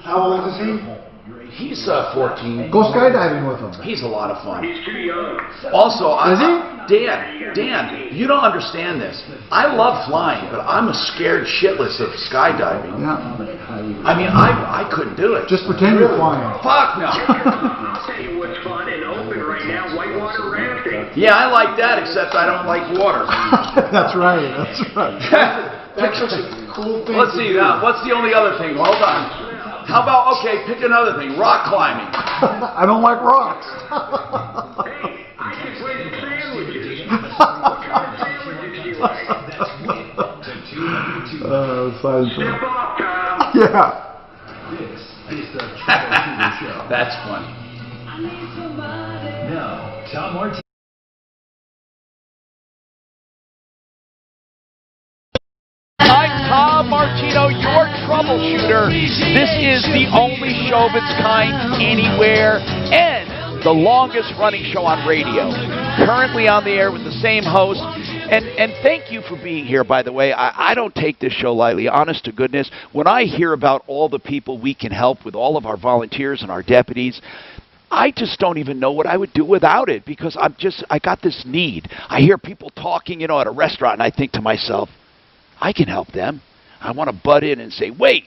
How old is he? He's 14. Go skydiving with him. He's a lot of fun. He's too young. Also, is he? Dan, you don't understand this. I love flying, but I'm a scared shitless of skydiving. Yeah. I mean, I couldn't do it. Just pretend you're flying. Fuck no. I'll tell you what's fun and open right now, whitewater rafting. Yeah, I like that, except I don't like water. That's right. That's such a cool thing. Let's see, now, what's the only other thing? Hold on. How about, okay, pick another thing, rock climbing. I don't like rocks. Hey, I can play some sandwiches. What kind of sandwiches do you like? Step off, Tom. Yeah. This is the Troubleshooter Show. That's funny. Now, Tom Martin. I'm Tom Martino, your troubleshooter. This is the only show of its kind anywhere and the longest running show on radio. Currently on the air with the same host. And thank you for being here, by the way. I don't take this show lightly, honest to goodness. When I hear about all the people we can help with all of our volunteers and our deputies, I just don't even know what I would do without it because I got this need. I hear people talking, at a restaurant, and I think to myself, I can help them. I want to butt in and say, wait.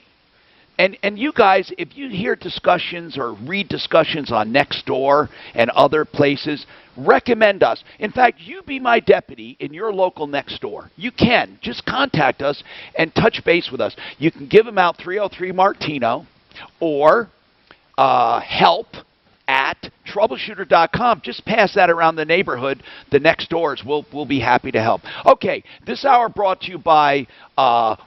And you guys, if you hear discussions or read discussions on Nextdoor and other places, recommend us. In fact, you be my deputy in your local Nextdoor. You can. Just contact us and touch base with us. You can give them out 303 Martino or help at troubleshooter.com. Just pass that around the neighborhood. The next doors will be happy to help. Okay, this hour brought to you by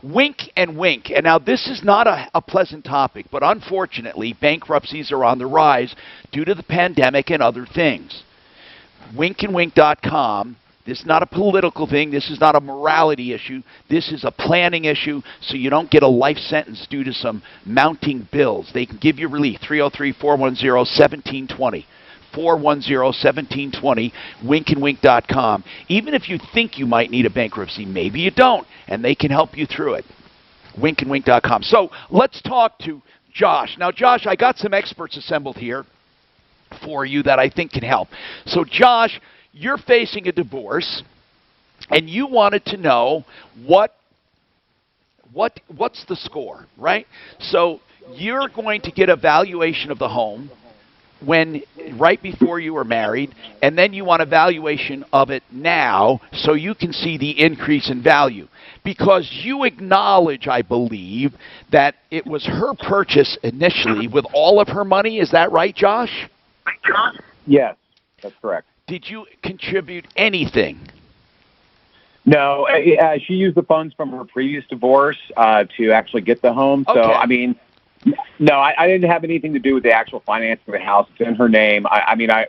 Wink and Wink. And now this is not a pleasant topic, but unfortunately bankruptcies are on the rise due to the pandemic and other things. Winkandwink.com. This is not a political thing. This is not a morality issue. This is a planning issue so you don't get a life sentence due to some mounting bills. They can give you relief. 303-410-1720. 410-1720. Winkandwink.com. Even if you think you might need a bankruptcy, maybe you don't, and they can help you through it. Winkandwink.com. So let's talk to Josh. Now, Josh, I got some experts assembled here for you that I think can help. So, Josh, you're facing a divorce, and you wanted to know what's the score, right? So you're going to get a valuation of the home right before you were married, and then you want a valuation of it now so you can see the increase in value. Because you acknowledge, I believe, that it was her purchase initially with all of her money. Is that right, Josh? Yes, that's correct. Did you contribute anything? No, she used the funds from her previous divorce to actually get the home. So, Okay. I mean, no, I didn't have anything to do with the actual financing of the house. It's in her name.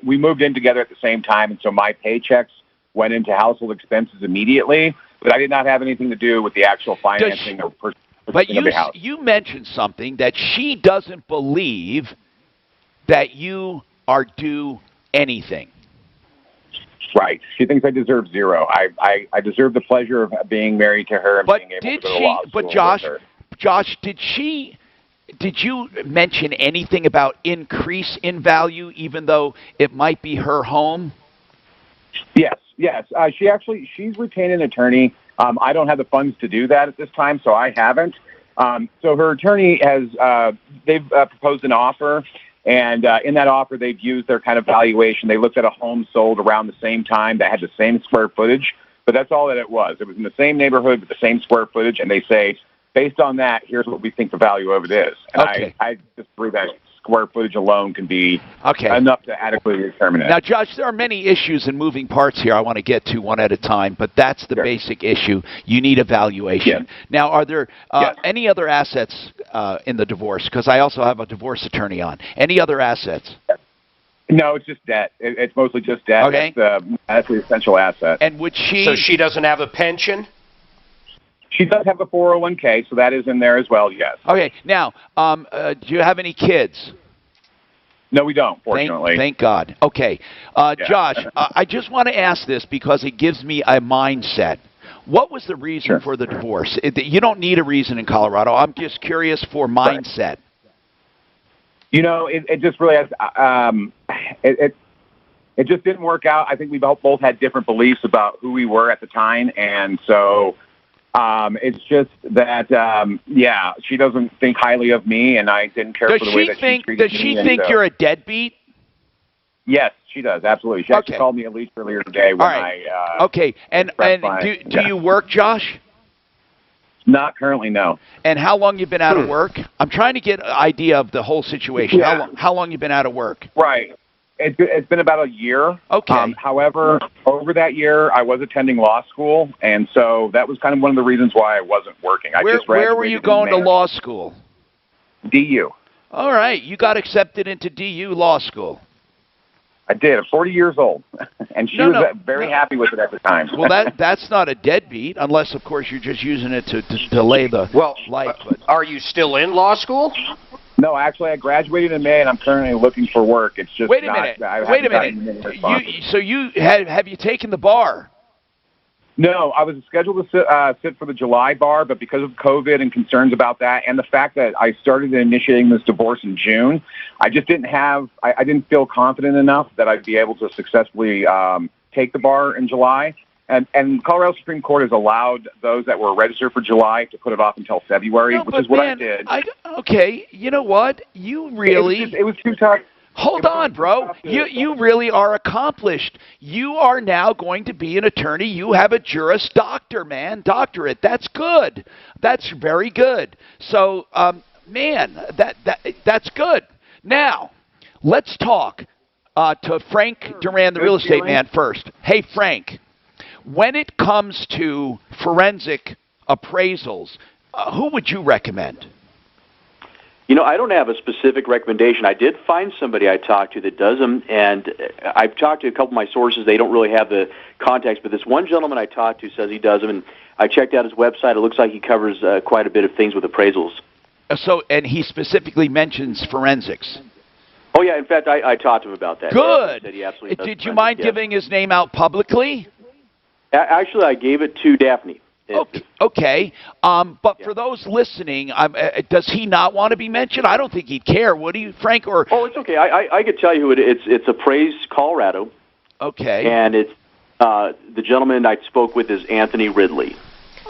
We moved in together at the same time, and so my paychecks went into household expenses immediately, but I did not have anything to do with the actual financing or purchasing of the house. But you mentioned something that she doesn't believe that you are due anything. Right. She thinks I deserve zero. I deserve the pleasure of being married to her and being able to go to law school with her. Josh, did she did you mention anything about increase in value, even though it might be her home? Yes. She's retained an attorney. I don't have the funds to do that at this time, so I haven't. So her attorney has, they've proposed an offer, and in that offer, they've used their kind of valuation. They looked at a home sold around the same time that had the same square footage, but that's all that it was. It was in the same neighborhood with the same square footage, and they say, based on that, here's what we think the value of it is. And I just believe that square footage alone can be enough to adequately determine it. Now, Josh, there are many issues and moving parts here I want to get to one at a time, but that's the basic issue. You need a valuation. Now, are there any other assets in the divorce? Because I also have a divorce attorney on. Any other assets? No, it's just debt. It's mostly just debt. Okay. That's the essential asset. And would she... So she doesn't have a pension? She does have a 401k, so that is in there as well, yes. Okay. Now, do you have any kids? No, we don't, fortunately. Thank God. Okay. Josh, I just want to ask this because it gives me a mindset. What was the reason for the divorce? You don't need a reason in Colorado. I'm just curious for mindset. You know, it just really has... It just didn't work out. I think we both had different beliefs about who we were at the time, and so... it's just that, she doesn't think highly of me, and I didn't care for the way that she treated me. Does she think you're a deadbeat? Yes, she does, absolutely. She actually called me at least earlier today when Okay, and do you work, Josh? Not currently, no. And how long you been out of work? I'm trying to get an idea of the whole situation. Yeah. How long you been out of work? Right. It's been about a year. Okay. However, over that year, I was attending law school, and so that was kind of one of the reasons why I wasn't working. Where were you going to law school? DU. All right. You got accepted into DU law school. I did. I'm 40 years old, and she was very happy with it at the time. Well, that's not a deadbeat, unless, of course, you're just using it to delay the life. But are you still in law school? No, actually, I graduated in May, and I'm currently looking for work. It's just Wait a minute. Have you taken the bar? No, I was scheduled to sit for the July bar, but because of COVID and concerns about that, and the fact that I started initiating this divorce in June, I just didn't I didn't feel confident enough that I'd be able to successfully take the bar in July. And Colorado Supreme Court has allowed those that were registered for July to put it off until February, which is what I did. Okay, you know what? You really... It was too tough. Hold on, bro. You really are accomplished. You are now going to be an attorney. You have a Juris Doctor, man. Doctorate. That's good. That's very good. So, man, that's good. Now, let's talk to Frank Duran, the real estate man, first. Hey, Frank. When it comes to forensic appraisals, who would you recommend? You know, I don't have a specific recommendation. I did find somebody I talked to that does them, and I've talked to a couple of my sources. They don't really have the context, but this one gentleman I talked to says he does them, and I checked out his website. It looks like he covers quite a bit of things with appraisals. And he specifically mentions forensics. Oh, yeah. In fact, I talked to him about that. Good. He absolutely does Did you mind giving his name out publicly? Actually, I gave it to Daphne. Okay. But for those listening, does he not want to be mentioned? I don't think he'd care, would he, Frank? Or it's okay. I could tell you who it is. It's Appraise Colorado. Okay. And it's the gentleman I spoke with is Anthony Ridley.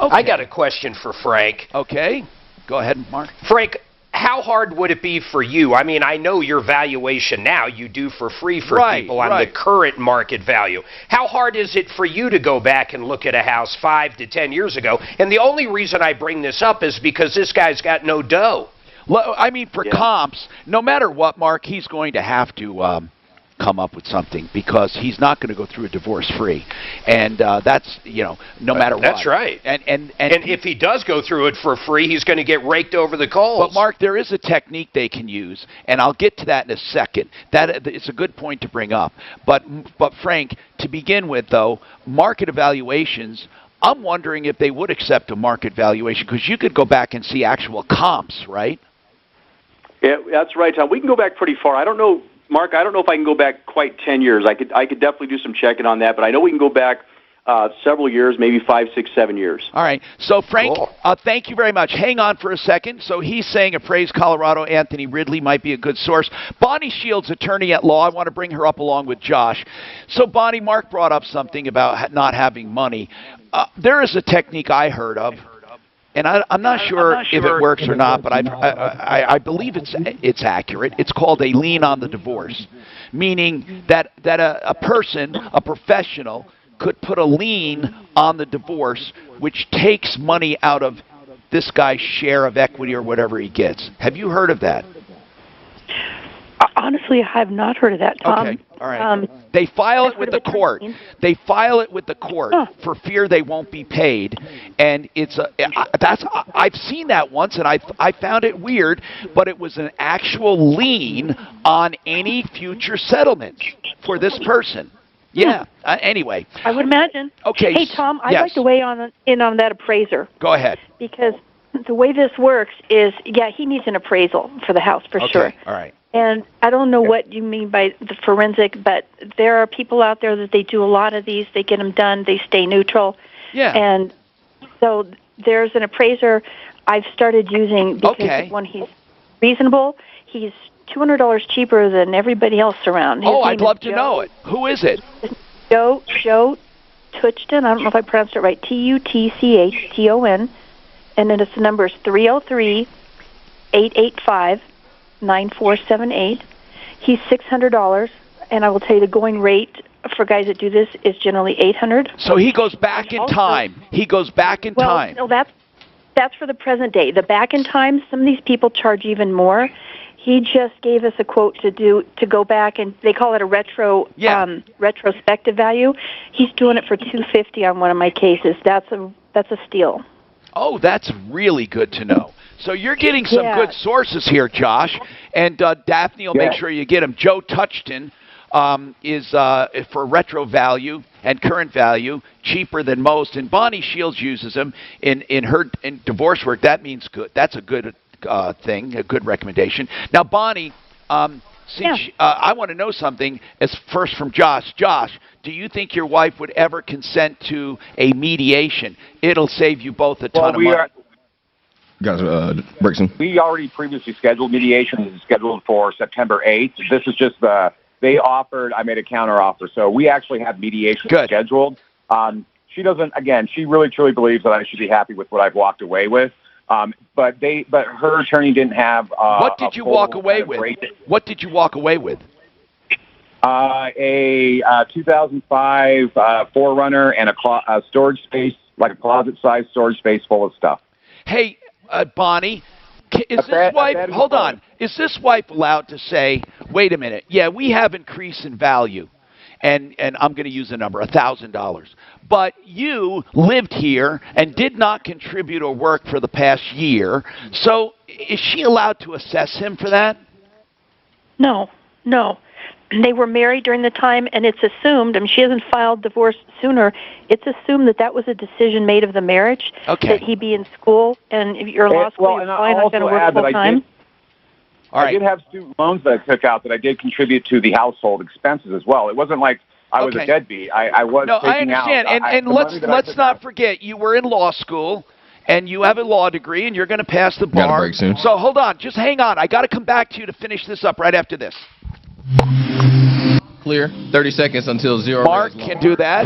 Okay. I got a question for Frank. Okay. Go ahead, Mark. Frank, how hard would it be for you? I mean, I know your valuation now you do for free for people on the current market value. How hard is it for you to go back and look at a house 5 to 10 years ago? And the only reason I bring this up is because this guy's got no dough. I mean, for comps, no matter what, Mark, he's going to have to come up with something because he's not going to go through a divorce free. And that's, no matter what. That's right. And if he does go through it for free, he's going to get raked over the coals. But, Mark, there is a technique they can use, and I'll get to that in a second. It's a good point to bring up. But Frank, to begin with, though, market evaluations, I'm wondering if they would accept a market valuation because you could go back and see actual comps, right? Yeah, that's right, Tom. We can go back pretty far. I don't know, Mark, I don't know if I can go back quite 10 years. I could definitely do some checking on that, but I know we can go back several years, maybe 5, 6, 7 years. All right. So, Frank, thank you very much. Hang on for a second. So he's saying Appraise Colorado, Anthony Ridley might be a good source. Bonnie Shields, attorney at law. I want to bring her up along with Josh. So, Bonnie, Mark brought up something about not having money. There is a technique I heard of, and I'm not sure if it works or not, but I believe it's accurate. It's called a lien on the divorce, meaning that a person, a professional, could put a lien on the divorce, which takes money out of this guy's share of equity or whatever he gets. Have you heard of that? Honestly, I have not heard of that, Tom. Okay, all right. They file it with the court. They file it with the court for fear they won't be paid, and I've seen that once, and I found it weird, but it was an actual lien on any future settlement for this person. Yeah. Anyway. I would imagine. Okay. Hey, Tom, I'd like to weigh in on that appraiser. Go ahead. Because the way this works is, he needs an appraisal for the house for sure. All right. And I don't know what you mean by the forensic, but there are people out there that they do a lot of these. They get them done. They stay neutral. Yeah. And so there's an appraiser I've started using because when he's reasonable, he's $200 cheaper than everybody else around. I'd love to know it. Who is it? Joe Tuchton. I don't know if I pronounced it right. Tuchton. And then its number is 303-885-9478. He's $600, and I will tell you the going rate for guys that do this is generally $800. So he goes back in time. He goes back in time. No, that's for the present day. The back in time, some of these people charge even more. He just gave us a quote to go back, and they call it a retrospective value. He's doing it for $250 on one of my cases. That's a steal. Oh, that's really good to know. So you're getting some good sources here, Josh, and Daphne will make sure you get them. Joe Tuchton is for retro value and current value, cheaper than most, and Bonnie Shields uses them in her divorce work. That means good. That's a good thing, a good recommendation. Now, Bonnie, I want to know something first from Josh. Josh, do you think your wife would ever consent to a mediation? It'll save you both a ton of money. Brixton. We already previously scheduled mediation. It's scheduled for September 8th. This is just they offered, I made a counter offer. So we actually have mediation scheduled. She doesn't, again, she really truly believes that I should be happy with what I've walked away with. But her attorney didn't have. What did you walk away with? What did you walk away with? A 2005 4Runner and a storage space, like a closet-sized storage space full of stuff. Hey, Bonnie, is this wife? Hold on. Is this wife allowed to say, "Wait a minute. Yeah, we have increase in value." And I'm going to use a number, $1,000. But you lived here and did not contribute or work for the past year. So is she allowed to assess him for that? No. They were married during the time, and it's assumed, she hasn't filed divorce sooner, it's assumed that was a decision made of the marriage, that he be in school, and if you're in law school, you're probably not going to work full time. I did have student loans that I took out that I did contribute to the household expenses as well. It wasn't like I was a deadbeat. I was taking out. I understand. And let's not forget, you were in law school, and you have a law degree, and you're going to pass the bar. Got a break soon. So hold on. Just hang on. I got to come back to you to finish this up right after this. Clear. 30 seconds until zero. Mark can do that.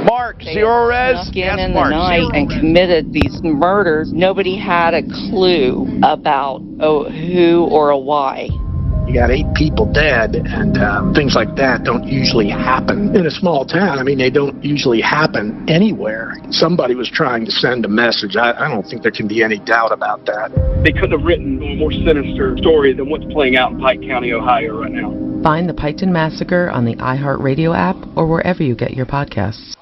Mark, zero res. Snuck in the night and committed these murders. Nobody had a clue about who or a why. You got 8 people dead, and things like that don't usually happen in a small town. They don't usually happen anywhere. Somebody was trying to send a message. I don't think there can be any doubt about that. They could have written a more sinister story than what's playing out in Pike County, Ohio right now. Find the Piketon Massacre on the iHeartRadio app or wherever you get your podcasts.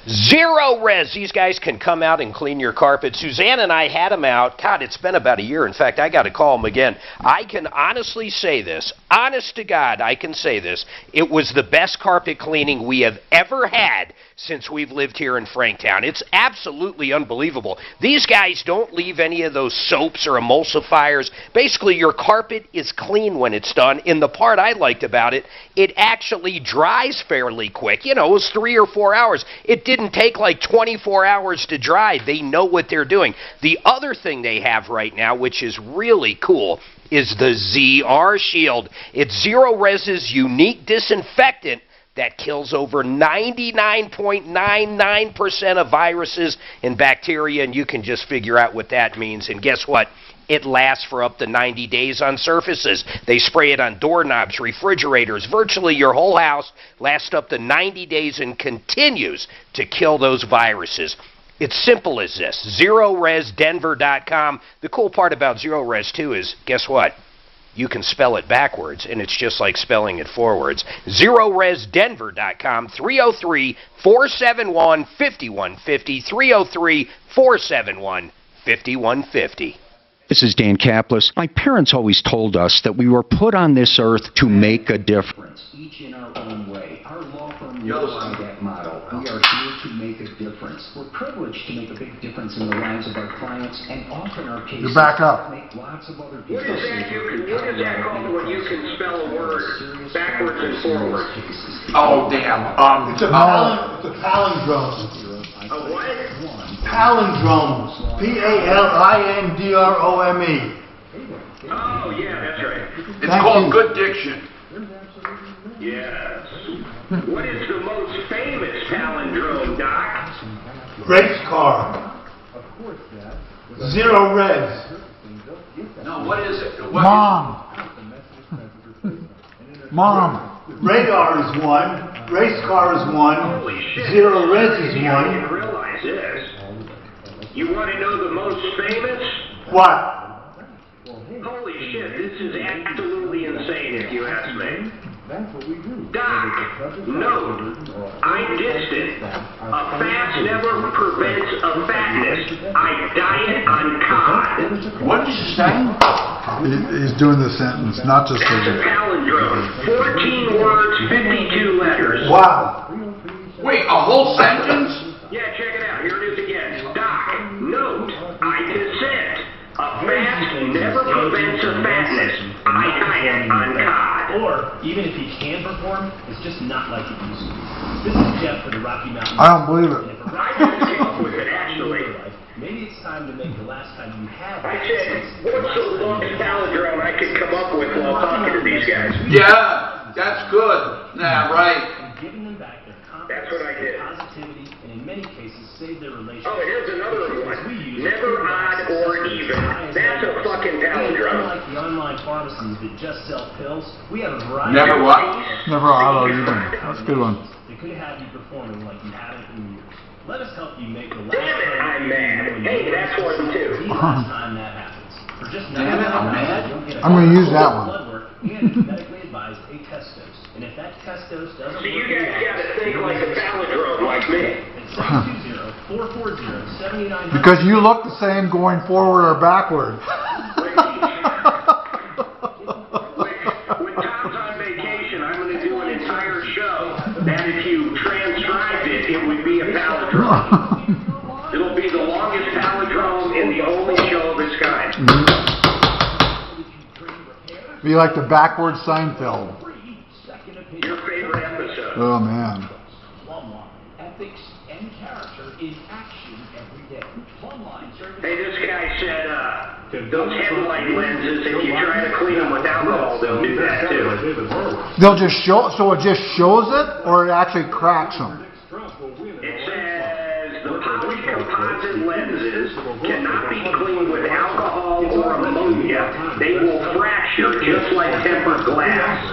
Zero res. These guys can come out and clean your carpet. Suzanne and I had them out. God, it's been about a year. In fact, I got to call them again. I can honestly say this. Honest to God, I can say this. It was the best carpet cleaning we have ever had since we've lived here in Franktown. It's absolutely unbelievable. These guys don't leave any of those soaps or emulsifiers. Basically, your carpet is clean when it's done. And the part I liked about it, it actually dries fairly quick. You know, it was 3 or 4 hours. It didn't take like 24 hours to dry. They know what they're doing. The other thing they have right now, which is really cool, is the ZR Shield. It's Zero Res's unique disinfectant that kills over 99.99% of viruses and bacteria, and you can just figure out what that means. And guess what? It lasts for up to 90 days on surfaces. They spray it on doorknobs, refrigerators, virtually your whole house, lasts up to 90 days and continues to kill those viruses. It's simple as this. ZeroResDenver.com. The cool part about Zero Res, too, is, guess what? You can spell it backwards, and it's just like spelling it forwards. ZeroResDenver.com, 303-471-5150, 303-471-5150. This is Dan Kaplis. My parents always told us that we were put on this earth to make a difference. Each in our own way. Our law firm lives by that motto. We are here to make a difference. We're privileged to make a big difference in the lives of our clients, and often our cases You're back up. make lots of other people What is that called when you can spell a word backwards and forwards? Oh, damn. It's a palindrome. A what? Palindrome. P-A-L-I-N-D-R-O-M-E. Oh, yeah, that's right. It's called good diction. Yes. What is the most famous palindrome, Doc? Race car. Zero res. No, what is it? What Mom. Radar is one. Race car is one. Holy shit. Zero res is I didn't one. realize this. You want to know the most famous? What? Holy shit, this is absolutely insane if you ask me. Doc, note, I dissed it. A fast never prevents a fatness. I diet on cod. What did you say? He's doing the sentence, not just That's a palindrome. 14 words, 52 letters. Wow. Wait, a whole sentence? Yeah, check it out. Here it is again. Doc, note, I dissent. A fast never prevents a fatness. I diet on cod. Or, even if he can perform, it's just not like it used to be. This is Jeff for the Rocky Mountain. I don't believe it. I just came up with it, actually. Maybe it's time to make the last time you have. I said, what's the longest palindrome I could come up with while talking to these guys? Yeah, that's good. Nah, right. Giving them back their That's what I did. positivity, and in many cases save their relationship. Oh, here's another one. Never odd or even. That's a fucking palindrome. Unlike the online pharmacies that just sell pills, we have a variety. Never what? Never auto even. That's a good one. They could have you performing like you haven't in years. Let us help you make the last Damn it, I'm mad. Hey, that's one too. the last time that happens. For just Damn it, I'm mad. I'm going to use that one. blood work and medically advised a test dose. And if that test dose doesn't So you work in guys your gotta office, think like a palindrome like me. at 720-440-7900. Because you look the same going forward or backward. When Tom's on vacation, I'm going to do an entire show that if you transcribed it, it would be a palindrome. It'll be the longest palindrome in the only show of its kind. Be like the backward Seinfeld. Your favorite episode. Oh, man. Ethics and character in action every day. Plumline service. Hey, this guy said, those headlight lenses, if you try to clean them with alcohol, they'll do that too. They'll just show, so it just shows it, or it actually cracks them? It says the polycomposite lenses cannot be cleaned with alcohol or ammonia. They will fracture just like tempered glass.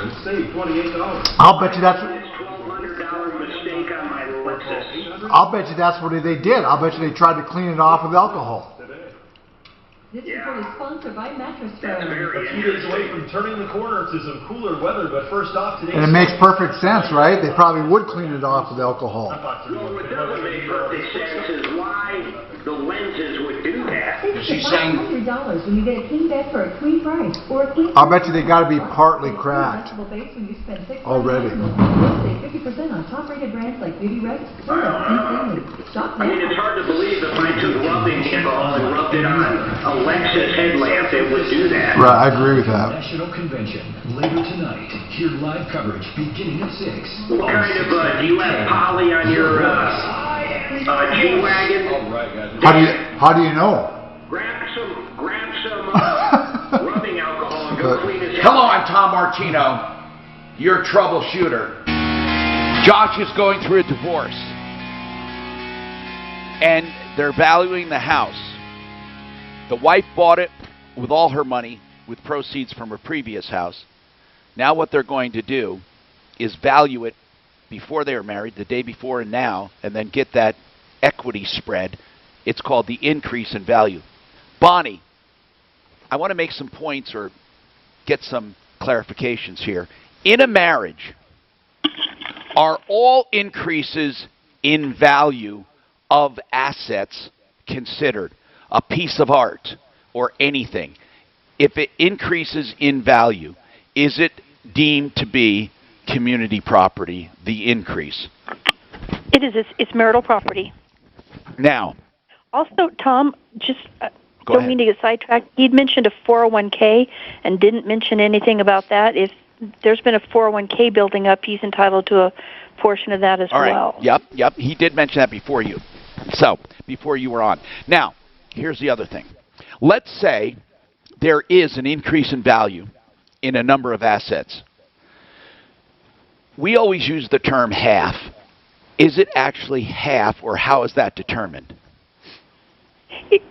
I'll bet you that's. $1,200 mistake on my Lexus. I'll bet you that's what they did. I'll bet you they tried to clean it off with alcohol. This report is sponsored by Mattress That's Firm. very A few days away from turning the corner to some cooler weather, but first off, today's... And it makes perfect sense, right? They probably would clean it off with alcohol. Well, what doesn't make perfect sense is why the lenses would do that. She's saying $500 when you get a king bed for a queen price, or a queen. I'll bet you they got to be partly cracked Base when you spend already. Save 50% on top-rated brands like Beauty Rest, Soda, and Stanley. Shop I mean, it's hard to believe if I took rubbing alcohol and rubbed it on a Lexus headlamp, it would do that. Right, I agree with that. National Convention later tonight. Hear live coverage beginning at 6. What kind of, do you have poly on your G-Wagon? How do you know? Grab some rubbing alcohol and go clean his Hello, I'm Tom Martino, your troubleshooter. Josh is going through a divorce, and they're valuing the house. The wife bought it with all her money, with proceeds from her previous house. Now what they're going to do is value it before they were married, the day before and now, and then get that equity spread. It's called the increase in value. Bonnie, I want to make some points or get some clarifications here. In a marriage, are all increases in value of assets considered a piece of art or anything? If it increases in value, is it deemed to be community property, the increase? It is. It's marital property. Now, also, Tom, just Go don't ahead. mean to get sidetracked. He'd mentioned a 401k and didn't mention anything about that. If there's been a 401k building up, he's entitled to a portion of that as all right. well. Yep. He did mention that before you. So, before you were on. Now, here's the other thing. Let's say there is an increase in value in a number of assets. We always use the term half. Is it actually half, or how is that determined? It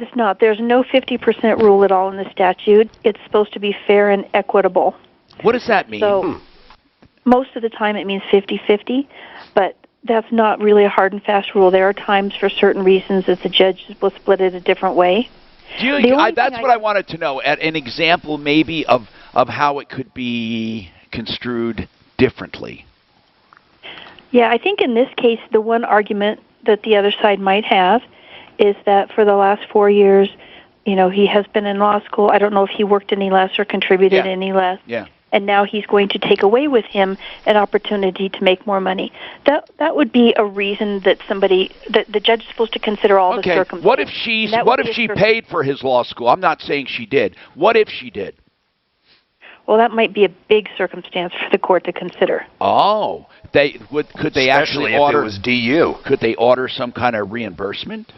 is not. There's no 50% rule at all in the statute. It's supposed to be fair and equitable. What does that mean? So, most of the time it means 50-50, but that's not really a hard and fast rule. There are times for certain reasons that the judge will split it a different way. That's what I wanted to know. An example maybe of how it could be construed differently. Yeah, I think in this case, the one argument that the other side might have is that for the last 4 years, he has been in law school. I don't know if he worked any less or contributed any less. Yeah. And now he's going to take away with him an opportunity to make more money. That would be a reason that the judge is supposed to consider all the circumstances. What if she paid for his law school? I'm not saying she did. What if she did? Well, that might be a big circumstance for the court to consider. Oh, could they Especially actually if order? it was DU. Could they order some kind of reimbursement?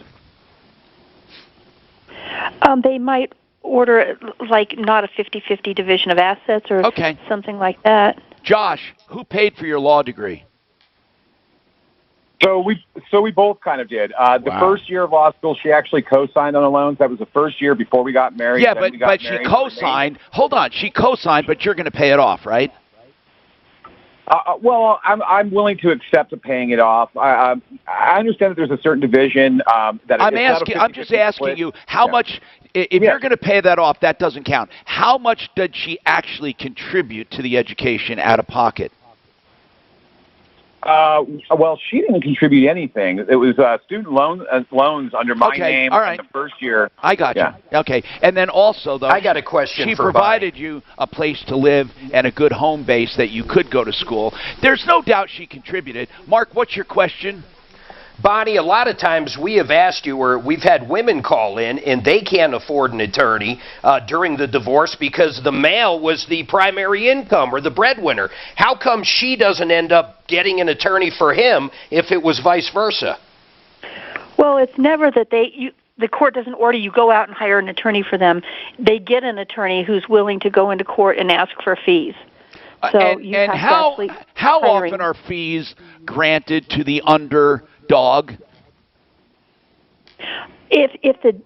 They might order like not a 50-50 division of assets or something like that. Josh, who paid for your law degree? So we both kind of did. The first year of law school, she actually co-signed on the loans. That was the first year before we got married. Yeah, Then but she co-signed. Hold on, she co-signed, but you're going to pay it off, right? Well, I'm willing to accept paying it off. I understand that there's a certain division that I'm just asking you how much. If you're going to pay that off, that doesn't count. How much did she actually contribute to the education out of pocket? Well, she didn't contribute anything. It was student loans under my name in the first year. I got you. Okay. And then also, though, I got a question she for provided you a place to live and a good home base that you could go to school. There's no doubt she contributed. Mark, what's your question? Bonnie, a lot of times we have asked you, or we've had women call in, and they can't afford an attorney during the divorce because the male was the primary income or the breadwinner. How come she doesn't end up getting an attorney for him if it was vice versa? Well, it's never that the court doesn't order you go out and hire an attorney for them. They get an attorney who's willing to go into court and ask for fees. So and how often are fees granted to the underdog? If the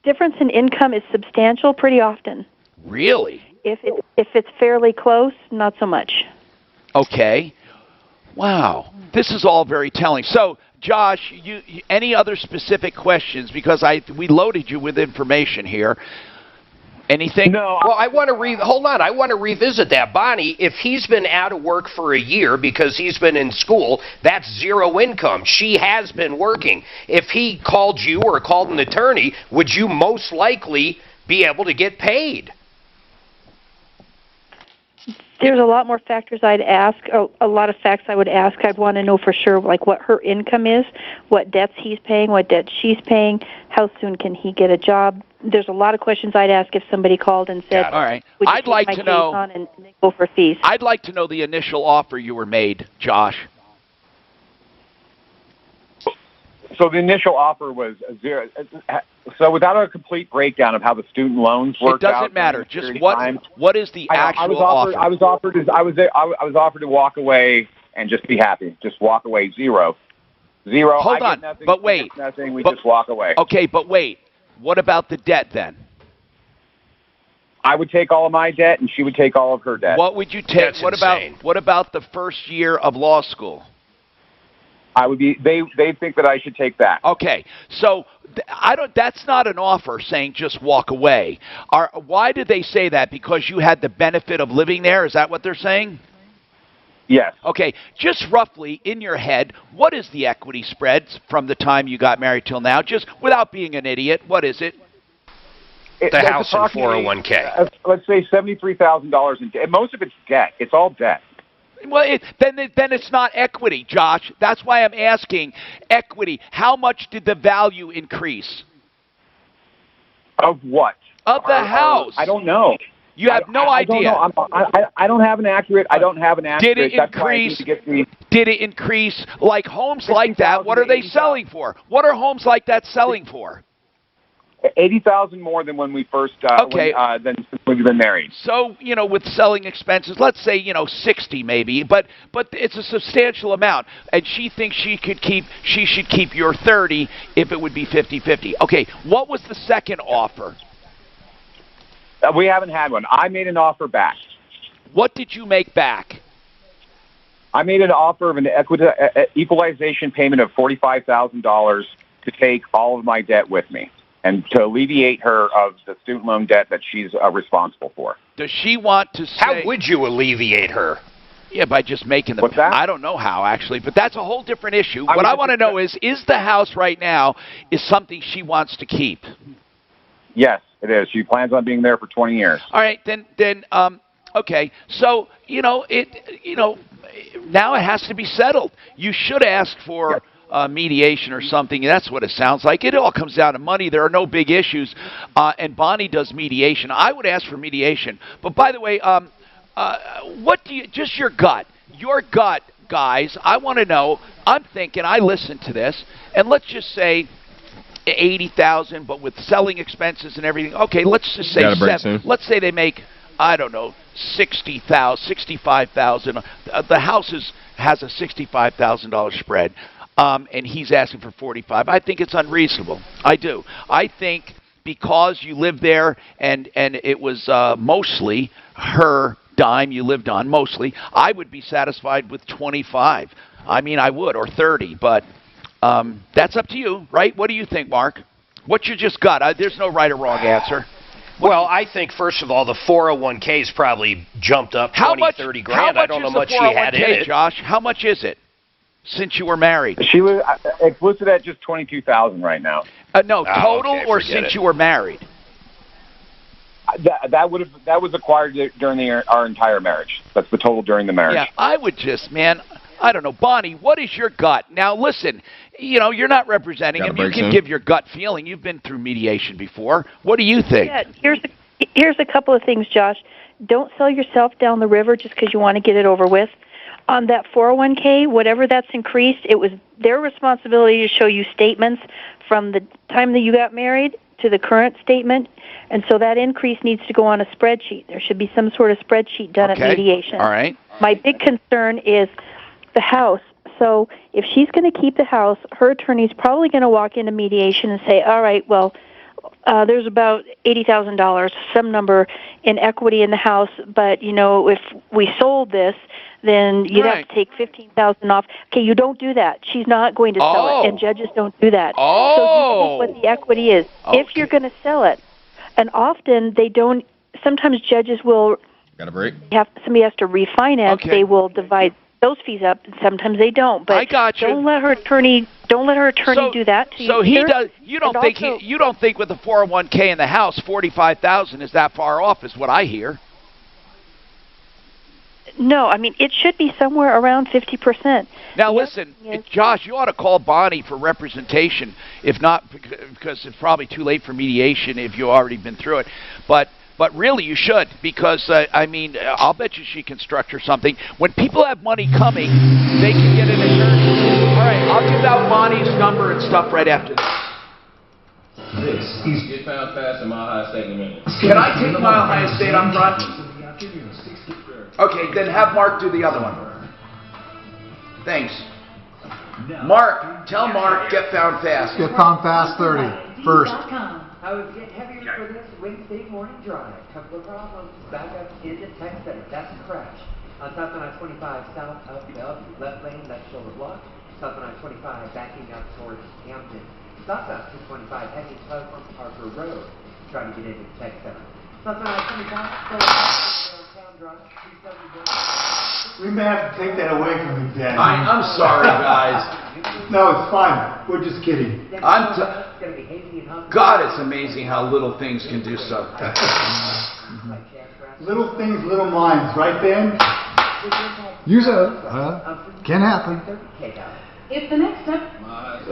difference in income is substantial, pretty often. Really? If it's fairly close, not so much. Okay. Wow. This is all very telling. So, Josh, any other specific questions? Because we loaded you with information here. Anything? No. Well, I want to hold on. I want to revisit that. Bonnie, if he's been out of work for a year because he's been in school, that's zero income. She has been working. If he called you or called an attorney, would you most likely be able to get paid? There's a lot more factors I'd ask, a lot of facts I would ask. I'd want to know for sure, like what her income is, what debts he's paying, what debts she's paying, how soon can he get a job. There's a lot of questions I'd ask if somebody called and said, all right. would you I'd like take to my know, case on and go for fees? I'd like to know the initial offer you were made, Josh. So the initial offer was zero. So without a complete breakdown of how the student loans worked out, it doesn't matter. Just what is the actual offer? I was offered to walk away and just be happy. Just walk away. Zero. Hold on, nothing, but wait. Nothing. We just walk away. Okay, but wait. What about the debt then? I would take all of my debt, and she would take all of her debt. What would you take? That's insane. What about the first year of law school? I would be. They think that I should take that. Okay, so I don't. That's not an offer saying just walk away. Why did they say that? Because you had the benefit of living there. Is that what they're saying? Yes. Okay, just roughly in your head, what is the equity spread from the time you got married till now? Just without being an idiot, what is it? The house and 401k. Let's say $73,000 in debt. Most of it's debt. It's all debt. Well, then it's not equity, Josh. That's why I'm asking equity. How much did the value increase? Of what? Of the house. I don't know. You have no idea. I don't have an accurate. Did it increase? Did it increase? Like homes like that, what are they selling for? What are homes like that selling for? $80,000 more than when we first than since we've been married. So, with selling expenses, let's say, 60 maybe, but it's a substantial amount. And she thinks she should keep your 30 if it would be 50-50. Okay, what was the second offer? We haven't had one. I made an offer back. What did you make back? I made an offer of an equalization payment of $45,000 to take all of my debt with me, and to alleviate her of the student loan debt that she's responsible for. Does she want to say... How would you alleviate her? Yeah, by just making them... What's that? I don't know how, actually, but that's a whole different issue. What I want to know is the house right now is something she wants to keep? Yes, it is. She plans on being there for 20 years. All right, then okay. So, now it has to be settled. You should ask for... Yep. Mediation or something. That's what it sounds like. It all comes down to money. There are no big issues, and Bonnie does mediation. I would ask for mediation. But by the way, what do you? Just your gut, guys. I want to know. I'm thinking. I listened to this, and let's just say 80,000, but with selling expenses and everything. Okay, let's just say let's say they make, I don't know, 60,000, 65,000. The house has a $65,000 spread. And he's asking for 45. I think it's unreasonable. I do. I think because you live there and it was mostly her dime you lived on, mostly, I would be satisfied with 25. I mean, I would, or 30. But that's up to you, right? What do you think, Mark? What you just got? There's no right or wrong answer. Well, I think, first of all, the 401k's probably jumped up 30 grand. I don't know much she had in it. Josh, how much is it? Since you were married, she was. It's listed at just $22,000 right now. No, total or since you were married. That was acquired during our entire marriage. That's the total during the marriage. Yeah, I would just, man. I don't know, Bonnie. What is your gut? Now, listen. You're not representing him. You can give your gut feeling. You've been through mediation before. What do you think? Yeah, here's a couple of things, Josh. Don't sell yourself down the river just because you want to get it over with. On that 401k, whatever that's increased, it was their responsibility to show you statements from the time that you got married to the current statement, and so that increase needs to go on a spreadsheet. There should be some sort of spreadsheet done at mediation. All right. My big concern is the house. So if she's going to keep the house, her attorney's probably going to walk into mediation and say, all right, well, There's about $80,000, some number in equity in the house. But if we sold this, then you'd have to take $15,000 off. Okay, you don't do that. She's not going to sell it, and judges don't do that. So you take what the equity is. Okay. If you're going to sell it, and often they don't. Sometimes judges will. Got a break. Somebody has to refinance. Okay. They will divide those fees up, and sometimes they don't. But I got you. Don't let her attorney do that to you. So he either. does. You don't think you don't think with the 401k in the house, $45,000 is that far off? Is what I hear. No, I mean it should be somewhere around 50%. Now listen, Josh, you ought to call Bonnie for representation. If not, because it's probably too late for mediation if you've already been through it. But really, you should, because I'll bet you she can structure something. When people have money coming, they can get an attorney. All right, I'll give out Bonnie's number and stuff right after this. This is Get Found Fast and Mile High State in a minute. Can I take Mile High State on front? Okay, then have Mark do the other one. Thanks. Mark, tell Mark Get Found Fast. Get Found Fast 30 first. I was getting heavier for this Wednesday morning drive. Couple of problems. Back up into Tech Center. That's a crash. On South on I-25 south of Bellevue. Left lane, left shoulder blocked. South on I-25 backing up towards Hampton. Southbound 225 heading south on Harper Road. Trying to get into Tech Center. South on I-25 still Town Drive 271. We may have to take that away from you, Dan. I'm sorry, guys. No, it's fine. We're just kidding. God, it's amazing how little things can do stuff. Little things, little minds, right, Dan? Use it. Can happen. If the next step...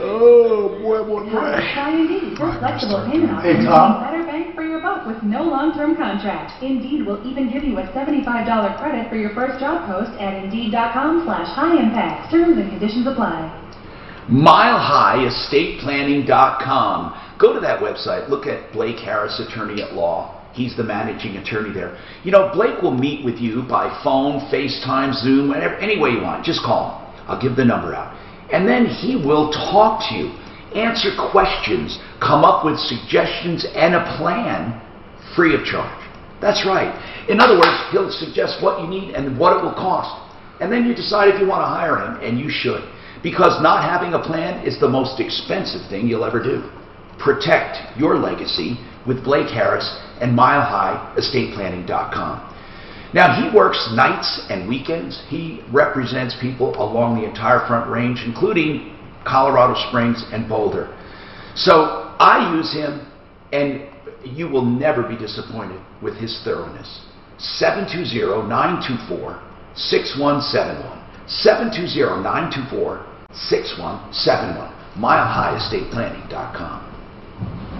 Oh, boy, what Try Indeed. For flexible payment options. Hey, Tom. Better bang for your buck with no long-term contract. Indeed will even give you a $75 credit for your first job post at Indeed.com/high-impact. Terms and conditions apply. MileHighEstatePlanning.com. Go to that website. Look at Blake Harris, attorney at law. He's the managing attorney there. Blake will meet with you by phone, FaceTime, Zoom, whatever, any way you want. Just call him. I'll give the number out. And then he will talk to you, answer questions, come up with suggestions and a plan free of charge. That's right. In other words, he'll suggest what you need and what it will cost. And then you decide if you want to hire him, and you should. Because not having a plan is the most expensive thing you'll ever do. Protect your legacy with Blake Harris and MileHighEstatePlanning.com. Now, he works nights and weekends. He represents people along the entire Front Range, including Colorado Springs and Boulder. So I use him, and you will never be disappointed with his thoroughness. 720-924-6171. 720-924-6171. MileHighEstatePlanning.com.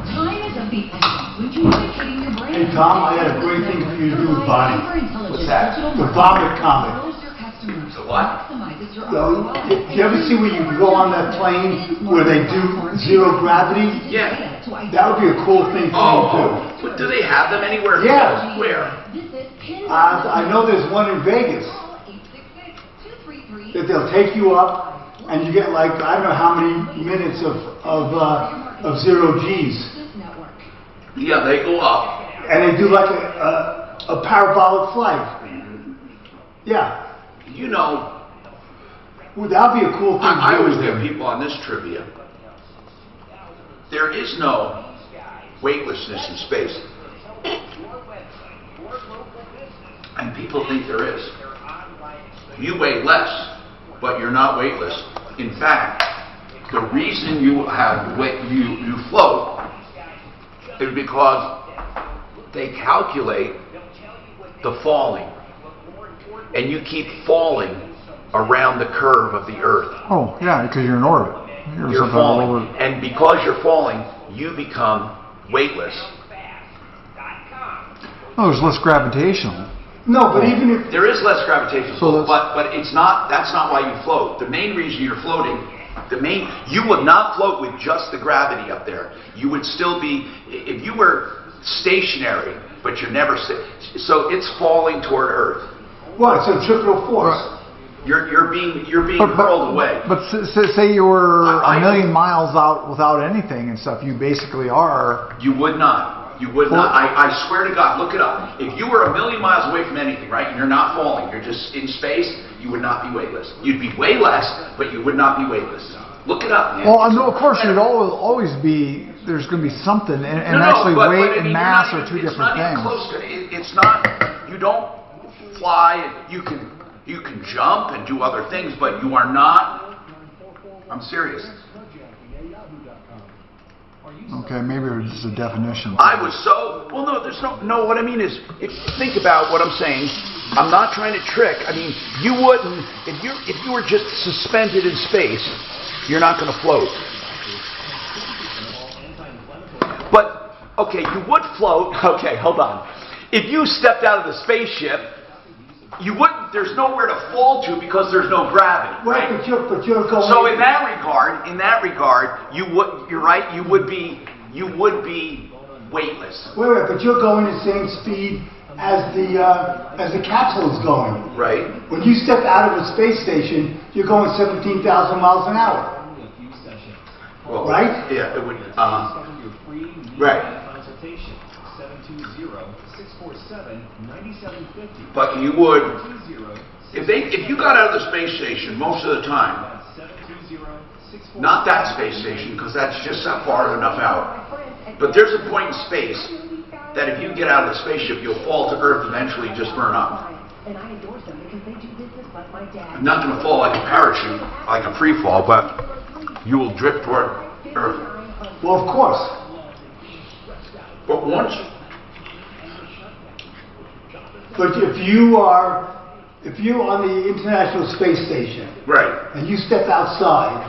Time is of the essence. Would you mind hitting your brain? Hey, Tom, I got a great thing for you to do with Bonnie. What's that? The vomit comic. The what? Do you ever see when you go on that plane where they do zero gravity? Yeah. That would be a cool thing for you to do. But do they have them anywhere? Yeah. Where? I know there's one in Vegas. That they'll take you up and you get like, I don't know how many minutes of zero G's. Yeah, they go up. And they do like a parabolic flight. Yeah. Well, that would be a cool thing to do. I always get people on this trivia. There is no weightlessness in space. And people think there is. You weigh less, but you're not weightless. In fact, the reason you float is because they calculate the falling, and you keep falling around the curve of the Earth. Oh, yeah, because you're in orbit. You're falling, and because you're falling, you become weightless. Oh, there's less gravitational. No, but even if there is less gravitational, but it's not. That's not why you float. The main reason you're floating, you would not float with just the gravity up there. You would still be, if you were stationary, but you're never so it's falling toward Earth. What? So centripetal force. You're being hurled away. But say you were a million miles out without anything and stuff. You basically are. You would not. You would not. I swear to God, look it up. If you were a million miles away from anything, right, and you're not falling, you're just in space, you would not be weightless. You'd be way less, but you would not be weightless. Look it up, man. Well, I know, of course, there'd always be, there's going to be something, and actually weight and mass are two different things. It's not, you don't fly, you can jump and do other things, but you are not, I'm serious. Okay, maybe it's just a definition. I was so, well, no, there's no, what I mean is, think about what I'm saying. I'm not trying to trick. I mean, you wouldn't, if you were just suspended in space, you're not going to float. But, okay, you would float. Okay, hold on. If you stepped out of the spaceship, you wouldn't, there's nowhere to fall to because there's no gravity, right? But you're going. So in that regard, you're right, you would be weightless. Wait, but you're going the same speed as the capsule is going. Right. When you step out of the space station, you're going 17,000 miles an hour. Well, right? Yeah, it would. Right. But you would, if you got out of the space station most of the time, not that space station because that's just not far enough out. But there's a point in space that if you get out of the spaceship, you'll fall to Earth eventually, just burn up. You're not going to fall like a parachute, like a free fall, but you will drift toward Earth. Well, of course. But once. But if you're on the International Space Station, right, and you step outside,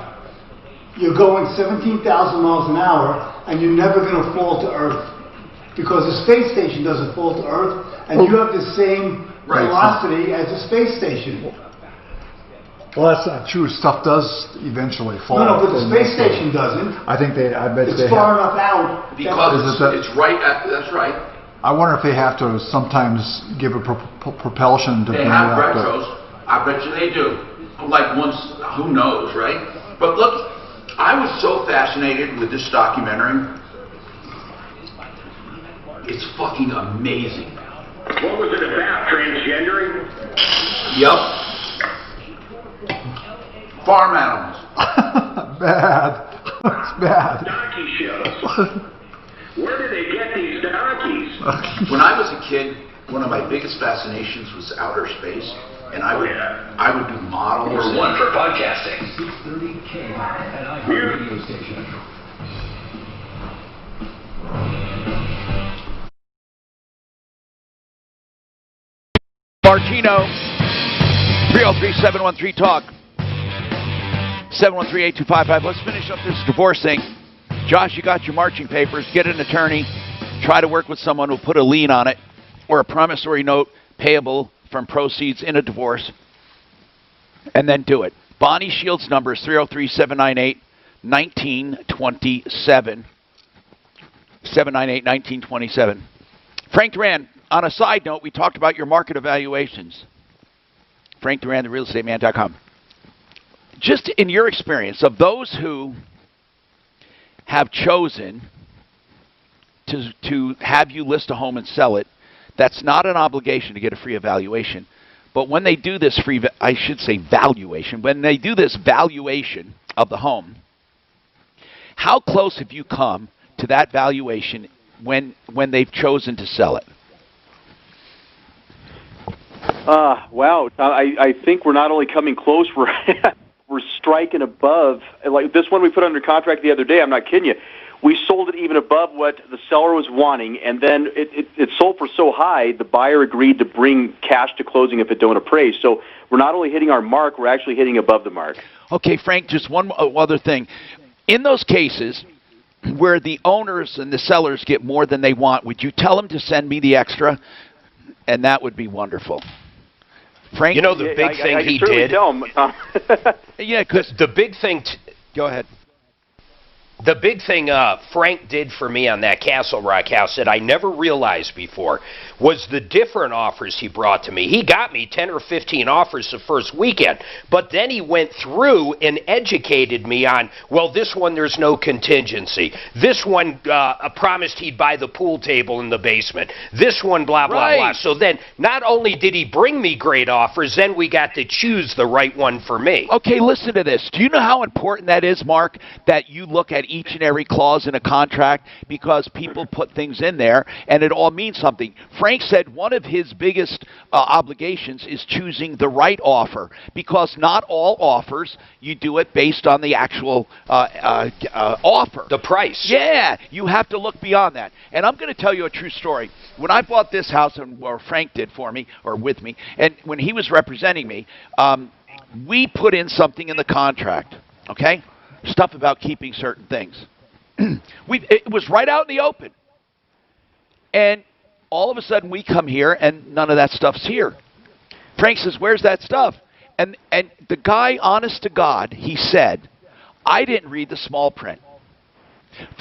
you're going 17,000 miles an hour, and you're never going to fall to Earth, because the space station doesn't fall to Earth, and you have the same velocity as the space station. Well, that's not true. Stuff does eventually fall. No, but the space station doesn't. I bet it's far enough out. Because it's right at, that's right. I wonder if they have to sometimes give a propulsion to bring it up. They have retros. I bet you they do. Like once, who knows, right? But look, I was so fascinated with this documentary. It's fucking amazing. What was it about? Transgendering? Yep. Farm animals. Bad. It's bad. Donkey shows. Where did they get these donkeys? When I was a kid, one of my biggest fascinations was outer space, and I would do models. Number one for podcasting. 630K, an iHeart radio station. Martino, 303-713-TALK, 713-8255. Let's finish up this divorce thing. Josh, you got your marching papers. Get an attorney. Try to work with someone who'll put a lien on it or a promissory note payable from proceeds in a divorce, and then do it. Bonnie Shields' number is 303-798-1927. 798-1927. Frank Duran, on a side note, we talked about your market evaluations. Frank Duran, therealestateman.com. Just in your experience, of those who have chosen to have you list a home and sell it, that's not an obligation to get a free evaluation. But when they do this valuation, when they do this valuation of the home, how close have you come to that valuation when they've chosen to sell it? Wow. I think we're not only coming close, we're striking above. Like this one we put under contract the other day, I'm not kidding you. We sold it even above what the seller was wanting, and then it sold for so high, the buyer agreed to bring cash to closing if it don't appraise. So we're not only hitting our mark, we're actually hitting above the mark. Okay, Frank, just one other thing. In those cases where the owners and the sellers get more than they want, would you tell them to send me the extra? And that would be wonderful. Frank, you know the big thing I he did. did. Tell him. Yeah, because the big thing. Go ahead. The big thing Frank did for me on that Castle Rock house that I never realized before was the different offers he brought to me. He got me 10 or 15 offers the first weekend, but then he went through and educated me on, well, this one there's no contingency. This one promised he'd buy the pool table in the basement. This one blah, blah, blah. So then not only did he bring me great offers, then we got to choose the right one for me. Okay, listen to this. Do you know how important that is, Mark, that you look at each and every clause in a contract, because people put things in there and it all means something? Frank said one of his biggest obligations is choosing the right offer, because not all offers, you do it based on the actual offer. The price. Yeah, you have to look beyond that. And I'm going to tell you a true story. When I bought this house, or Frank did for me, or with me, and when he was representing me, we put in something in the contract, okay? Stuff about keeping certain things. It was right out in the open. And all of a sudden we come here and none of that stuff's here. Frank says, where's that stuff? And the guy, honest to God, he said, I didn't read the small print.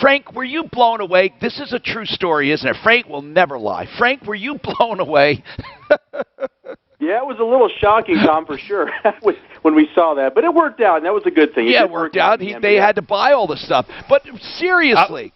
Frank, were you blown away? This is a true story, isn't it? Frank will never lie. Frank, were you blown away? Yeah, it was a little shocking, Tom, for sure, when we saw that. But it worked out, and that was a good thing. Yeah, it worked out. They had to buy all the stuff. But seriously,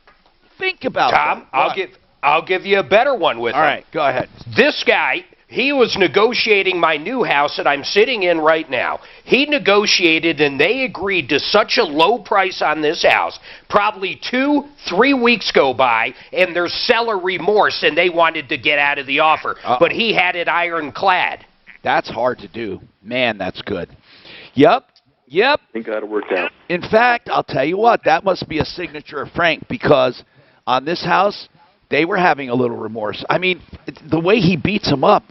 think about Tom, that. I'll give you a better one with him. All right, go ahead. This guy, he was negotiating my new house that I'm sitting in right now. He negotiated, and they agreed to such a low price on this house. Probably 2-3 weeks go by, and there's seller remorse, and they wanted to get out of the offer. But he had it ironclad. That's hard to do. Man, that's good. Yep. I think that worked out. In fact, I'll tell you what, that must be a signature of Frank, because on this house, they were having a little remorse. I mean, the way he beats him up,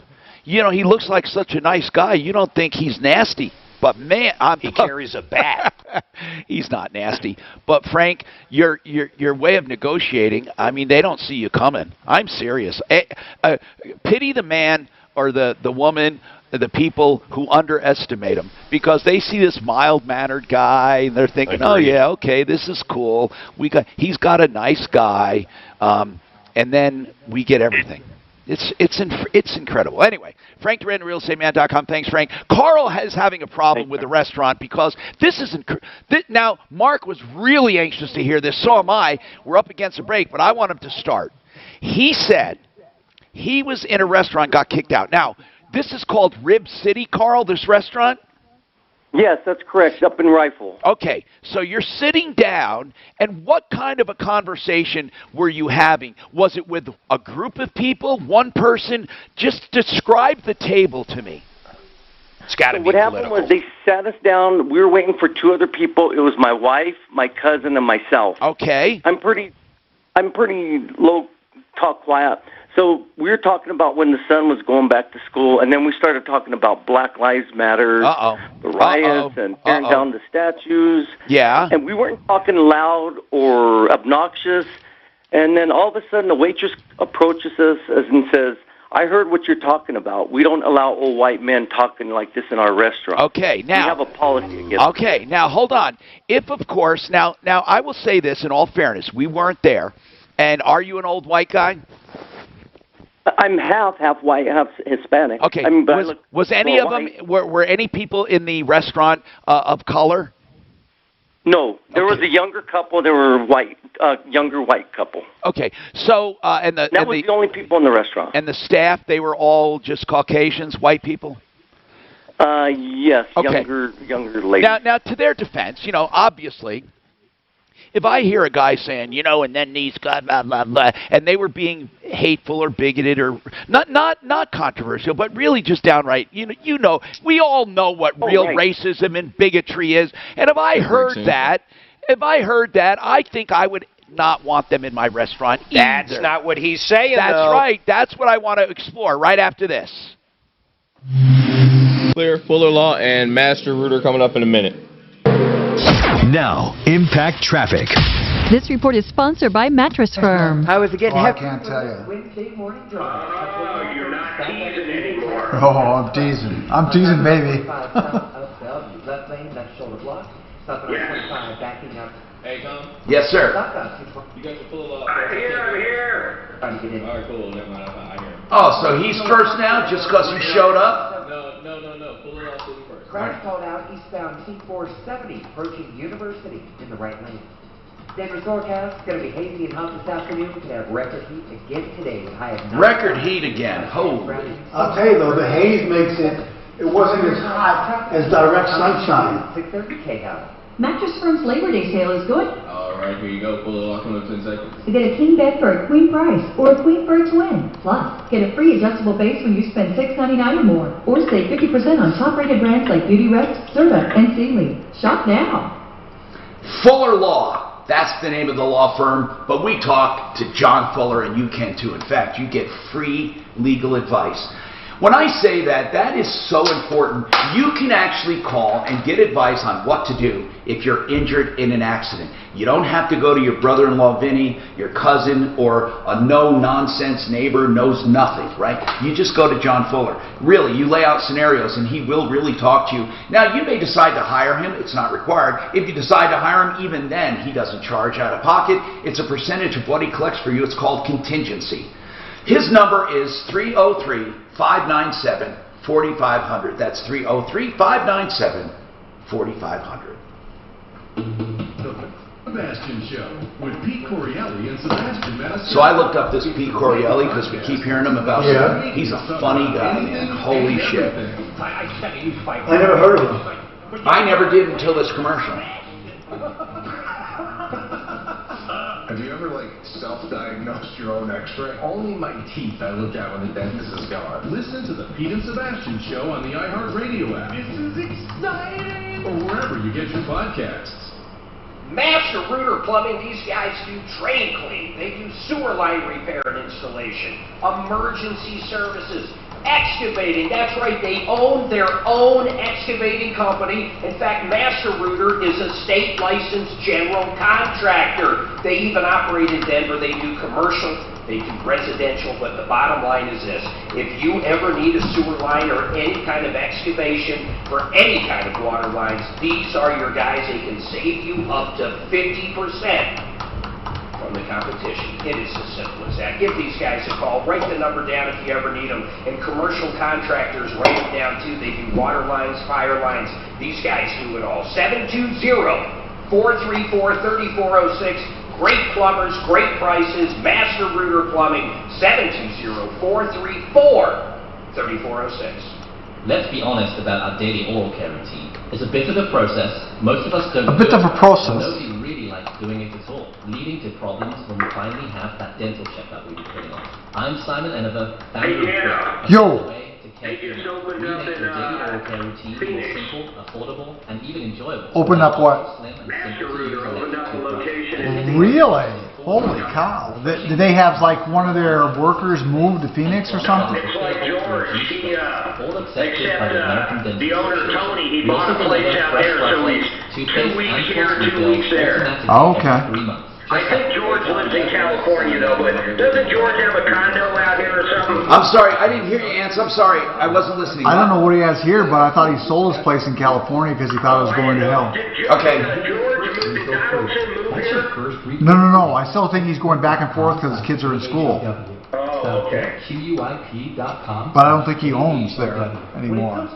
you know, he looks like such a nice guy. You don't think he's nasty. But, man, he carries a bat. He's not nasty. But, Frank, your way of negotiating, I mean, they don't see you coming. I'm serious. Pity the man or the woman, the people who underestimate him, because they see this mild-mannered guy and they're thinking, oh, yeah, okay, this is cool. He's got a nice guy, and then we get everything. It's incredible. Anyway, Frank Durant, realestateman.com. Thanks, Frank. Carl is having a problem with the restaurant, because this is now, Mark was really anxious to hear this. So am I. We're up against a break, but I want him to start. He said he was in a restaurant, got kicked out. Now, this is called Rib City, Carl, this restaurant? Yes, that's correct, up in Rifle. Okay, so you're sitting down, and what kind of a conversation were you having? Was it with a group of people, one person? Just describe the table to me. It's got to be What happened was they sat us down. We were waiting for 2 other people. It was my wife, my cousin, and myself. Okay. I'm pretty low, talk quiet. So we were talking about when the son was going back to school, and then we started talking about Black Lives Matter, the riots, and tearing down the statues. Yeah. And we weren't talking loud or obnoxious. And then all of a sudden, the waitress approaches us and says, I heard what you're talking about. We don't allow old white men talking like this in our restaurant. Okay, now... We have a policy against Okay, now hold on. If, of course, now I will say this in all fairness. We weren't there. And are you an old white guy? I'm half white, half Hispanic. Okay. I mean, but was any of them, were any people in the restaurant of color? No. There was a younger couple. There were younger white couple. Okay. So, that was the only people in the restaurant. And the staff, they were all just Caucasians, white people? Yes. Okay. Younger ladies. Now, to their defense, you know, obviously, if I hear a guy saying, you know, and then these guys, blah, blah, blah, and they were being hateful or bigoted or not controversial, but really just downright, you know, we all know what real racism and bigotry is. And if I heard that, I think I would not want them in my restaurant either. That's not what he's saying, That's though. right. That's what I want to explore right after this. Clear, Fuller Law, and Master Rooter coming up in a minute. Now, Impact Traffic. This report is sponsored by Mattress Firm. How is it getting I can't tell you. Wednesday morning drive. You're not teasing anymore. Oh, I'm teasing. I'm teasing, baby. Left lane, left shoulder block. Stopping on 25, backing up Hey, Tom? Yes, sir. You guys are full of... I'm here. All right, cool. Never mind. I hear him. Oh, so he's first now just because you showed up? No. Pull it off City first. Crash called out eastbound T470 approaching University in the right lane. Denver forecast going to be hazy and hot this afternoon. Could have record heat again today with high of 90. Record heat again. Holy. I'll tell you though, the haze makes it wasn't as hot as direct sunshine. 6:30 K-House. Mattress Firm's Labor Day sale is good. All right, here you go. Pull it off in 10 seconds. You get a king bed for a queen price or a queen for a twin. Plus, get a free adjustable base when you spend $6.99 or more. Or save 50% on top-rated brands like Beautyrest, Serta, and Sealy. Shop now. Fuller Law. That's the name of the law firm, but we talk to John Fuller, and you can too. In fact, you get free legal advice. When I say that, that is so important. You can actually call and get advice on what to do if you're injured in an accident. You don't have to go to your brother-in-law Vinny, your cousin, or a no-nonsense neighbor knows nothing, right? You just go to John Fuller. Really, you lay out scenarios and he will really talk to you. Now, you may decide to hire him. It's not required. If you decide to hire him, even then, he doesn't charge out of pocket. It's a percentage of what he collects for you. It's called contingency. His number is 303-597-4500. That's 303-597-4500. Sebastian Show with Pete Corielli and Sebastian Maniscalco. So I looked up this Pete Corielli because we keep hearing him about him. He's a funny guy, man. Holy shit. I never heard of him. I never did until this commercial. Have you ever, self-diagnosed your own x-ray? Only my teeth I look at when the dentist is gone. Listen to the Pete and Sebastian Show on the iHeartRadio app. This is exciting! Or wherever you get your podcasts. Master Rooter Plumbing, these guys do drain clean. They do sewer line repair and installation, emergency services, excavating. That's right, they own their own excavating company. In fact, Master Rooter is a state licensed general contractor. They even operate in Denver. They do commercial, they do residential, but the bottom line is this. If you ever need a sewer line or any kind of excavation for any kind of water lines, these are your guys. They can save you up to 50% from the competition. It is as simple as that. Give these guys a call. Write the number down if you ever need them. And commercial contractors, write it down too. They do water lines, fire lines. These guys do it all. 720-434-3406. Great plumbers, great prices. Master Rooter Plumbing. 720-434-3406. Let's be honest about our daily oral care routine. It's a bit of a process. Most of us don't. A bit of a process. Nobody really likes doing it at all, leading to problems when we finally have that dental checkup we've been putting on. I'm Simon Enever, founder of Yo. Make your daily oral care routine more simple, affordable, and even enjoyable. Open up what? Master Rooter opened up a location. Really? Holy cow. Did they have one of their workers move to Phoenix or something? It's like George, except the owner Tony, he bought a place out there, so he's 2 weeks here, 2 weeks there. Oh, okay. I think George lives in California though, but doesn't George have a condo out here or something? I'm sorry, I didn't hear you, Ants. I'm sorry, I wasn't listening. I don't know what he has here, but I thought he sold his place in California because he thought it was going to hell. Okay. No. I still think he's going back and forth because his kids are in school. Oh, okay. QUIP.com. But I don't think he owns there anymore. I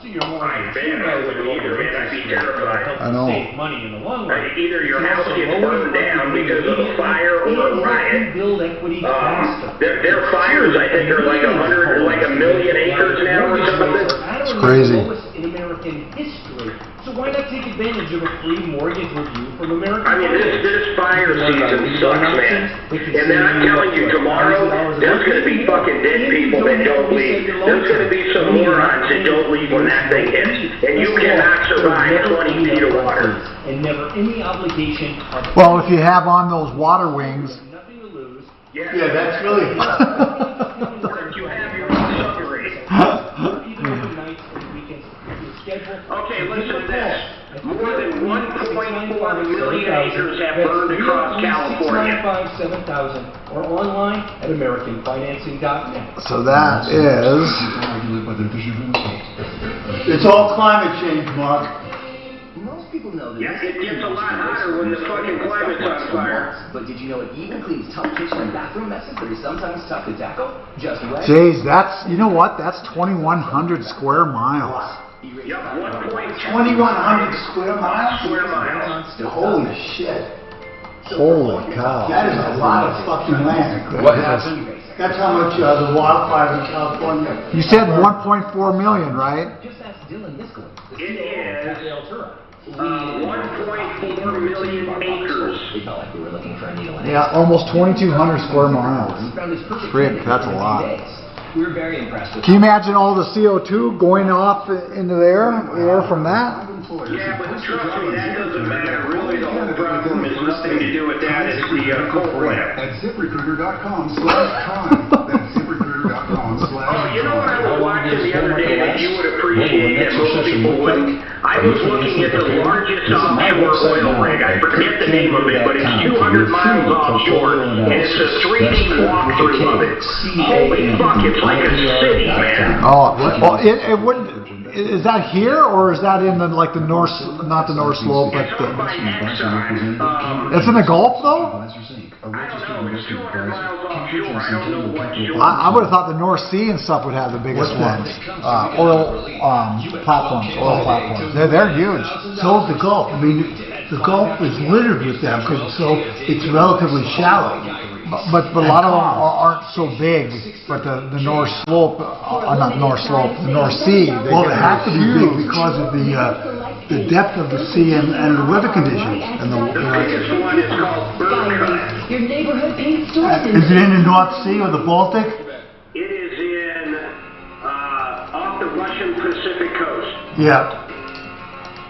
bet I wouldn't either, man. I'd be terrified. I know. Money in the long run. Either your house gets burned down because of a fire or a riot. Their fires, I think, are like 1 million acres now or something. It's crazy. In American history. So why not take advantage of a free mortgage review from American? I mean, this fire season sucks, man. And then I'm telling you, tomorrow, there's going to be fucking dead people that don't leave. There's going to be some morons that don't leave when that thing hits. And you cannot survive 20 feet of water. And never any obligation. Well, if you have on those water wings. Nothing to lose. Yeah, that's really. You have your own submarine. Okay, listen to this. More than 1.4 million acres have burned across California. 695-7000 or online at AmericanFinancing.net. So that is. It's all climate change, Mark. people know that Yeah, it gets a lot hotter when the fucking climate's on fire. But did you know it even cleans tough kitchen and bathroom messes that are sometimes tough to tackle? Just wet. Jeez, that's, you know what? That's 2,100 square miles. Yep, 2,100 square miles? Holy shit. Holy cow. That is a lot of fucking land. What happened? That's how much the wildfires in California. You said 1.4 million, right? Just ask Dylan Miscellaneous, the It CEO of is. Altura. 1.4 million acres. We felt like we were looking for a needle in Yeah, almost 2,200 square miles. Frick, that's a lot. We were very impressed with Can you imagine all the CO2 going off into the air from that? Yeah, but trust me, that doesn't matter. Really, the whole problem is nothing to do with that. It's the coal plant. At ZipRecruiter.com/time. That's ZipRecruiter.com/time. Oh, you know what I was watching the other day that you would appreciate that most people wouldn't? I was looking at the largest offshore oil rig. I forget the name of it, but it's 200 miles offshore, and it's a 3D walkthrough of it. Holy fuck, it's like a city, man. Oh, well, it wouldn't. Is that here or is that in the the north, not the North Slope, but the? It's in the Gulf though. I would have thought the North Sea and stuff would have the biggest ones. Oil platforms. They're huge. So is the Gulf. I mean, the Gulf is littered with them because it's relatively shallow. But a lot of them aren't so big. But the North Slope, not the North Slope, the North Sea. Well, they have to be big because of the depth of the sea and the weather conditions. And the biggest one is called Burka. Your neighborhood paint store. Is it in the North Sea or the Baltic? It is in off the Russian Pacific coast. Yeah.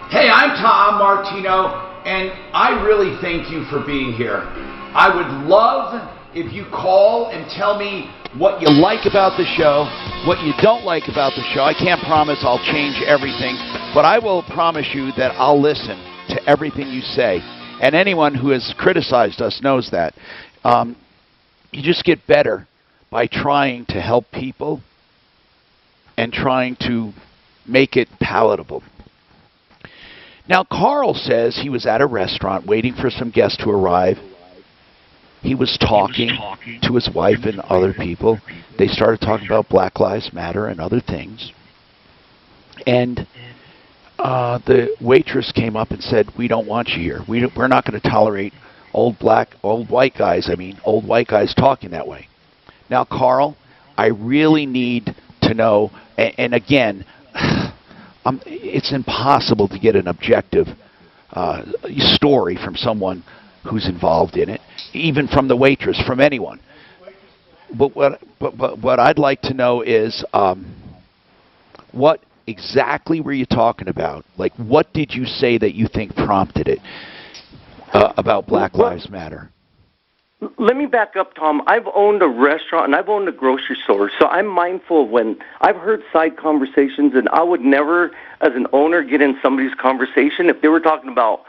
Hey, I'm Tom Martino, and I really thank you for being here. I would love if you call and tell me what you like about the show, what you don't like about the show. I can't promise I'll change everything, but I will promise you that I'll listen to everything you say. And anyone who has criticized us knows that. You just get better by trying to help people and trying to make it palatable. Now, Carl says he was at a restaurant waiting for some guests to arrive. He was talking to his wife and other people. They started talking about Black Lives Matter and other things. And the waitress came up and said, "We don't want you here. We're not going to tolerate old white guys talking that way." Now, Carl, I really need to know, and again, it's impossible to get an objective story from someone who's involved in it, even from the waitress, from anyone. But what I'd like to know is what exactly were you talking about? Like, what did you say that you think prompted it about Black Lives Matter? Let me back up, Tom. I've owned a restaurant and I've owned a grocery store, so I'm mindful of when I've heard side conversations, and I would never, as an owner, get in somebody's conversation. If they were talking about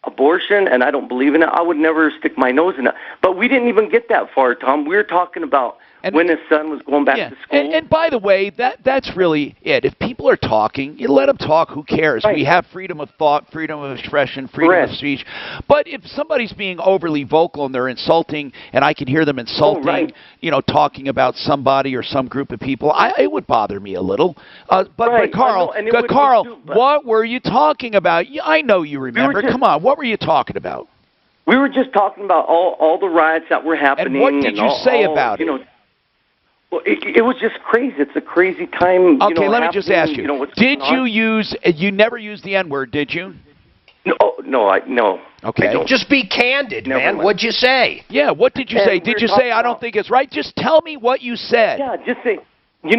abortion and I don't believe in it, I would never stick my nose in it. But we didn't even get that far, Tom. We were talking about when his son was going back to school. And by the way, that's really it. If people are talking, you let them talk. Who cares? Right. We have freedom of thought, freedom of expression, freedom of speech. But if somebody's being overly vocal and they're insulting, and I can hear them insulting, talking about somebody or some group of people, it would bother me a little. But Carl, what were you talking about? I know you remember. Come on, what were you talking about? We were just talking about all the riots that were happening. And what did you say about it? Well, it was just crazy. It's a crazy time. Okay, let me just ask you. You never used the N-word, did you? No. Okay. Just be candid, man. What'd you say? Yeah, what did you say? Did you say, I don't think it's right? Just tell me what you said. Yeah, just say, we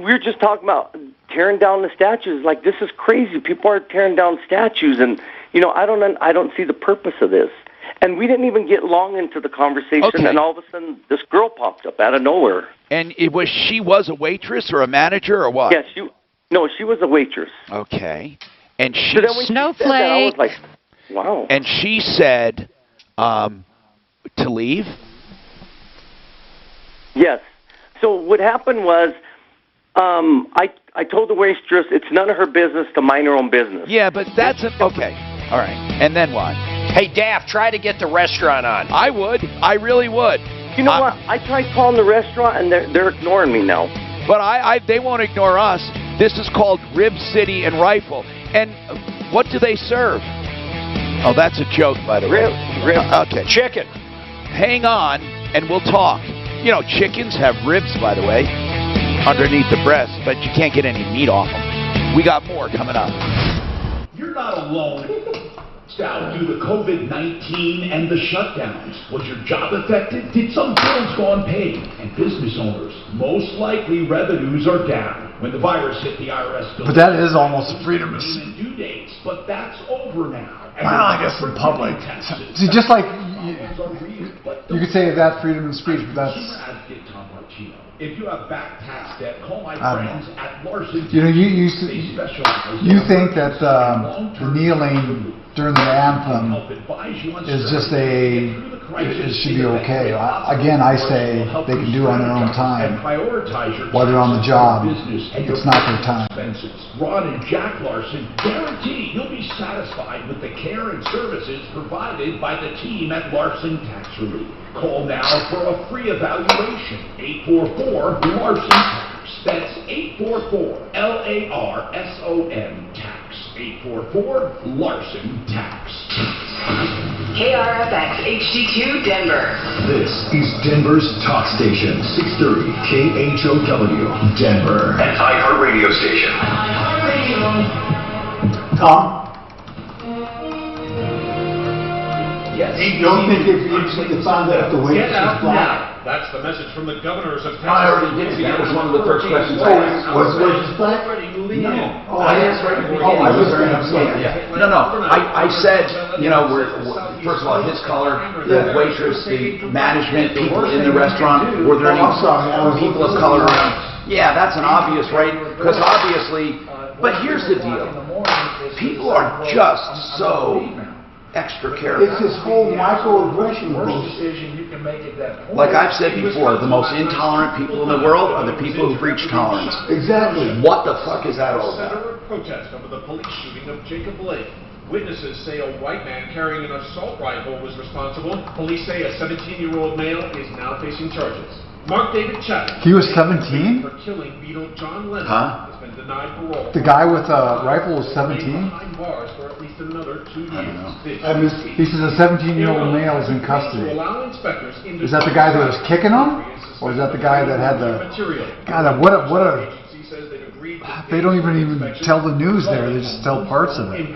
were just talking about tearing down the statues. Like, this is crazy. People are tearing down statues, and, I don't see the purpose of this. And we didn't even get long into the conversation, and all of a sudden, this girl popped up out of nowhere. And she was a waitress or a manager or what? Yeah, she was a waitress. Okay. And she... So then when Snowflake. She said that, I was like, wow. And she said to leave? Yes. So what happened was, I told the waitress it's none of her business to mind her own business. Yeah, but that's... Okay. All right. And then what? Hey, Daff, try to get the restaurant on. I would. I really would. You know what? I tried calling the restaurant, and they're ignoring me now. But they won't ignore us. This is called Rib City and Rifle. And what do they serve? Oh, that's a joke, by the way. Rib. Okay. Chicken. Hang on, and we'll talk. You know, chickens have ribs, by the way, underneath the breast, but you can't get any meat off them. We got more coming up. You're not alone. Now, due to COVID-19 and the shutdowns, was your job affected? Did some bills go unpaid? And business owners, most likely revenues are down when the virus hit the IRS bill. But that is almost freedom of due dates, but that's over now. Well, I guess in public. See, just like you could say that freedom of speech, but that's. If you have back tax debt, call my friends at Larson. You know, you think that the kneeling during the anthem is just it should be okay. Again, I say they can do it on their own time. While they're on the job, it's not their time. Ron and Jack Larson guarantee you'll be satisfied with the care and services provided by the team at Larson Tax Relief. Call now for a free evaluation. 844-LARSON TAX. That's 844-LARSON TAX. 844-LARSON TAX. KRFX HD2 Denver. This is Denver's talk station, 630 KHOW, Denver. An iHeartRadio station. Tom? Yes. You don't think if you found out the waitress was black? That's the message from the governors of Texas. I already did. That was one of the first questions I asked. Was the waitress black? No. Oh, I asked right before. Oh, I was very upset. Yeah. No. I said, you know, first of all, his color, the waitress, the management, people in the restaurant. Were there any people of color around? Yeah, that's an obvious, right? Because obviously, but here's the deal. People are just so extra careful. It's this whole microaggression. Like I've said before, the most intolerant people in the world are the people who preach tolerance. Exactly. What the fuck is that all about? Protest over the police shooting of Jacob Blake. Witnesses say a white man carrying an assault rifle was responsible. Police say a 17-year-old male is now facing charges. Mark David Chapman. He was 17? For killing Beatle John Lennon. Huh? Has been denied parole. The guy with a rifle was 17? Behind bars for at least another 2 years. He says a 17-year-old male is in custody. Is that the guy that was kicking him? Or is that the guy that had the... God, what a... They don't even tell the news there. They just tell parts of it.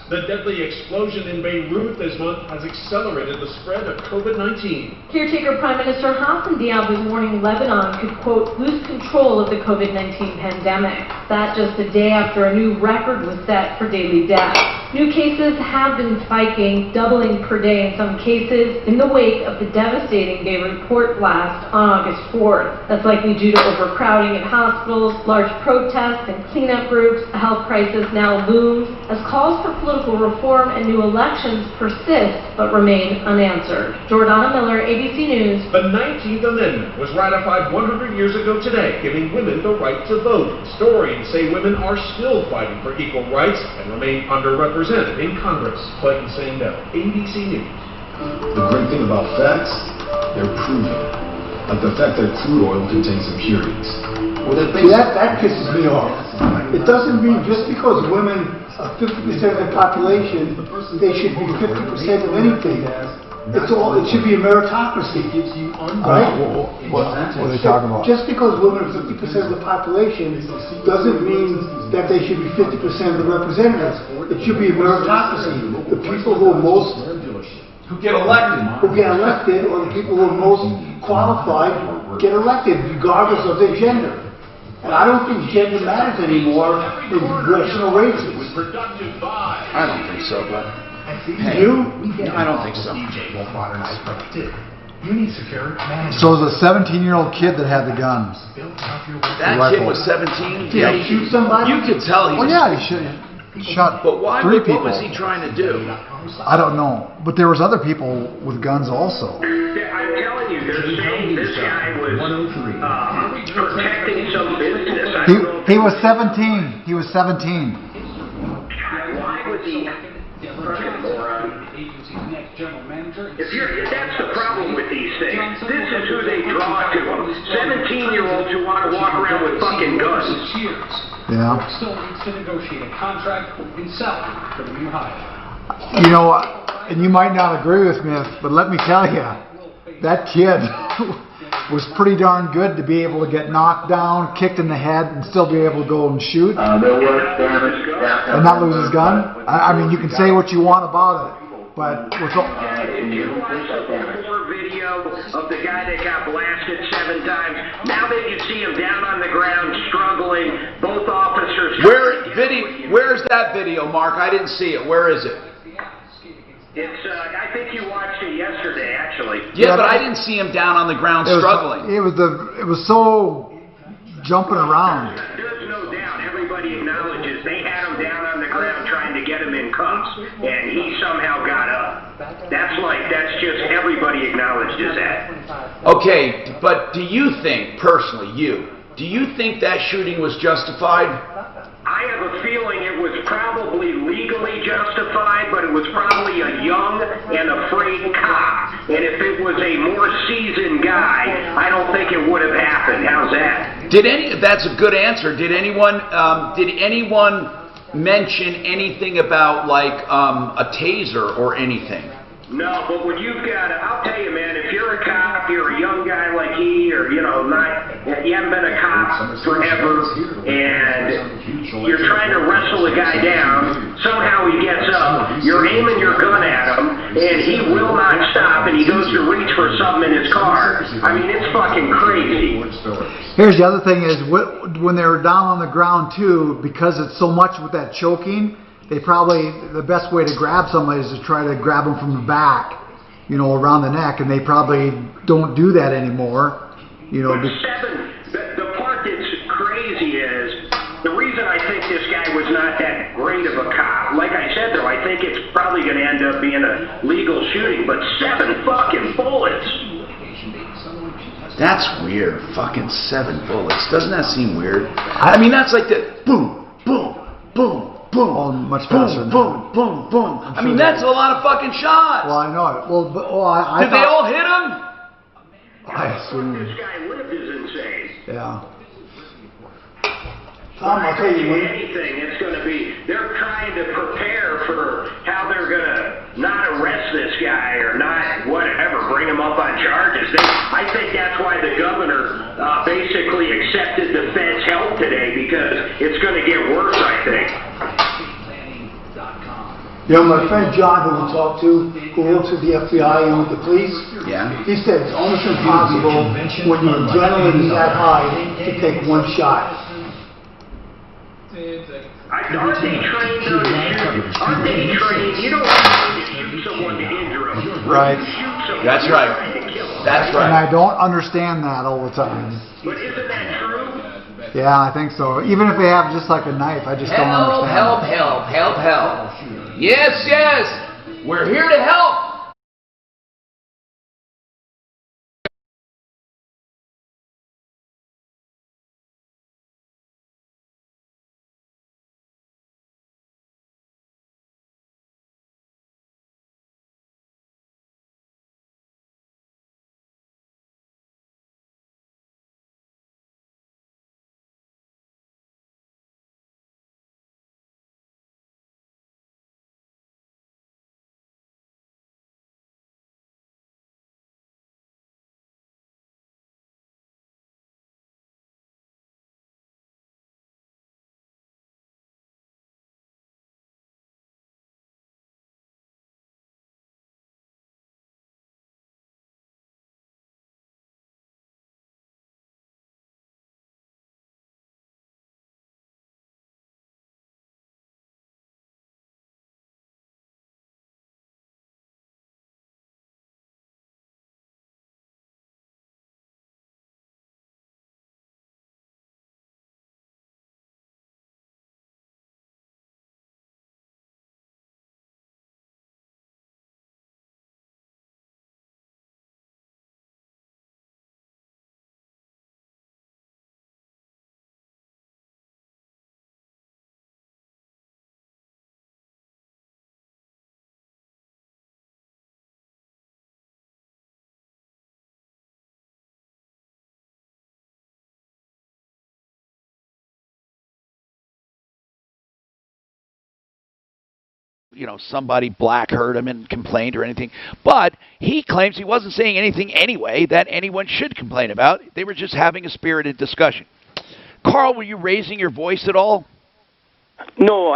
The deadly explosion in Beirut this month has accelerated the spread of COVID-19. Caretaker Prime Minister Hassan Diab is warning Lebanon could, quote, lose control of the COVID-19 pandemic. That just a day after a new record was set for daily deaths. New cases have been spiking, doubling per day in some cases, in the wake of the devastating Beirut port blast on August 4th. That's likely due to overcrowding at hospitals, large protests, and cleanup groups. A health crisis now looms as calls for political reform and new elections persist but remain unanswered. Jordana Miller, ABC News. The 19th Amendment was ratified 100 years ago today, giving women the right to vote. Historians say women are still fighting for equal rights and remain underrepresented in Congress. Clayton Sandell, ABC News. The great thing about facts, they're proven. Like the fact that crude oil contains impurities. Well, that pisses me off. It doesn't mean just because women are 50% of the population, they should be 50% of anything. It should be a meritocracy, right? What are they talking about? Just because women are 50% of the population doesn't mean that they should be 50% of the representatives. It should be a meritocracy. The people who are most who get elected, or the people who are most qualified get elected, regardless of their gender. And I don't think gender matters anymore in congressional races. I don't think so, but hey, no, I don't think so. You need secure management. So it was a 17-year-old kid that had the gun. That kid was 17? Did he shoot somebody? You could tell he was... Well, yeah, he shot But why? 3 people. What was he trying to do? I don't know. But there was other people with guns also. I'm telling you, they're saying this guy was protecting some business. He was 17. He was 17. Why was he protecting That's the problem with these things. This is who they draw to them. 17-year-olds who want to walk around with fucking guns. Yeah. Still needs to negotiate a contract and salary for the new hire. You know, and you might not agree with me, but let me tell you, that kid was pretty darn good to be able to get knocked down, kicked in the head, and still be able to go and shoot. And not lose his gun. I mean, you can say what you want about it, but what's all... If you watch the before video of the guy that got blasted 7 times, now that you see him down on the ground struggling, both officers... Where's that video, Mark? I didn't see it. Where is it? It's, I think you watched it yesterday, actually. Yeah, but I didn't see him down on the ground struggling. It was so jumping around. There's no doubt. Everybody acknowledges they had him down on the ground trying to get him in cuffs, and he somehow got up. That's just everybody acknowledges that. Okay, but do you think, personally, do you think that shooting was justified? I have a feeling it was probably legally justified, but it was probably a young and afraid cop. And if it was a more seasoned guy, I don't think it would have happened. How's that? That's a good answer. Did anyone mention anything about like a taser or anything? No, but when you've got, I'll tell you, man, if you're a cop, you're a young guy like he, or, you haven't been a cop forever, and you're trying to wrestle a guy down, somehow he gets up, you're aiming your gun at him, and he will not stop, and he goes to reach for something in his car. I mean, it's fucking crazy. Here's the other thing is, when they were down on the ground, too, because it's so much with that choking, the best way to grab somebody is to try to grab them from the back, around the neck, and they probably don't do that anymore. But the part that's crazy is, the reason I think this guy was not that great of a cop, like I said though, I think it's probably going to end up being a legal shooting, but 7 fucking bullets. That's weird. Fucking 7 bullets. Doesn't that seem weird? I mean, that's like the boom, boom, boom. Boom, oh, much faster. Boom, boom, boom, boom. I mean, that's a lot of fucking shots. Well, I know it. Did they all hit him? I assume. This guy lived is insane. Yeah. I'll tell you anything, it's going to be, they're trying to prepare for how they're going to not arrest this guy or not whatever, bring him up on charges. I think that's why the governor basically accepted the Fed's help today, because it's going to get worse, I think. My friend John, who we talked to, who works with the FBI and with the police, he said it's almost impossible when your adrenaline is that high to take one shot. Aren't they trained though to shoot? Aren't they trained? You don't need to shoot someone to injure them. Right. That's right. That's right. And I don't understand that all the time. But isn't that true? Yeah, I think so. Even if they have just like a knife, I just don't understand. Help. Yes. We're here to help. somebody black heard him and complained or anything. But he claims he wasn't saying anything anyway that anyone should complain about. They were just having a spirited discussion. Carl, were you raising your voice at all? No,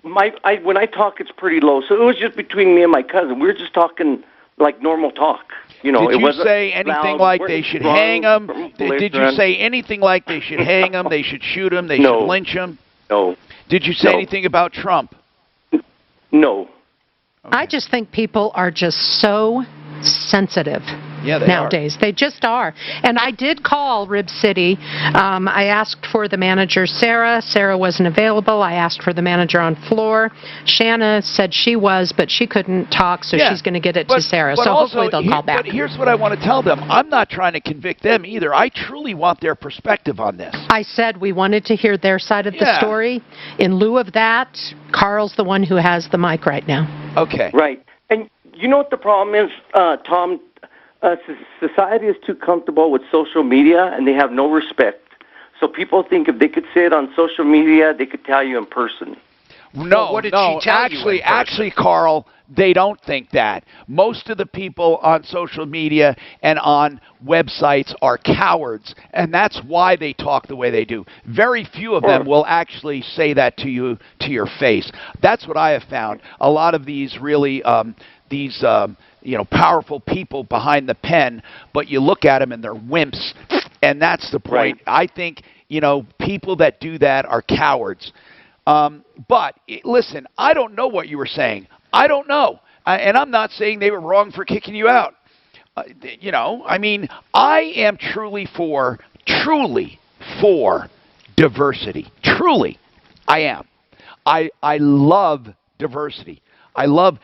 when I talk, it's pretty low. So it was just between me and my cousin. We were just talking like normal talk. Did you say anything like they should hang him? Did you say anything like they should hang him, they should shoot him, they should lynch him? No. Did you say anything about Trump? No. Okay. I just think people are just so sensitive nowadays. They just are. And I did call Rib City. I asked for the manager, Sarah. Sarah wasn't available. I asked for the manager on floor. Shanna said she was, but she couldn't talk, so she's going to get it to Sarah. So hopefully they'll call back. But here's what I want to tell them. I'm not trying to convict them either. I truly want their perspective on this. I said we wanted to hear their side of the story. In lieu of that, Carl's the one who has the mic right now. Okay. Right. And you know what the problem is, Tom? Society is too comfortable with social media, and they have no respect. So people think if they could say it on social media, they could tell you in person. No, what did she tell you actually, Carl, they don't think that. Most of the people on social media and on websites are cowards, and that's why they talk the way they do. Very few of them will actually say that to you to your face. That's what I have found. A lot of these really powerful people behind the pen, but you look at them and they're wimps, and that's the point. Right. I think, people that do that are cowards. But listen, I don't know what you were saying. I don't know. And I'm not saying they were wrong for kicking you out. I am truly for diversity. Truly, I am. I love diversity. I love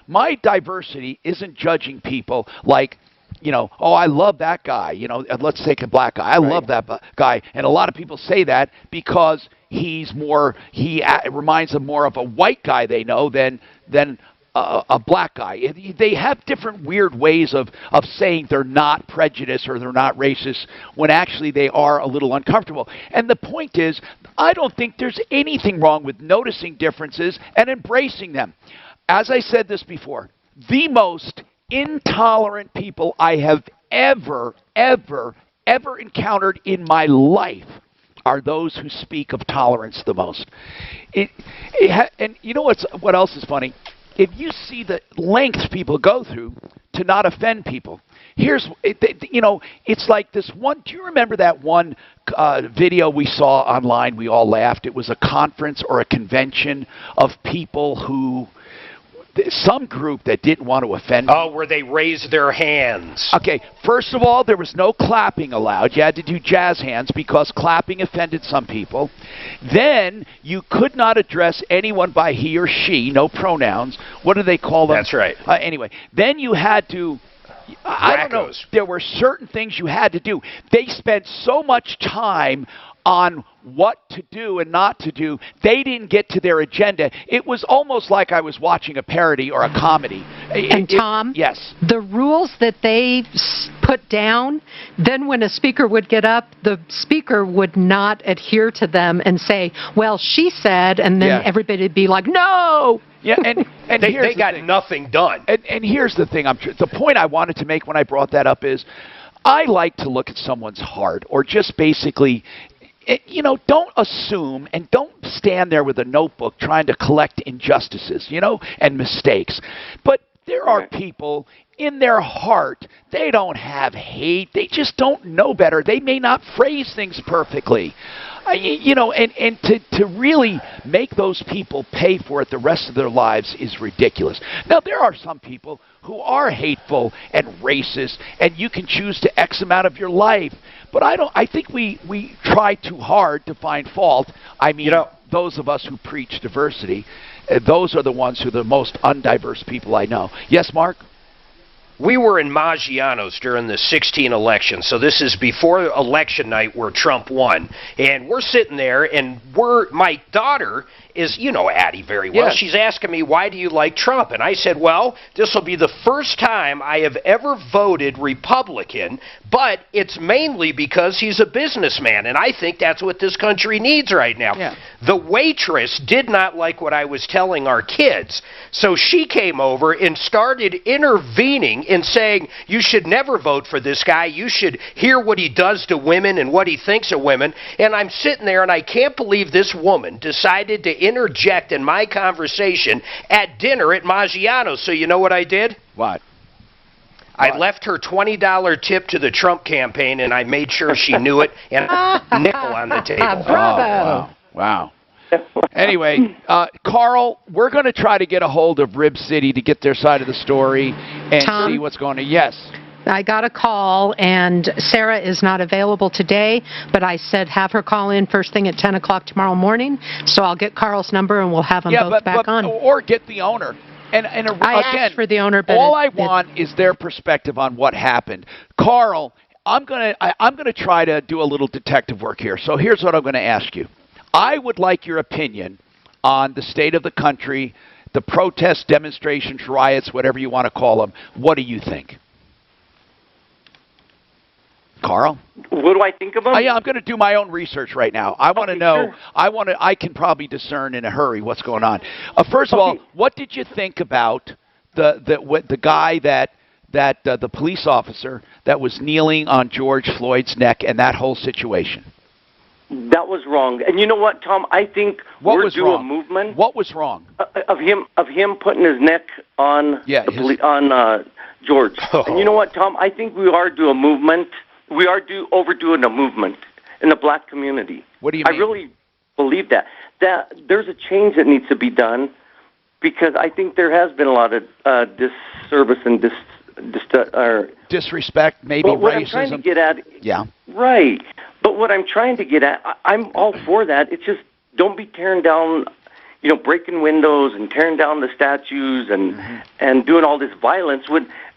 my diversity isn't judging people like, I love that guy, let's take a black guy. I love that guy. And a lot of people say that because he reminds them more of a white guy they know than a black guy. They have different weird ways of saying they're not prejudiced or they're not racist when actually they are a little uncomfortable. And the point is, I don't think there's anything wrong with noticing differences and embracing them. As I said this before, the most intolerant people I have ever encountered in my life are those who speak of tolerance the most. And you know what else is funny? If you see the lengths people go through to not offend people, it's like this one. Do you remember that one video we saw online? We all laughed. It was a conference or a convention of people who, some group that didn't want to offend. Oh, where they raised their hands. Okay, first of all, there was no clapping allowed. You had to do jazz hands because clapping offended some people. Then you could not address anyone by he or she, no pronouns. What do they call them? That's right. Anyway, then you had to, I don't know, there were certain things you had to do. They spent so much time on what to do and not to do, they didn't get to their agenda. It was almost like I was watching a parody or a comedy. And Tom, yes, the rules that they put down, then when a speaker would get up, the speaker would not adhere to them and say, well, she said, and then everybody would be like, no! Yeah, and they got nothing done. And here's the thing, the point I wanted to make when I brought that up is, I like to look at someone's heart, or just basically, don't assume and don't stand there with a notebook trying to collect injustices, and mistakes. But there are people in their heart, they don't have hate. They just don't know better. They may not phrase things perfectly. And to really make those people pay for it the rest of their lives is ridiculous. Now, there are some people who are hateful and racist, and you can choose to X them out of your life. But I think we try too hard to find fault. I mean, those of us who preach diversity, those are the ones who are the most undiverse people I know. Yes, Mark? We were in Maggiano's during the 2016 election, so this is before election night where Trump won. And we're sitting there, and my daughter is, you know Addie very well. Yes. She's asking me, why do you like Trump? And I said, well, this will be the first time I have ever voted Republican, but it's mainly because he's a businessman, and I think that's what this country needs right now. Yeah. The waitress did not like what I was telling our kids, so she came over and started intervening and saying, you should never vote for this guy. You should hear what he does to women and what he thinks of women. And I'm sitting there, and I can't believe this woman decided to interject in my conversation at dinner at Maggiano's. So you know what I did? What? I left her $20 tip to the Trump campaign, and I made sure she knew it, and a nickel on the table. Bravo! Wow. Anyway, Carl, we're going to try to get a hold of Rib City to get their side of the story and Tom? see what's going on. Yes. I got a call, and Sarah is not available today, but I said have her call in first thing at 10 o'clock tomorrow morning, so I'll get Carl's number, and we'll have them both back on. Or get the owner. And I again, asked for the owner, but all I want is their perspective on what happened. Carl, I'm gonna try to do a little detective work here. So here's what I'm going to ask you. I would like your opinion on the state of the country, the protests, demonstrations, riots, whatever you want to call them. What do you think? Carl? What do I think of them? Yeah, I'm going to do my own research right now. I want to know. Sure. I can probably discern in a hurry what's going on. First of all, what did you think about the guy the police officer that was kneeling on George Floyd's neck and that whole situation? That was wrong. And you know what, Tom? I think we're due a movement. What was wrong? Of him putting his neck on George. Oh. And you know what, Tom? I think we are due a movement. We are overdoing a movement in the black community. What do you mean? I really believe that there's a change that needs to be done, because I think there has been a lot of disservice and disrespect, maybe but what racism. I'm trying to get at, yeah, right. But what I'm trying to get at, I'm all for that. It's just don't be tearing down, breaking windows and tearing down the statues and doing all this violence.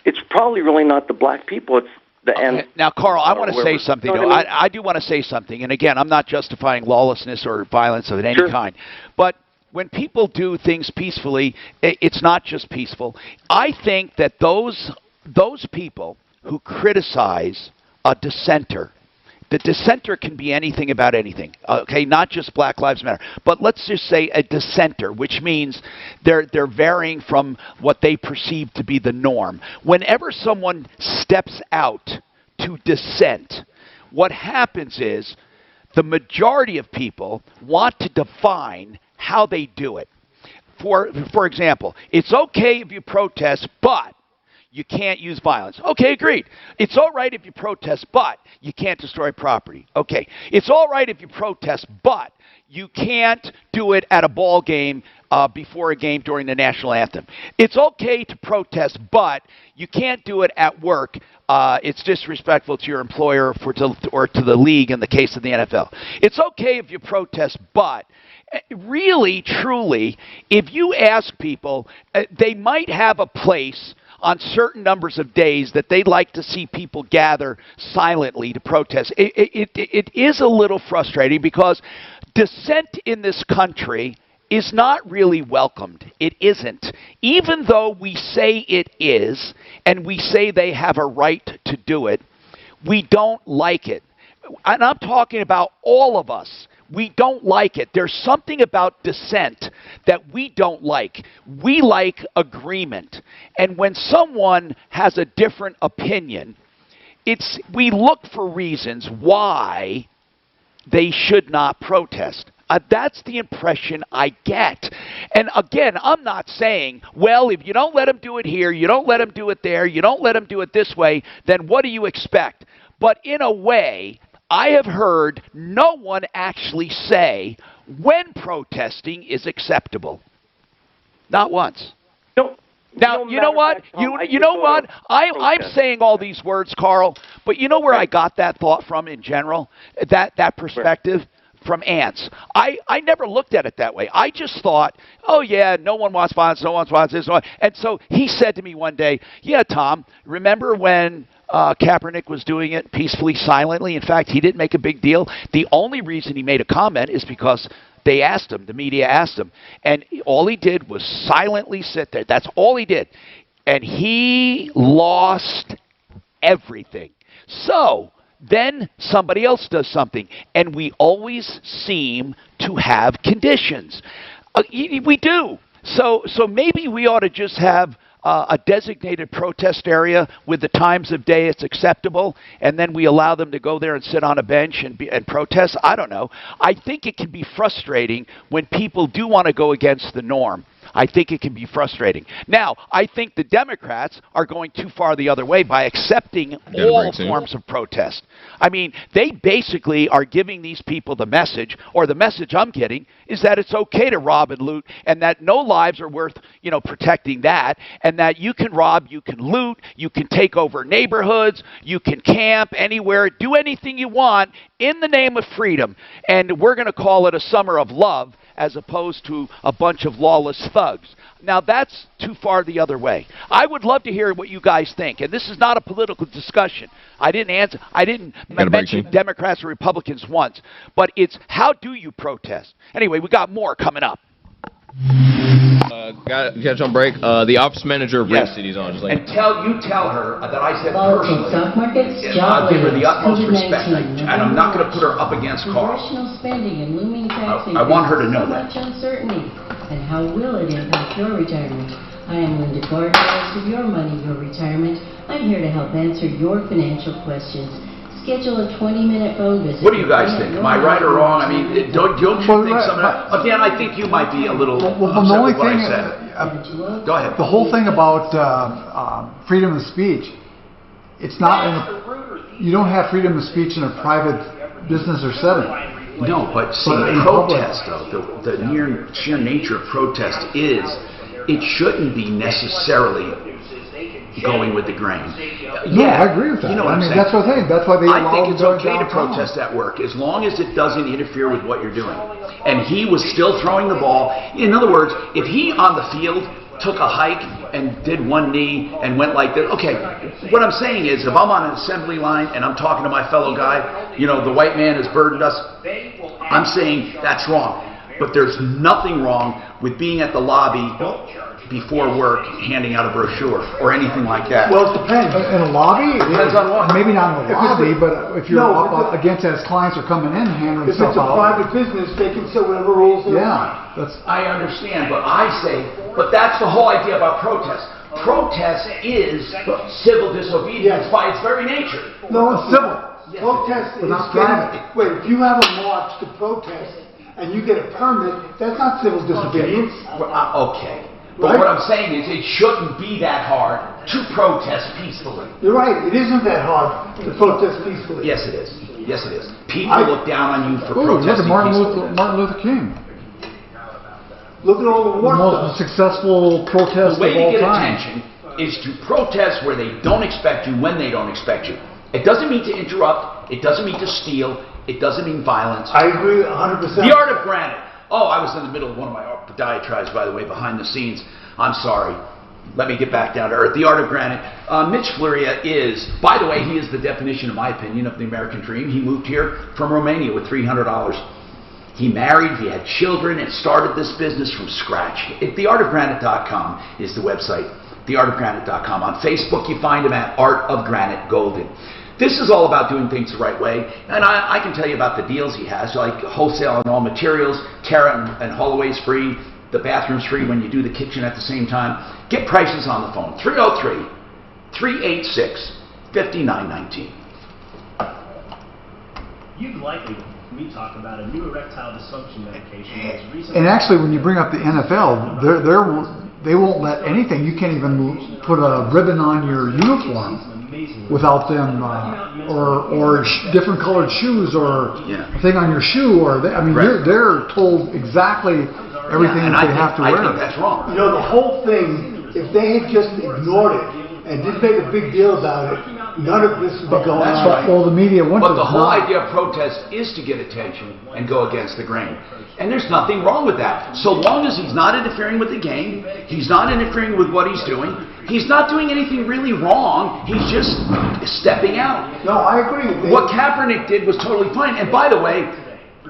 It's probably really not the black people. It's the end. Now, Carl, I want to say something. You know what I mean? I do want to say something. And again, I'm not justifying lawlessness or violence of any kind. But when people do things peacefully, it's not just peaceful. I think that those people who criticize a dissenter, the dissenter can be anything about anything, okay? Not just Black Lives Matter. But let's just say a dissenter, which means they're varying from what they perceive to be the norm. Whenever someone steps out to dissent, what happens is the majority of people want to define how they do it. For example, it's okay if you protest, but you can't use violence. Okay, agreed. It's all right if you protest, but you can't destroy property. Okay. It's all right if you protest, but you can't do it at a ball game before a game during the national anthem. It's okay to protest, but you can't do it at work. It's disrespectful to your employer or to the league in the case of the NFL. It's okay if you protest, but really, truly, if you ask people, they might have a place on certain numbers of days that they'd like to see people gather silently to protest. It is a little frustrating because dissent in this country is not really welcomed. It isn't. Even though we say it is, and we say they have a right to do it, we don't like it. And I'm talking about all of us. We don't like it. There's something about dissent that we don't like. We like agreement. And when someone has a different opinion, we look for reasons why they should not protest. That's the impression I get. And again, I'm not saying, well, if you don't let them do it here, you don't let them do it there, you don't let them do it this way, then what do you expect? But in a way, I have heard no one actually say when protesting is acceptable. Not once. Now, you know what? You know what? I'm saying all these words, Carl, but you know where I got that thought from in general? That perspective? from ants. I never looked at it that way. I just thought, oh yeah, no one wants bonds, no one wants this. And so he said to me one day, yeah, Tom, remember when Kaepernick was doing it peacefully, silently? In fact, he didn't make a big deal. The only reason he made a comment is because they asked him, the media asked him, and all he did was silently sit there. That's all he did. And he lost everything. So then somebody else does something, and we always seem to have conditions. We do. So maybe we ought to just have a designated protest area with the times of day it's acceptable, and then we allow them to go there and sit on a bench and protest. I don't know. I think it can be frustrating when people do want to go against the norm. I think it can be frustrating. Now, I think the Democrats are going too far the other way by accepting all forms of protest. I mean, they basically are giving these people the message, or the message I'm getting is that it's okay to rob and loot, and that no lives are worth, protecting that, and that you can rob, you can loot, you can take over neighborhoods, you can camp anywhere, do anything you want in the name of freedom, and we're going to call it a summer of love, as opposed to a bunch of lawless thugs. Now, that's too far the other way. I would love to hear what you guys think, and this is not a political discussion. I didn't mention Democrats or Republicans once, but it's how do you protest? Anyway, we got more coming up. Catch on break. The office manager of Rib City's on. And tell her that I said personally, I'll give her the utmost respect, and I'm not going to put her up against Carl. I want her to know that. Uncertainty, and how will it impact your retirement? I am Linda Gardner, host of Your Money, Your Retirement. I'm here to help answer your financial questions. Schedule a 20-minute phone visit. What do you guys think? Am I right or wrong? I mean, don't you think something? Again, I think you might be a little upset with what I said. Go ahead. The whole thing about freedom of speech, it's not you don't have freedom of speech in a private business or setting. No, but see, protest, though, the sheer nature of protest is, it shouldn't be necessarily going with the grain. No, I agree with that. That's what I think. That's why they allow I think it's okay to protest at work as long as it doesn't interfere with what you're doing. And he was still throwing the ball. In other words, if he on the field took a hike and did one knee and went like this, okay, what I'm saying is if I'm on an assembly line and I'm talking to my fellow guy, the white man has burdened us, I'm saying that's wrong. But there's nothing wrong with being at the lobby before work handing out a brochure or anything like that. Well, it depends. In a lobby? Depends on what. Maybe not in a lobby, but if you're up against as clients are coming in handling stuff out. If it's a private business, they can set whatever rules they want. I understand, but but that's the whole idea about protest. Protest is civil disobedience by its very nature. No, it's civil. Protest is wait, if you have a march to protest and you get a permit, that's not civil disobedience. Okay. But what I'm saying is it shouldn't be that hard to protest peacefully. You're right. It isn't that hard to protest peacefully. Yes, it is. Yes, it is. People look down on you for protesting peacefully. Martin Luther King. Look at all the war most successful protest of all time. The way to get attention is to protest where they don't expect you, when they don't expect you. It doesn't mean to interrupt. It doesn't mean to steal. It doesn't mean violence. I agree 100%. The art of granite. Oh, I was in the middle of one of my diatribes, by the way, behind the scenes. I'm sorry. Let me get back down to earth. The art of granite. Mitch Floria is, by the way, he is the definition, in my opinion, of the American dream. He moved here from Romania with $300. He married, he had children, and started this business from scratch. TheArtofGranite.com is the website. TheArtofGranite.com. On Facebook, you find him at Art of Granite Golden. This is all about doing things the right way, and I can tell you about the deals he has, like wholesale on all materials, Terra and Holloway's free, the bathroom's free when you do the kitchen at the same time. Get prices on the phone, 303-386-5919. You'd likely heard me talk about a new erectile dysfunction medication that was recently... And actually, when you bring up the NFL, they won't let anything. You can't even put a ribbon on your uniform without them, or different colored shoes, or a thing on your shoe, or they're told exactly everything that they have to wear. I think that's wrong. The whole thing, if they had just ignored it and didn't make a big deal about it, none of this would be going That's on. right. Well, the media wants But the whole not. idea of protest is to get attention and go against the grain. And there's nothing wrong with that. So long as he's not interfering with the game, he's not interfering with what he's doing, he's not doing anything really wrong, he's just stepping out. No, I agree. What Kaepernick did was totally fine. And by the way,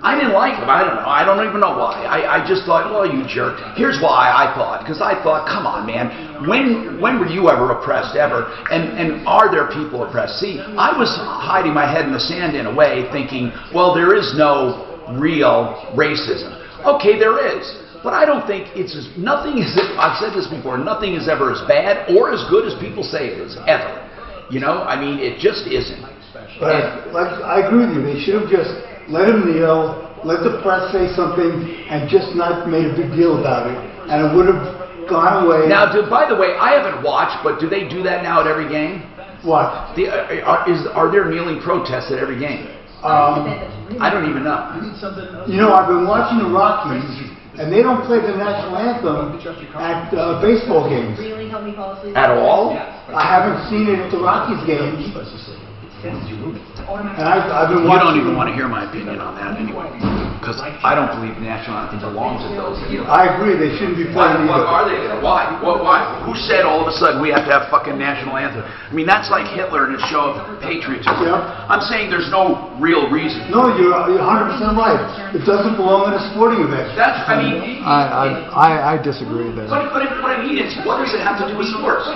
I didn't like him. I don't know. I don't even know why. I just thought, well, you jerk. Here's why I thought. Because I thought, come on, man. When were you ever oppressed, ever? And are there people oppressed? See, I was hiding my head in the sand in a way, thinking, well, there is no real racism. Okay, there is. But I don't think nothing is, I've said this before, nothing is ever as bad or as good as people say it is, ever. You know, I mean, it just isn't. But I agree with you. They should have just let him kneel, let the press say something, and just not made a big deal about it. And it would have gone away. Now, by the way, I haven't watched, but do they do that now at every game? What? Are there kneeling protests at every game? I don't even know. You know, I've been watching the Rockies, and they don't play the national anthem at baseball games. At all? I haven't seen it at the Rockies games. And I've been watching. You don't even want to hear my opinion on that anyway, because I don't believe the national anthem belongs to those. I agree, they shouldn't be playing What either. are they? Why? Why? Who said all of a sudden we have to have fucking national anthem? I mean, that's like Hitler and his show of patriotism. Yeah. I'm saying there's no real reason. No, you're 100% right. It doesn't belong in a sporting event. That's, I mean... I disagree there. What I mean is, what does it have to do with sports?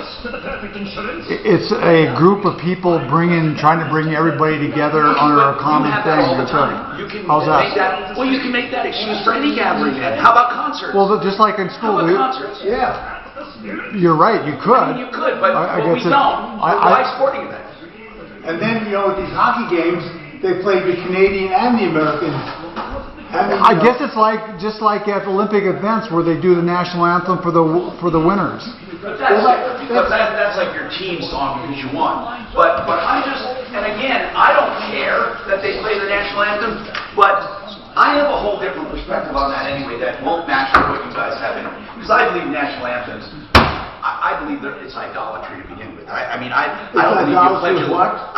It's a group of people trying to bring everybody together under a common You have thing. that all the time. You can How's make that? that. Well, you can make that excuse for any gathering then. How about concerts? Well, just like in school, How about concerts? Yeah. You're right. You could. I mean, you could, but we guess don't. Why sporting events? And then, you know, with these hockey games, they play the Canadian and the American. I guess it's just like at Olympic events where they do the national anthem for the winners. But that's like your team song because you won. But I just, and again, I don't care that they play the national anthem, but I have a whole different perspective on that anyway that won't match what you guys have in it. Because I believe national anthems, I believe that it's idolatry to begin with. I mean, I don't believe you pledge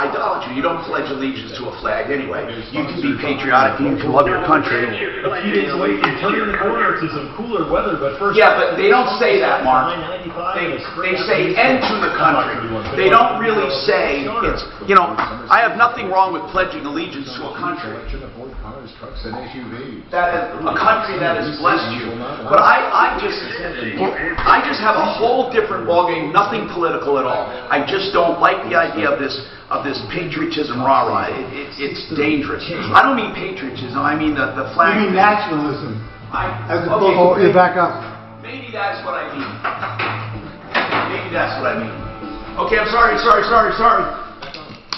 idolatry. You don't pledge allegiance to a flag anyway. You can be patriotic and you can love your country. A few days away from turning the corner to some cooler weather, but first... Yeah, but they don't say that, Mark. They say end to the country. They don't really say it's, you know, I have nothing wrong with pledging allegiance to a country. That is a country that has blessed you. But I just have a whole different ballgame, nothing political at all. I just don't like the idea of this patriotism rah-rah. It's dangerous. I don't mean patriotism, I mean the flag. You mean nationalism. You back up. Maybe that's what I mean. Maybe that's what I mean. Okay, I'm sorry.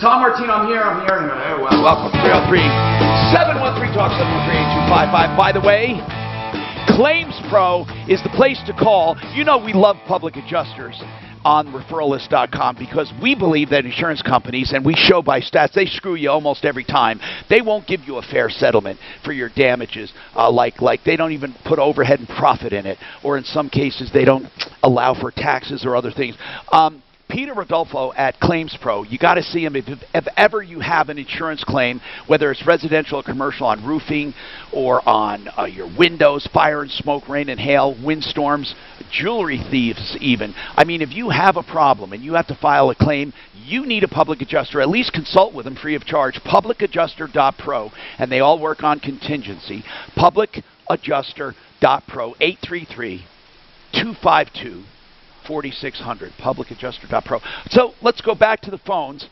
Tom Martino, I'm here. Well, welcome. 303-713-TALK, 713-8255. By the way, Claims Pro is the place to call. You know we love public adjusters on referralist.com because we believe that insurance companies, and we show by stats, they screw you almost every time. They won't give you a fair settlement for your damages, like they don't even put overhead and profit in it, or in some cases they don't allow for taxes or other things. Peter Rodolfo at Claims Pro, you got to see him if ever you have an insurance claim, whether it's residential or commercial, on roofing or on your windows, fire and smoke, rain and hail, windstorms, jewelry thieves even. I mean, if you have a problem and you have to file a claim, you need a public adjuster. At least consult with them free of charge. Publicadjuster.pro, and they all work on contingency. Publicadjuster.pro, 833-252-4600, publicadjuster.pro. So let's go back to the phones.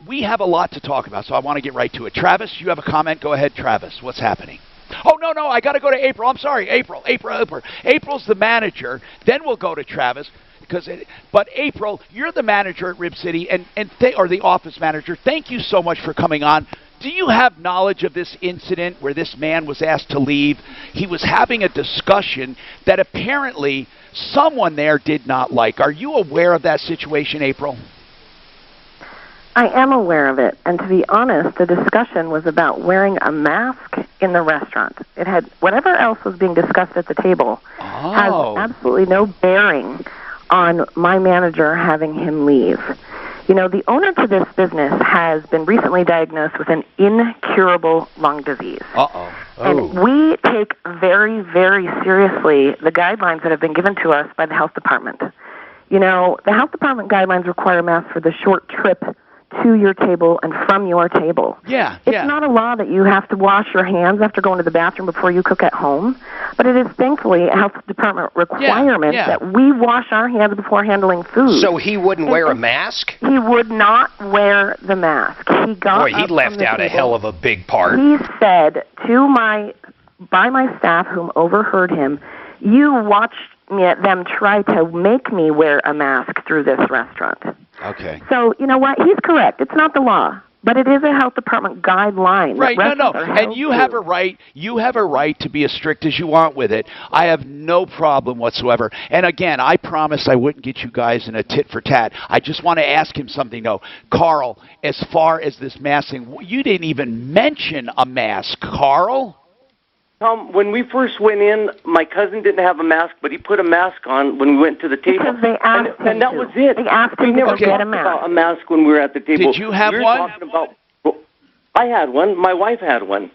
We have a lot to talk about, so I want to get right to it. Travis, you have a comment? Go ahead, Travis. What's happening? Oh, no, I got to go to April. I'm sorry, April. April's the manager. Then we'll go to Travis. But April, you're the manager at Rib City, or the office manager. Thank you so much for coming on. Do you have knowledge of this incident where this man was asked to leave? He was having a discussion that apparently someone there did not like. Are you aware of that situation, April? I am aware of it, and to be honest, the discussion was about wearing a mask in the restaurant. It had whatever else was being discussed at the table has absolutely no bearing on my manager having him leave. You know, the owner to this business has been recently diagnosed with an incurable lung disease. Uh-oh. And we take very, very seriously the guidelines that have been given to us by the health department. You know, the health department guidelines require masks for the short trip to your table and from your table. Yeah, It's not a law that you have to wash your hands after going to the bathroom before you cook at home, but it is thankfully a health department requirement that we wash our hands before handling food. So he wouldn't wear a mask? He would not wear the mask. He got Boy, he up left from the out a table. hell of a big part. He said by my staff, whom overheard him, "You watched them try to make me wear a mask through this restaurant." Okay. So, you know what? He's correct. It's not the law, but it is a health department guideline. Right, that no. restaurants are And held you to. have a right, to be as strict as you want with it. I have no problem whatsoever. And again, I promised I wouldn't get you guys in a tit for tat. I just want to ask him something though. Carl, as far as this masking, you didn't even mention a mask, Carl. Tom, when we first went in, my cousin didn't have a mask, but he put a mask on when we went to the table. Because they asked him and that to. was it. They asked him we never to get talked a mask. about a mask when we were at the table. Did you have we were one? Talking about, I had one. My wife had one.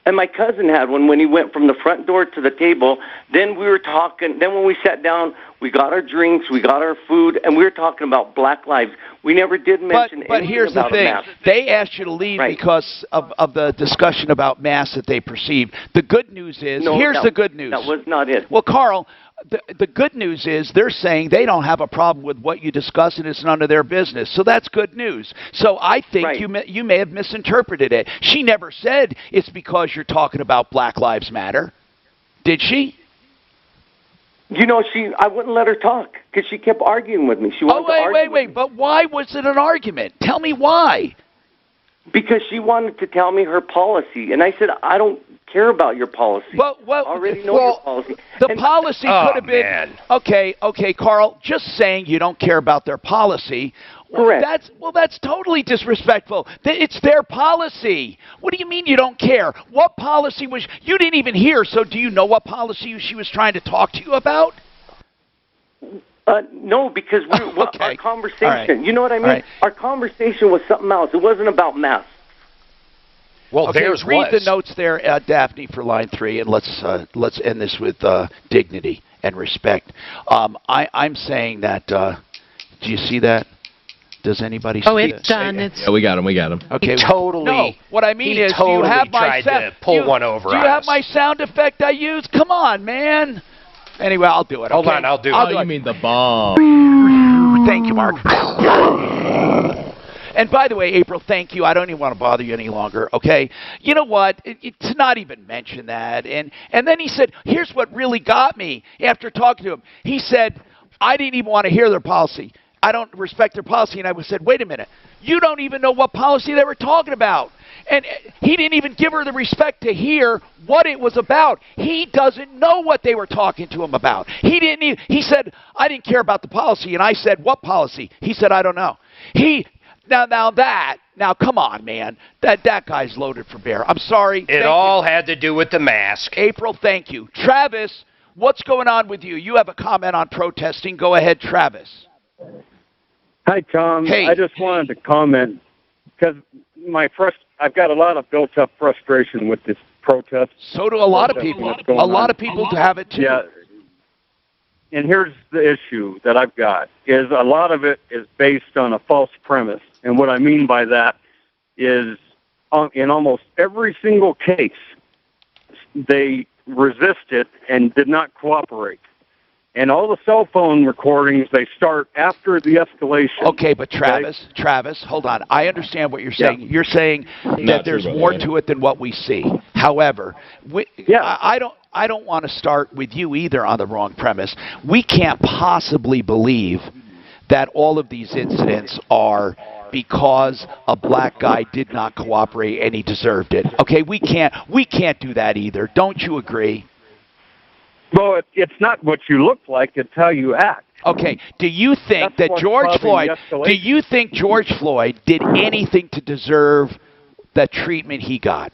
And my cousin had one when he went from the front door to the table. Then we were talking. Then when we sat down, we got our drinks, we got our food, and we were talking about Black Lives. We never did mention But anything here's the about a thing. mask. They asked you to leave because of the discussion about masks that they perceived. The good news is, here's the good news. That was not it. Well, Carl, the good news is they're saying they don't have a problem with what you discuss and it's none of their business. So that's good news. So I think you may have misinterpreted it. She never said it's because you're talking about Black Lives Matter. Did she? You know, I wouldn't let her talk because she kept arguing with me. She wanted to argue wait. But why was it an argument? Tell me why. Because she wanted to tell me her policy, and I said, I don't care about your policy. Well, I already know your policy. The policy could have been okay, Carl. Just saying you don't care about their policy. Correct. That's totally disrespectful. It's their policy. What do you mean you don't care? What policy was you didn't even hear? So do you know what policy she was trying to talk to you about? No, because our conversation. Right. You know what I mean? Right. Our conversation was something else. It wasn't about masks. Well, read the notes there, Daphne, for line 3, and let's end this with dignity and respect. I'm saying that. Do you see that? Does anybody see it? It's done. Yeah, we got him. Okay. No, what I mean is, totally do you have my tried to pull one over Do you on have us. my sound effect I use? Come on, man. Anyway, I'll do it. Hold okay? on, I'll do it. Oh, you mean the bomb. Thank you, Mark. And by the way, April, thank you. I don't even want to bother you any longer, okay? You know what? To not even mention that. And then he said, here's what really got me after talking to him. He said, I didn't even want to hear their policy. I don't respect their policy. And I said, wait a minute. You don't even know what policy they were talking about. And he didn't even give her the respect to hear what it was about. He doesn't know what they were talking to him about. He said, I didn't care about the policy. And I said, what policy? He said, I don't know. Now come on, man. That guy's loaded for bear. I'm sorry. It all had to do with the mask. April, thank you. Travis, what's going on with you? You have a comment on protesting. Go ahead, Travis. Hi, Tom. Hey. I just wanted to comment because I've got a lot of built-up frustration with this protest. So do a lot of people. A lot of people have it too. Yeah. And here's the issue that I've got, is a lot of it is based on a false premise. And what I mean by that is in almost every single case, they resisted and did not cooperate. And all the cell phone recordings, they start after the escalation. Okay, but Travis, hold on. I understand what you're saying. Yeah. You're saying that there's more to it than what we see. However, I don't want to start with you either on the wrong premise. We can't possibly believe that all of these incidents are because a black guy did not cooperate and he deserved it. Okay, we can't do that either. Don't you agree? Well, it's not what you look like, it's how you act. Okay, do you think that George Floyd did anything to deserve the treatment he got?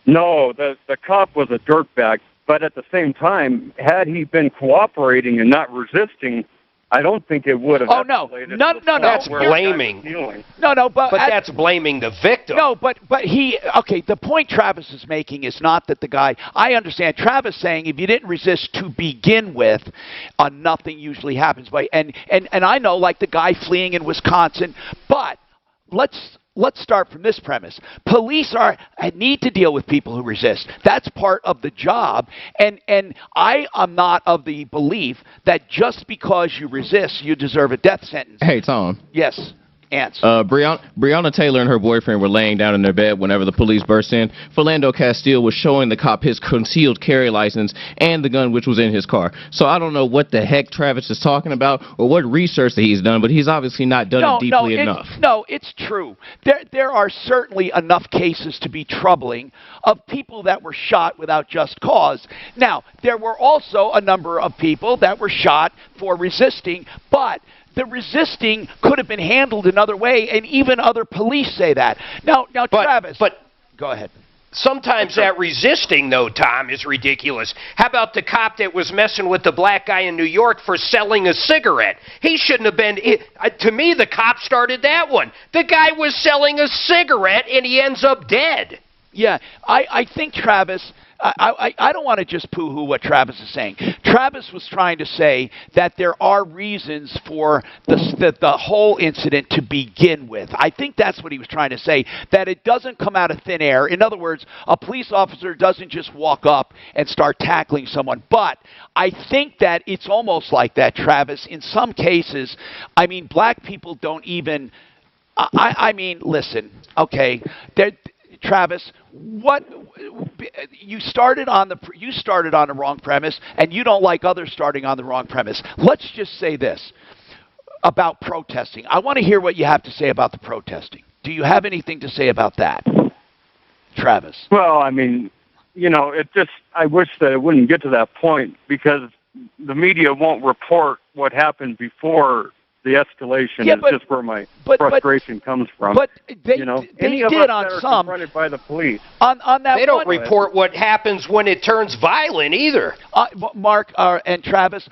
No, the cop was a dirtbag, but at the same time, had he been cooperating and not resisting, I don't think it would have. Oh, no. No. That's blaming. No, but that's blaming the victim. No, but the point Travis is making is not that the guy, I understand Travis saying if you didn't resist to begin with, nothing usually happens. And I know, like the guy fleeing in Wisconsin, but let's start from this premise. Police need to deal with people who resist. That's part of the job. And I am not of the belief that just because you resist, you deserve a death sentence. Hey, Tom. Yes. Ants. Breonna Taylor and her boyfriend were laying down in their bed whenever the police burst in. Philando Castile was showing the cop his concealed carry license and the gun which was in his car. So I don't know what the heck Travis is talking about or what research that he's done, but he's obviously not done it deeply enough. No, it's true. There are certainly enough cases to be troubling of people that were shot without just cause. Now, there were also a number of people that were shot for resisting, but the resisting could have been handled another way, and even other police say that. Now, Travis. But go ahead. Sometimes that resisting, though, Tom, is ridiculous. How about the cop that was messing with the black guy in New York for selling a cigarette? He shouldn't have been. To me, the cop started that one. The guy was selling a cigarette, and he ends up dead. Yeah, I think Travis. I don't want to just poo-hoo what Travis is saying. Travis was trying to say that there are reasons for the whole incident to begin with. I think that's what he was trying to say, that it doesn't come out of thin air. In other words, a police officer doesn't just walk up and start tackling someone. But I think that it's almost like that, Travis. In some cases, I mean, black people don't even... I mean, listen, okay, Travis, what you started on the wrong premise, and you don't like others starting on the wrong premise. Let's just say this about protesting. I want to hear what you have to say about the protesting. Do you have anything to say about that, Travis? Well, I mean, I wish that it wouldn't get to that point because the media won't report what happened before the escalation. Is just where my frustration comes from. But they did on some. Confronted by the police. On that they don't report what happens when it turns violent either. Mark and Travis,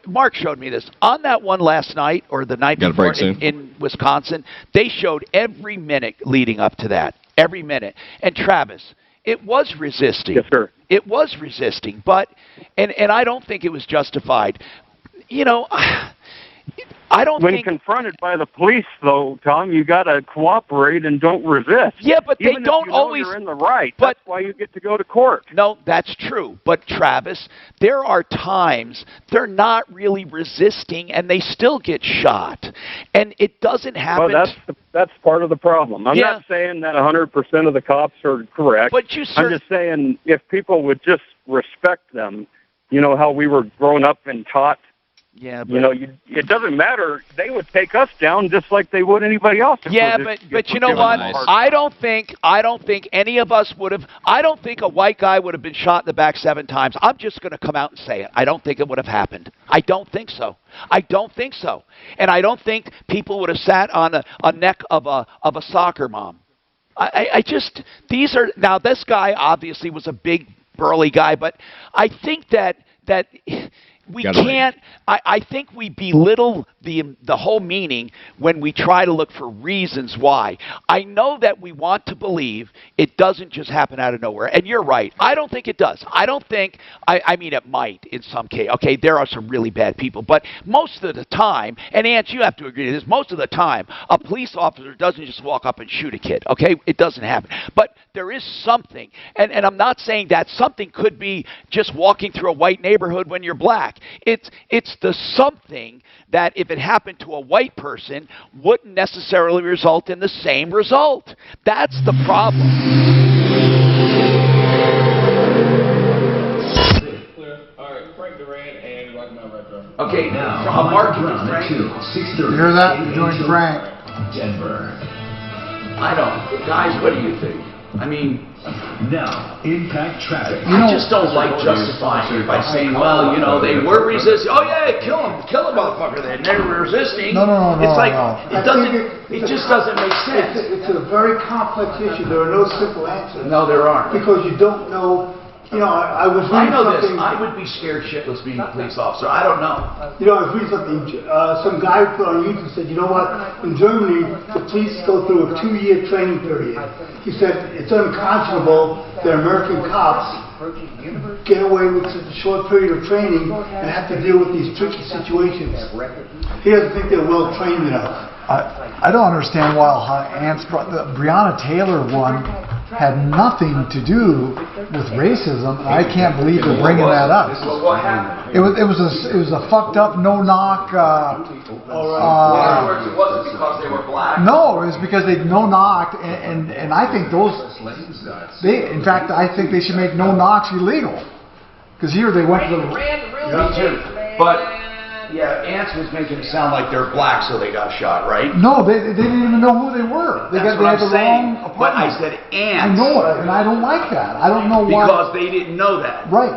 Mark showed me this. On that one last night or the night before in Wisconsin, they showed every minute leading up to that. Every minute. And Travis, it was resisting. Yes, sir. It was resisting, but and I don't think it was justified. When confronted by the police, though, Tom, you got to cooperate and don't resist. Yeah, but they Even don't if you know always. You're in the right. That's why you get to go to court. No, that's true. But Travis, there are times they're not really resisting, and they still get shot, and it doesn't happen. Well, that's part of the problem. I'm not saying that 100% of the cops are correct. But I'm just saying if people would just respect them, how we were grown up and taught. Yeah, but it doesn't matter. They would take us down just like they would anybody else. Yeah, but you know what? I don't think any of us would have. I don't think a white guy would have been shot in the back 7 times. I'm just going to come out and say it. I don't think it would have happened. I don't think so. I don't think so. And I don't think people would have sat on a neck of a soccer mom. Now this guy obviously was a big burly guy, but I think that we can't. I think we belittle the whole meaning when we try to look for reasons why. I know that we want to believe it doesn't just happen out of nowhere, and you're right. I don't think it does. I don't think. I mean, it might in some case. Okay, there are some really bad people, but most of the time, and Ant, you have to agree to this. Most of the time, a police officer doesn't just walk up and shoot a kid. Okay, it doesn't happen. But there is something, and I'm not saying that something could be just walking through a white neighborhood when you're black. It's the something that if it happened to a white person wouldn't necessarily result in the same result. That's the problem. Okay, now Mark and Frank. You hear that? You're doing Frank. Denver. I don't. Guys, what do you think? I mean, now, impact traffic. I just don't like justifying it by saying, well, they were resisting. Oh yeah, kill them, motherfucker. They were resisting. No. It's like it just doesn't make sense. It's a very complex issue. There are no simple answers. No, there aren't. Because you don't know I was I reading know this. something. I would be scared shitless being a police officer. I don't know. I was reading something. Some guy put on YouTube said, you know what? In Germany, the police go through a 2-year training period. He said it's unconscionable that American cops get away with such a short period of training and have to deal with these tricky situations. He doesn't think they're well trained enough. I don't understand why the Breonna Taylor one had nothing to do with racism. I can't believe they're bringing that up. It was a fucked up no knock. In other words, it wasn't because they were black. No, it was because they no knocked, and I think in fact, I think they should make no knocks illegal. Because here they went to the. Me too. But. Yeah, Ants was making it sound like they're black, so they got shot, right? No, they didn't even know who they were. They That's had what I'm the saying. wrong But I apartment. said Ants. I know it, and I don't like that. I don't know why. Because they didn't know that. Right,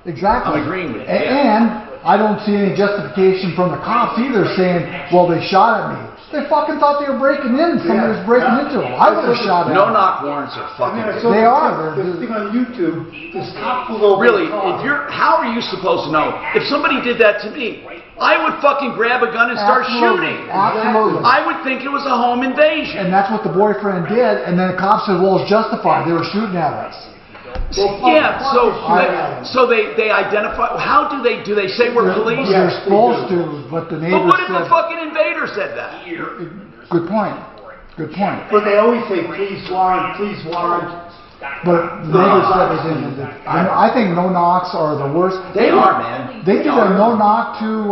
exactly. I'm agreeing with you. And I don't see any justification from the cops either saying, well, they shot at me. They fucking thought they were breaking in. Somebody was breaking into them. I would have shot at them. No knock warrants are fucking. They are. This thing on YouTube, this cop pulled over. Really, how are you supposed to know? If somebody did that to me, I would fucking grab a gun and start shooting. Absolutely. I would think it was a home invasion. And that's what the boyfriend did. And then the cops said, well, it's justified. They were shooting at us. So they identify. How do they say we're police? They're supposed to, but the neighbors But what if said. the fucking invader said that? Good point. Good point. But they always say, please warrant, please warrant. But the neighbors said they didn't. I think no knocks are the worst. They are, man. They did a no knock to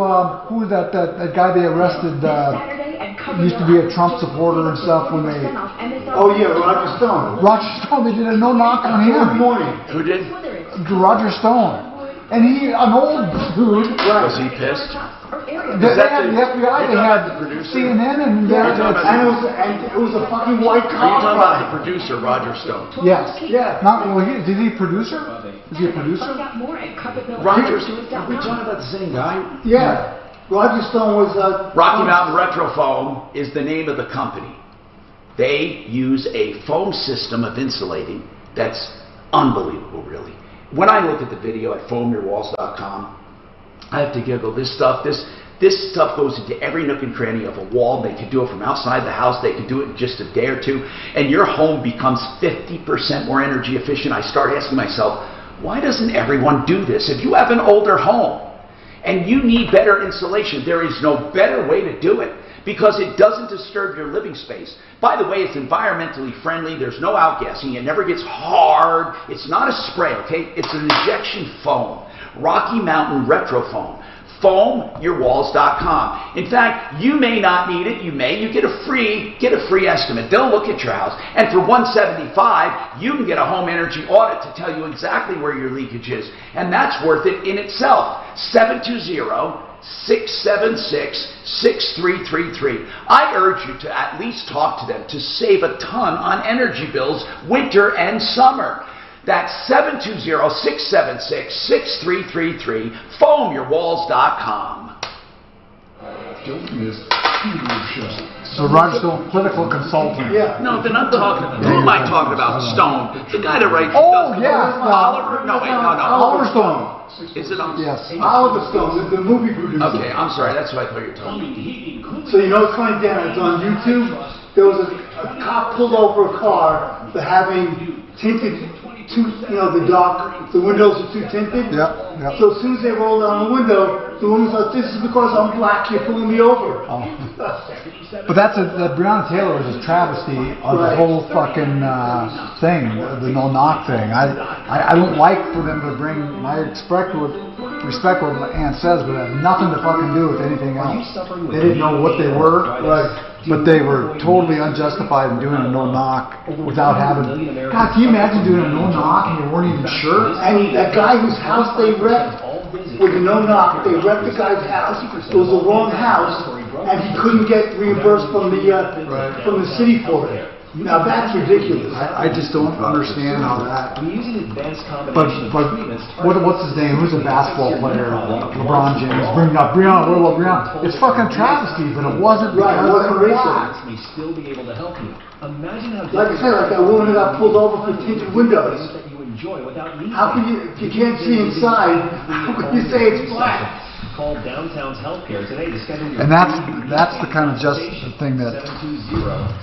who was that guy they arrested? Used to be a Trump supporter and stuff when they. Oh yeah, Roger Stone. Roger Stone. They did a no knock on him. Good morning. Who did? Roger Stone. And an old dude. Was he pissed? They had the FBI, they had CNN, and it was a fucking white cop. Are you talking about the producer, Roger Stone? Yes. Yeah. Is he a producer? Is he a producer? Roger Stone. Are we talking about the same guy? Yeah. Roger Stone was Rocky Mountain Retrofoam is the name of the company. They use a foam system of insulating that's unbelievable, really. When I look at the video at foamyourwalls.com, I have to giggle. This stuff goes into every nook and cranny of a wall. They can do it from outside the house. They can do it in just a day or two. And your home becomes 50% more energy efficient. I start asking myself, why doesn't everyone do this? If you have an older home and you need better insulation, there is no better way to do it because it doesn't disturb your living space. By the way, it's environmentally friendly. There's no outgassing. It never gets hard. It's not a spray, okay? It's an injection foam. Rocky Mountain Retrofoam. Foamyourwalls.com. In fact, you may not need it. You get a free estimate. They'll look at your house, and for $175, you can get a home energy audit to tell you exactly where your leakage is, and that's worth it in itself. 720-676-6333. I urge you to at least talk to them to save a ton on energy bills, winter and summer. That's 720-676-6333, foamyourwalls.com. Don't miss So Roger Stone, political consultant. Yeah. No, they're not talking. Who am I talking about? Stone. The guy that writes. Oliver? No, wait, no. Oliver Stone. Is it on? Yes. Oliver Stone, the movie producer. Okay, I'm sorry. That's what I thought you were talking about. So you know it's funny, Dan, it's on YouTube. There was a cop pulled over a car for having tinted, the dock, the windows are too tinted. Yep. So as soon as they rolled down the window, the woman's like, this is because I'm black, you're pulling me over. Oh. But the Breonna Taylor is a travesty of the whole fucking thing, the no-knock thing. I don't like for them to bring, I respect what Ann says, but it has nothing to fucking do with anything else. They didn't know what they were, but they were totally unjustified in doing a no-knock without having... God, can you imagine doing a no-knock and you weren't even sure? And that guy whose house they wrecked with a no-knock, they wrecked the guy's house. It was the wrong house, and he couldn't get reimbursed from the city for it. Now that's ridiculous. I just don't understand how that. But what's his name? Who's a basketball player? LeBron James. Bring up Breonna. What about Breonna? It's fucking travesty, but it wasn't because it wasn't racist. May still be able to help you. Imagine how like I said, like that woman that got pulled over for tinted windows. enjoy without needing. How can you, if you can't see inside, how can you say it's black? Call Downtown's Healthcare today to schedule your And that's the kind of just the thing that.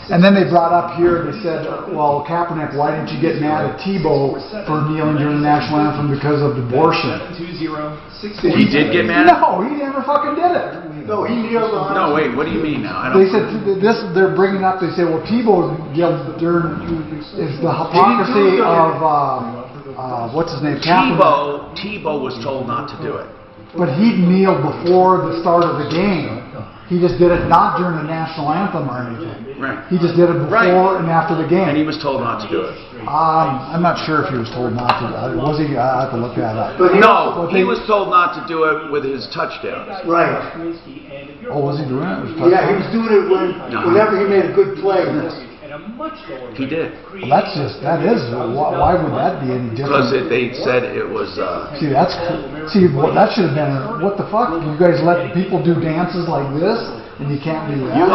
And then they brought up here. They said, well, Kaepernick, why didn't you get mad at Tebow for kneeling during the national anthem because of abortion? He did get mad? No, he never fucking did it. No, he kneeled on. No, wait. What do you mean now? I don't. They said this. They're bringing up. They say, well, Tebow yelled during is the hypocrisy of what's his name? Tebow was told not to do it. But he kneeled before the start of the game. He just did it not during the national anthem or anything. Right. He just did it before and after the game. And he was told not to do it. I'm not sure if he was told not to. Was he? I have to look that up. But he was told not to do it with his touchdowns. Right. Oh, was he doing it? Yeah, he was doing it whenever he made a good play. He did. Well, that is. Why would that be any different? Because they said it was. That should have been. What the fuck? You guys let people do dances like this, and you can't do that.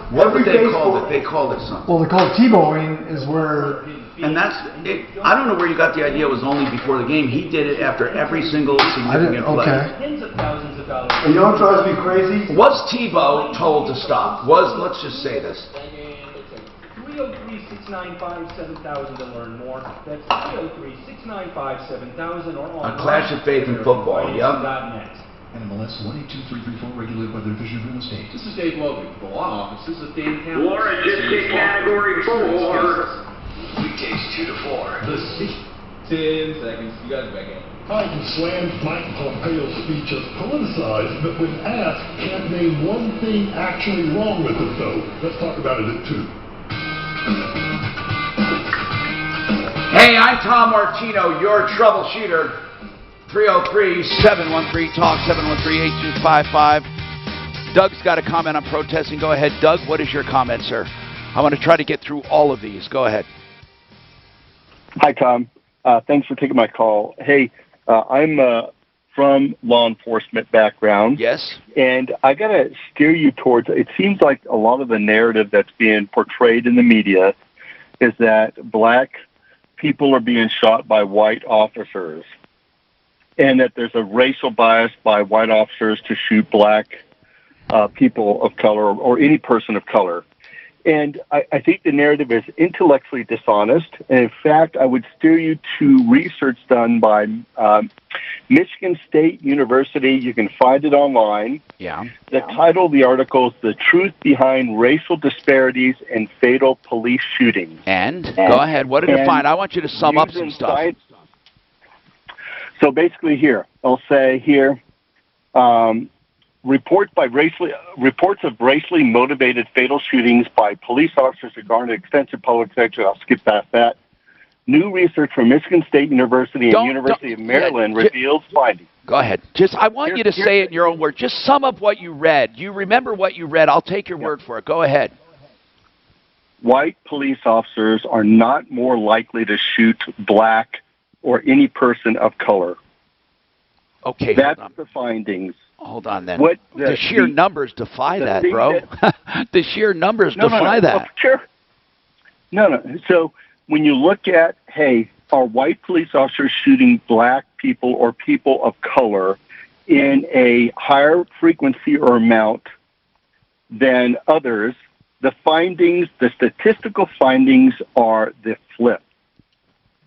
What would they call it? They called it something. Well, they call it Tebowing, is where. And that's it. I don't know where you got the idea it was only before the game. He did it after every single significant play. Tens of thousands of dollars. You know what drives me crazy? Was Tebow told to stop? Let's just say this. 303-695-7000 to learn more. That's 303-695-7000 or on A clash of faith in football, yep. NMLS 182334, regulated by the Division of Real Estate. This is Dave Logan, the law offices of Dane County. Laura just hit category 4. Weekdays 2 to 4. The 10 seconds. You guys back in. Biden slammed Mike Pompeo's speech as politicized, but when asked, can't name one thing actually wrong with it, though. Let's talk about it at 2. Hey, I'm Tom Martino, your troubleshooter. 303-713-TALK, 713-8255. Doug's got a comment on protesting. Go ahead, Doug. What is your comment, sir? I want to try to get through all of these. Go ahead. Hi, Tom. Thanks for taking my call. Hey, I'm from law enforcement background. Yes. And I got to steer you towards, it seems like a lot of the narrative that's being portrayed in the media is that black people are being shot by white officers and that there's a racial bias by white officers to shoot black people of color or any person of color. And I think the narrative is intellectually dishonest. And in fact, I would steer you to research done by Michigan State University. You can find it online. Yeah. The title of the article is The Truth Behind Racial Disparities in Fatal Police Shootings. And go ahead. What did you find? I want you to sum up some stuff. So basically here, I'll say here, reports of racially motivated fatal shootings by police officers have garnered extensive public attention. I'll skip past that. New research from Michigan State University and University of Maryland reveals findings. Go ahead. I want you to say it in your own words. Just sum up what you read. You remember what you read. I'll take your word for it. Go ahead. White police officers are not more likely to shoot black or any person of color. Okay. That's the findings. Hold on then. The sheer numbers defy that, bro. The sheer numbers defy that. Sure. No. So when you look at, hey, are white police officers shooting black people or people of color in a higher frequency or amount than others, the findings, the statistical findings are the flip.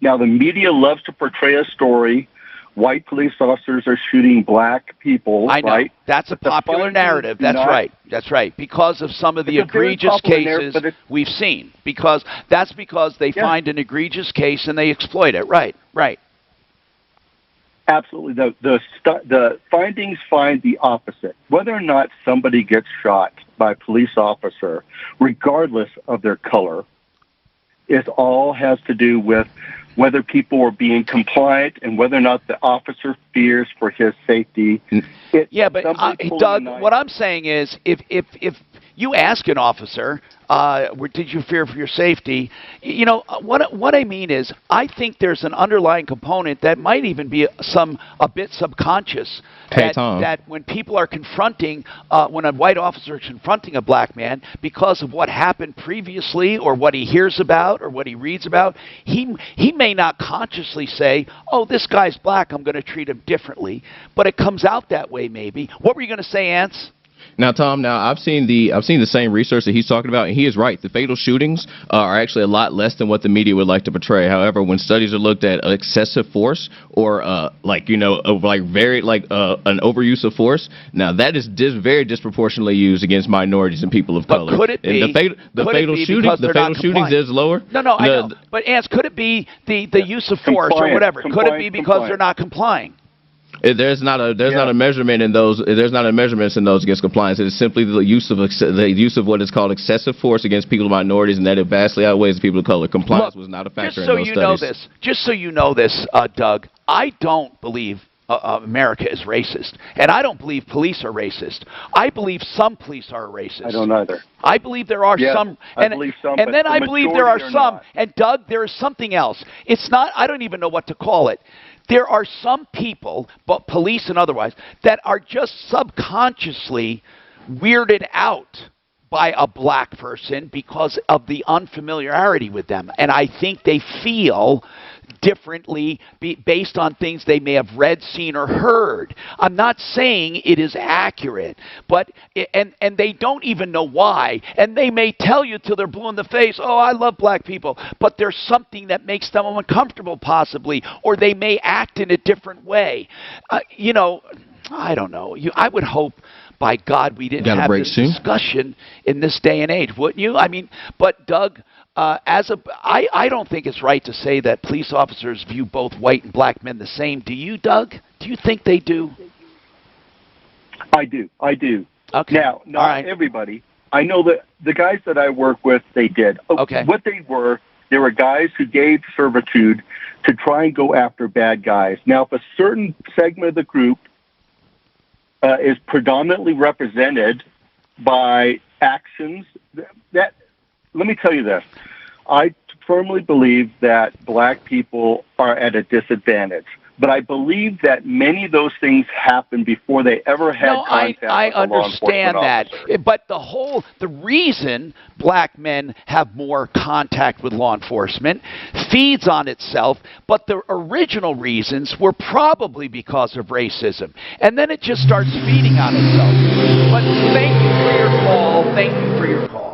Now, the media loves to portray a story. White police officers are shooting black people. I know. Right? That's a popular narrative. That's right. That's right. Because of some of the egregious cases we've seen. Because they find an egregious case and they exploit it. Right. Right. Absolutely. The findings find the opposite. Whether or not somebody gets shot by a police officer, regardless of their color, it all has to do with whether people are being compliant and whether or not the officer fears for his safety. Doug, what I'm saying is if you ask an officer, did you fear for your safety? You know, what I mean is, I think there's an underlying component that might even be a bit subconscious. That when people are confronting, when a white officer is confronting a black man because of what happened previously or what he hears about or what he reads about, he may not consciously say, oh, this guy's black, I'm going to treat him differently. But it comes out that way maybe. What were you going to say, Ants? Now, Tom, I've seen the same research that he's talking about, and he is right. The fatal shootings are actually a lot less than what the media would like to portray. However, when studies are looked at excessive force or an overuse of force, now that is very disproportionately used against minorities and people of color. Could it be? The fatal shootings is lower. No, I know. But Ants, could it be the use of force or whatever? Could it be because they're not complying? There's not a measurement in those. There's not a measurement in those against compliance. It is simply the use of what is called excessive force against people of minorities, and that it vastly outweighs people of color. Compliance was not a factor in those studies. Just so you know this, Doug, I don't believe America is racist, and I don't believe police are racist. I believe some police are racist. I don't either. I believe there are some, and then I believe there are some. Not. And Doug, there is something else. It's not. I don't even know what to call it. There are some people, but police and otherwise, that are just subconsciously weirded out by a black person because of the unfamiliarity with them. And I think they feel differently based on things they may have read, seen, or heard. I'm not saying it is accurate, but and they don't even know why. And they may tell you till they're blue in the face, oh, I love black people, but there's something that makes them uncomfortable possibly, or they may act in a different way. You know, I don't know. I would hope, by God, we didn't have this discussion in this day and age, wouldn't you? I mean, but Doug, I don't think it's right to say that police officers view both white and black men the same. Do you, Doug? Do you think they do? I do. Okay. Now, not everybody. I know that the guys that I work with, they did. Okay. What they were guys who gave servitude to try and go after bad guys. Now, if a certain segment of the group is predominantly represented by actions that, let me tell you this, I firmly believe that black people are at a disadvantage. But I believe that many of those things happened before they ever had contact with a law enforcement officer. But the reason black men have more contact with law enforcement feeds on itself, but the original reasons were probably because of racism. And then it just starts feeding on itself. But thank you for your call. Thank you for your call.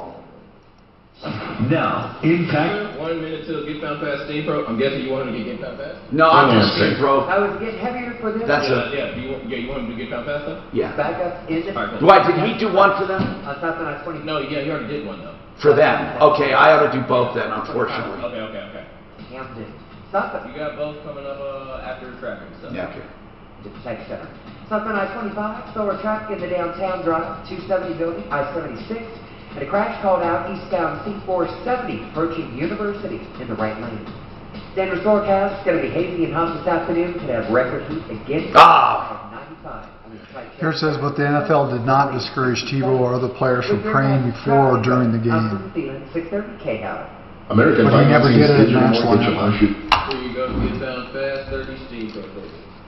Now, in fact... 1 minute till Get Found Fast Steam Pro. I'm guessing you want him to get Found Fast? No, I'm just Steam Pro. I was getting heavier for this. That's you want him to get Found Fast though? Yeah. Back up engine. Why, did he do one for them? I thought that I 20. No, yeah, he already did one though. For them. Okay, I ought to do both then, unfortunately. Okay. Yeah, stop it. You got both coming up after traffic stuff. Yeah. Okay. Just check center. Stop on I-25, slower traffic in the downtown drive, 270 building, I-76. And a crash called out eastbound C470 approaching University in the right lane. Standard forecast, going to be hazy and hot this afternoon. Could have record heat again at 95. Here it says, but the NFL did not discourage Tebow or other players from praying before or during the game. 630 K-Hour. American but he never did it at National Here you go, Get Found Fast, 30 Steam Pro.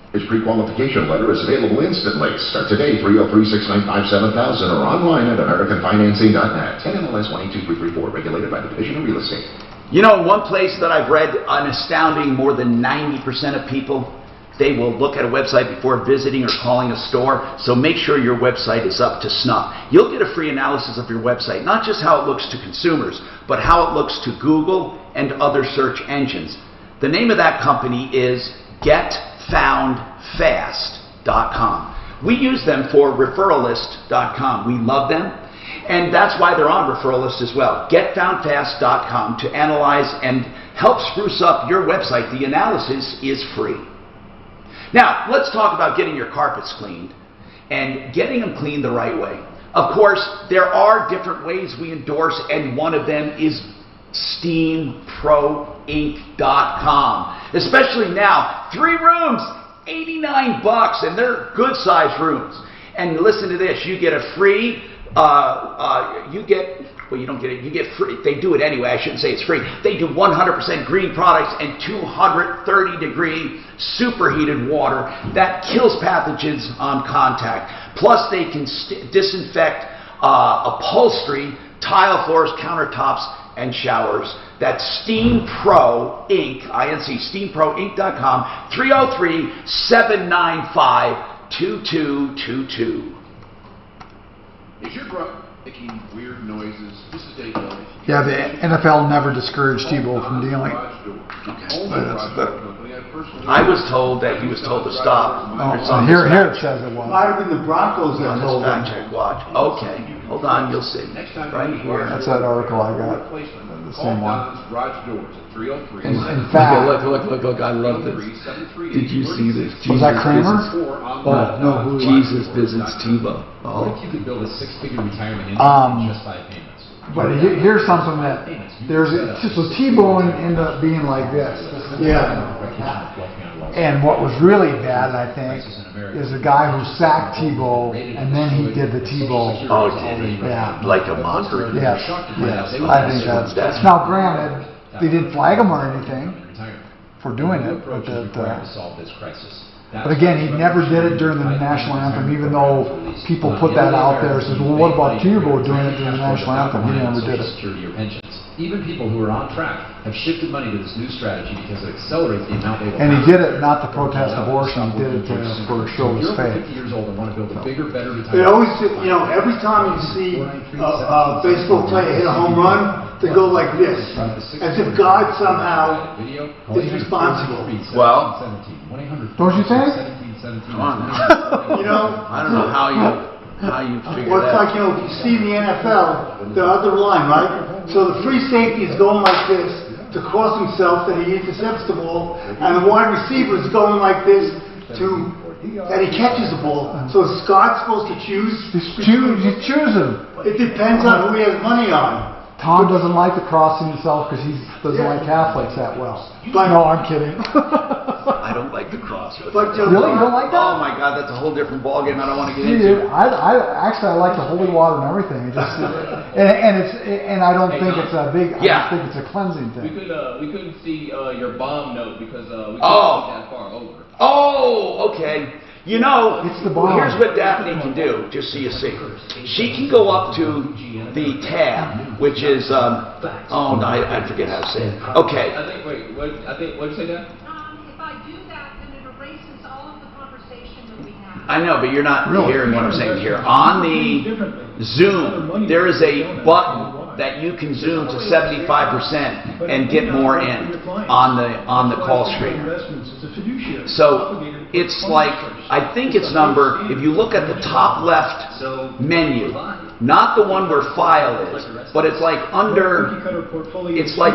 His pre-qualification letter is available instantly. Start today, 303-695-7000 or online at AmericanFinancing.net. NMLS 122334, regulated by the Division of Real Estate. You know, one place that I've read an astounding more than 90% of people, they will look at a website before visiting or calling a store, so make sure your website is up to snuff. You'll get a free analysis of your website, not just how it looks to consumers, but how it looks to Google and other search engines. The name of that company is GetFoundFast.com. We use them for referralist.com. We love them, and that's why they're on Referral List as well. GetFoundFast.com to analyze and help spruce up your website. The analysis is free. Now, let's talk about getting your carpets cleaned and getting them cleaned the right way. Of course, there are different ways we endorse, and one of them is SteamProInc.com. Especially now, 3 rooms, $89, and they're good-sized rooms. And listen to this, you get a free you get, well, you don't get it, you get free, they do it anyway, I shouldn't say it's free. They do 100% green products and 230-degree superheated water that kills pathogens on contact. Plus, they can disinfect upholstery, tile floors, countertops, and showers. That's Steam Pro Inc. INC, SteamProInc.com, 303-795-2222. Is your grunt making weird noises? This is Dave. Yeah, the NFL never discouraged Tebow from dealing. I was told that he was told to stop. Here it says it was. Might have been the Broncos that told him. Fact check, watch. Okay, hold on, you'll see. Right here. That's that article I got. The same one. In Okay, fact, look, I love this. Did you see this? Was that Kramer? No, Jesus visits Tebow. What if you could build a six-figure retirement income in just 5 payments? But here's something that so Tebow ended up being like this. Yeah. And what was really bad, I think, is the guy who sacked Tebow, and then he did the Tebow. Oh, did he? Yeah. Like a mockery. Yes. I think that's. Now, granted, they didn't flag him or anything for doing it, but again, he never did it during the national anthem, even though people put that out there. Says, well, what about Tebow doing it during the national anthem? He never did it. Even people who are on track have shifted money to this new strategy because it accelerates the amount they will. And he did it not to protest abortion. He did it for show his faith. Years old and want to build a bigger, better retirement. They always, every time you see a baseball player hit a home run, they go like this, as if God somehow is responsible. Well, don't you think? Come on. I don't know how you figure Well, it's that. like, if you see the NFL, the other line, right? So the free safety is going like this to cross himself that he intercepts the ball, and the wide receiver is going like this that he catches the ball. So is Scott supposed to choose? You choose him. It depends on who he has money on. Tom doesn't like the crossing himself because he doesn't like Catholics that well. No, I'm kidding. I don't like the cross. Really? You don't like that? Oh my God, that's a whole different ballgame I don't want to get into. I like the holy water and everything. It just, and I don't think it's a big. I just think it's a cleansing thing. We couldn't see your bomb note because we couldn't see that far over. Oh, okay. It's the bomb. Here's what Daphne can do, just so you see. She can go up to the tab, which is, I forget how to say it. Okay. What'd you say, Dad? If I do that, then it erases all of the conversation that we had. I know, but you're not hearing what I'm saying here. On the Zoom, there is a button that you can zoom to 75% and get more in on the call screener. So it's like, I think it's if you look at the top left menu, not the one where file is, but it's like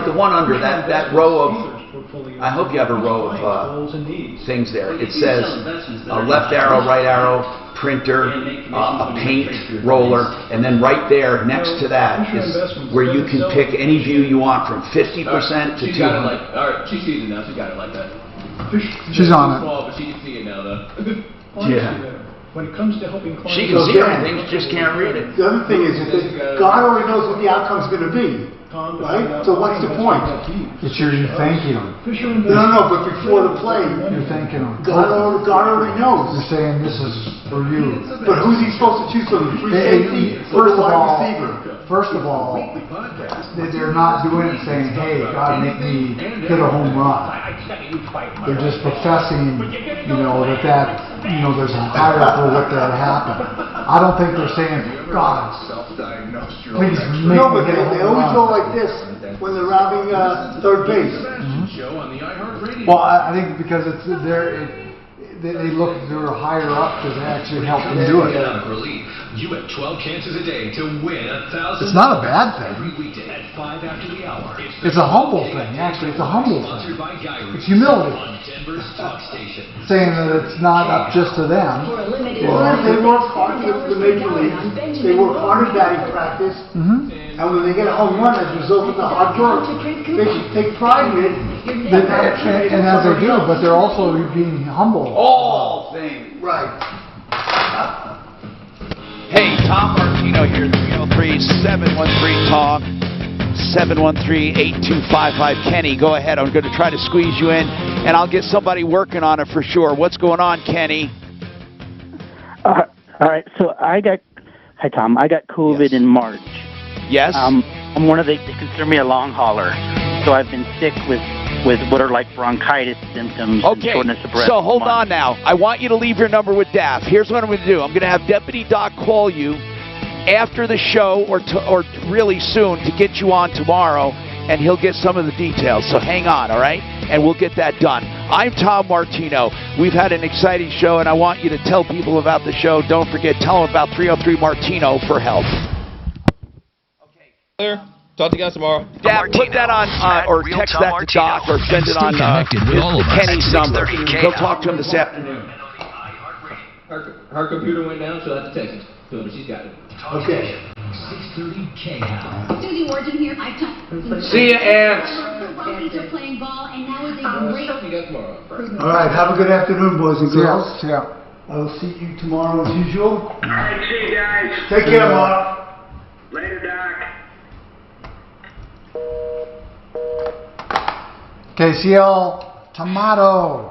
the one under that row of, I hope you have a row of things there. It says left arrow, right arrow, printer, a paint roller, and then right there next to that is where you can pick any view you want from 50% to 200. Alright, she sees it now. She got it like that. She's on it. Small, but she can see it now, though. Yeah. When it comes to helping clients, she can see everything, she just can't read it. The other thing is that God already knows what the outcome's going to be, right? So what's the point? It's your thanking him. No, but before the play, you're thanking him. God already knows. You're saying this is for you. But who's he supposed to choose from? The free safety or the wide receiver? First of all, they're not doing it saying, hey, God, make me hit a home run. They're just professing, there's a higher for what that happened. I don't think they're saying, God, please make me hit a home run. No, but they always go like this when they're rounding third base. Mm-hmm. Well, I think because they look they're higher up to actually help them do it. You have 12 chances a day to win $1,000. It's not a bad thing. Every weekday at 5 after the hour. It's a humble thing, actually. It's a humble thing. It's humility. Saying that it's not up just to them. They work hard to the major leagues. They work hard at batting practice. Mm-hmm. And when they get a home run as a result of the hard work, they should take pride in it. And as they do, but they're also being humble. All things. Right. Hey, Tom Martino here, 303-713-TALK, 713-8255. Kenny, go ahead. I'm going to try to squeeze you in, and I'll get somebody working on it for sure. What's going on, Kenny? All right, so hi Tom, I got COVID in March. Yes? I'm one of they consider me a long hauler, so I've been sick with what are like bronchitis symptoms and shortness of breath. So hold on now. I want you to leave your number with DAF. Here's what I'm going to do. I'm going to have Deputy Doc call you after the show or really soon to get you on tomorrow, and he'll get some of the details. So hang on, all right? And we'll get that done. I'm Tom Martino. We've had an exciting show, and I want you to tell people about the show. Don't forget, tell them about 303 Martino for help. Clear. Talk to you guys tomorrow. Dad, put that on, or text that to Doc, or send it on Kenny's number. He'll talk to him this afternoon. Her computer went down, she'll have to text it to him, but she's got it. Okay. 6:30 K-Hound. Susie Origin here. I've See ya, Ants. are playing ball, and now is a great. All right, have a good afternoon, boys and girls. Yeah. I'll see you tomorrow as usual. All right, see you guys. Take care, Mark. Later, Doc. Okay, see y'all tomorrow.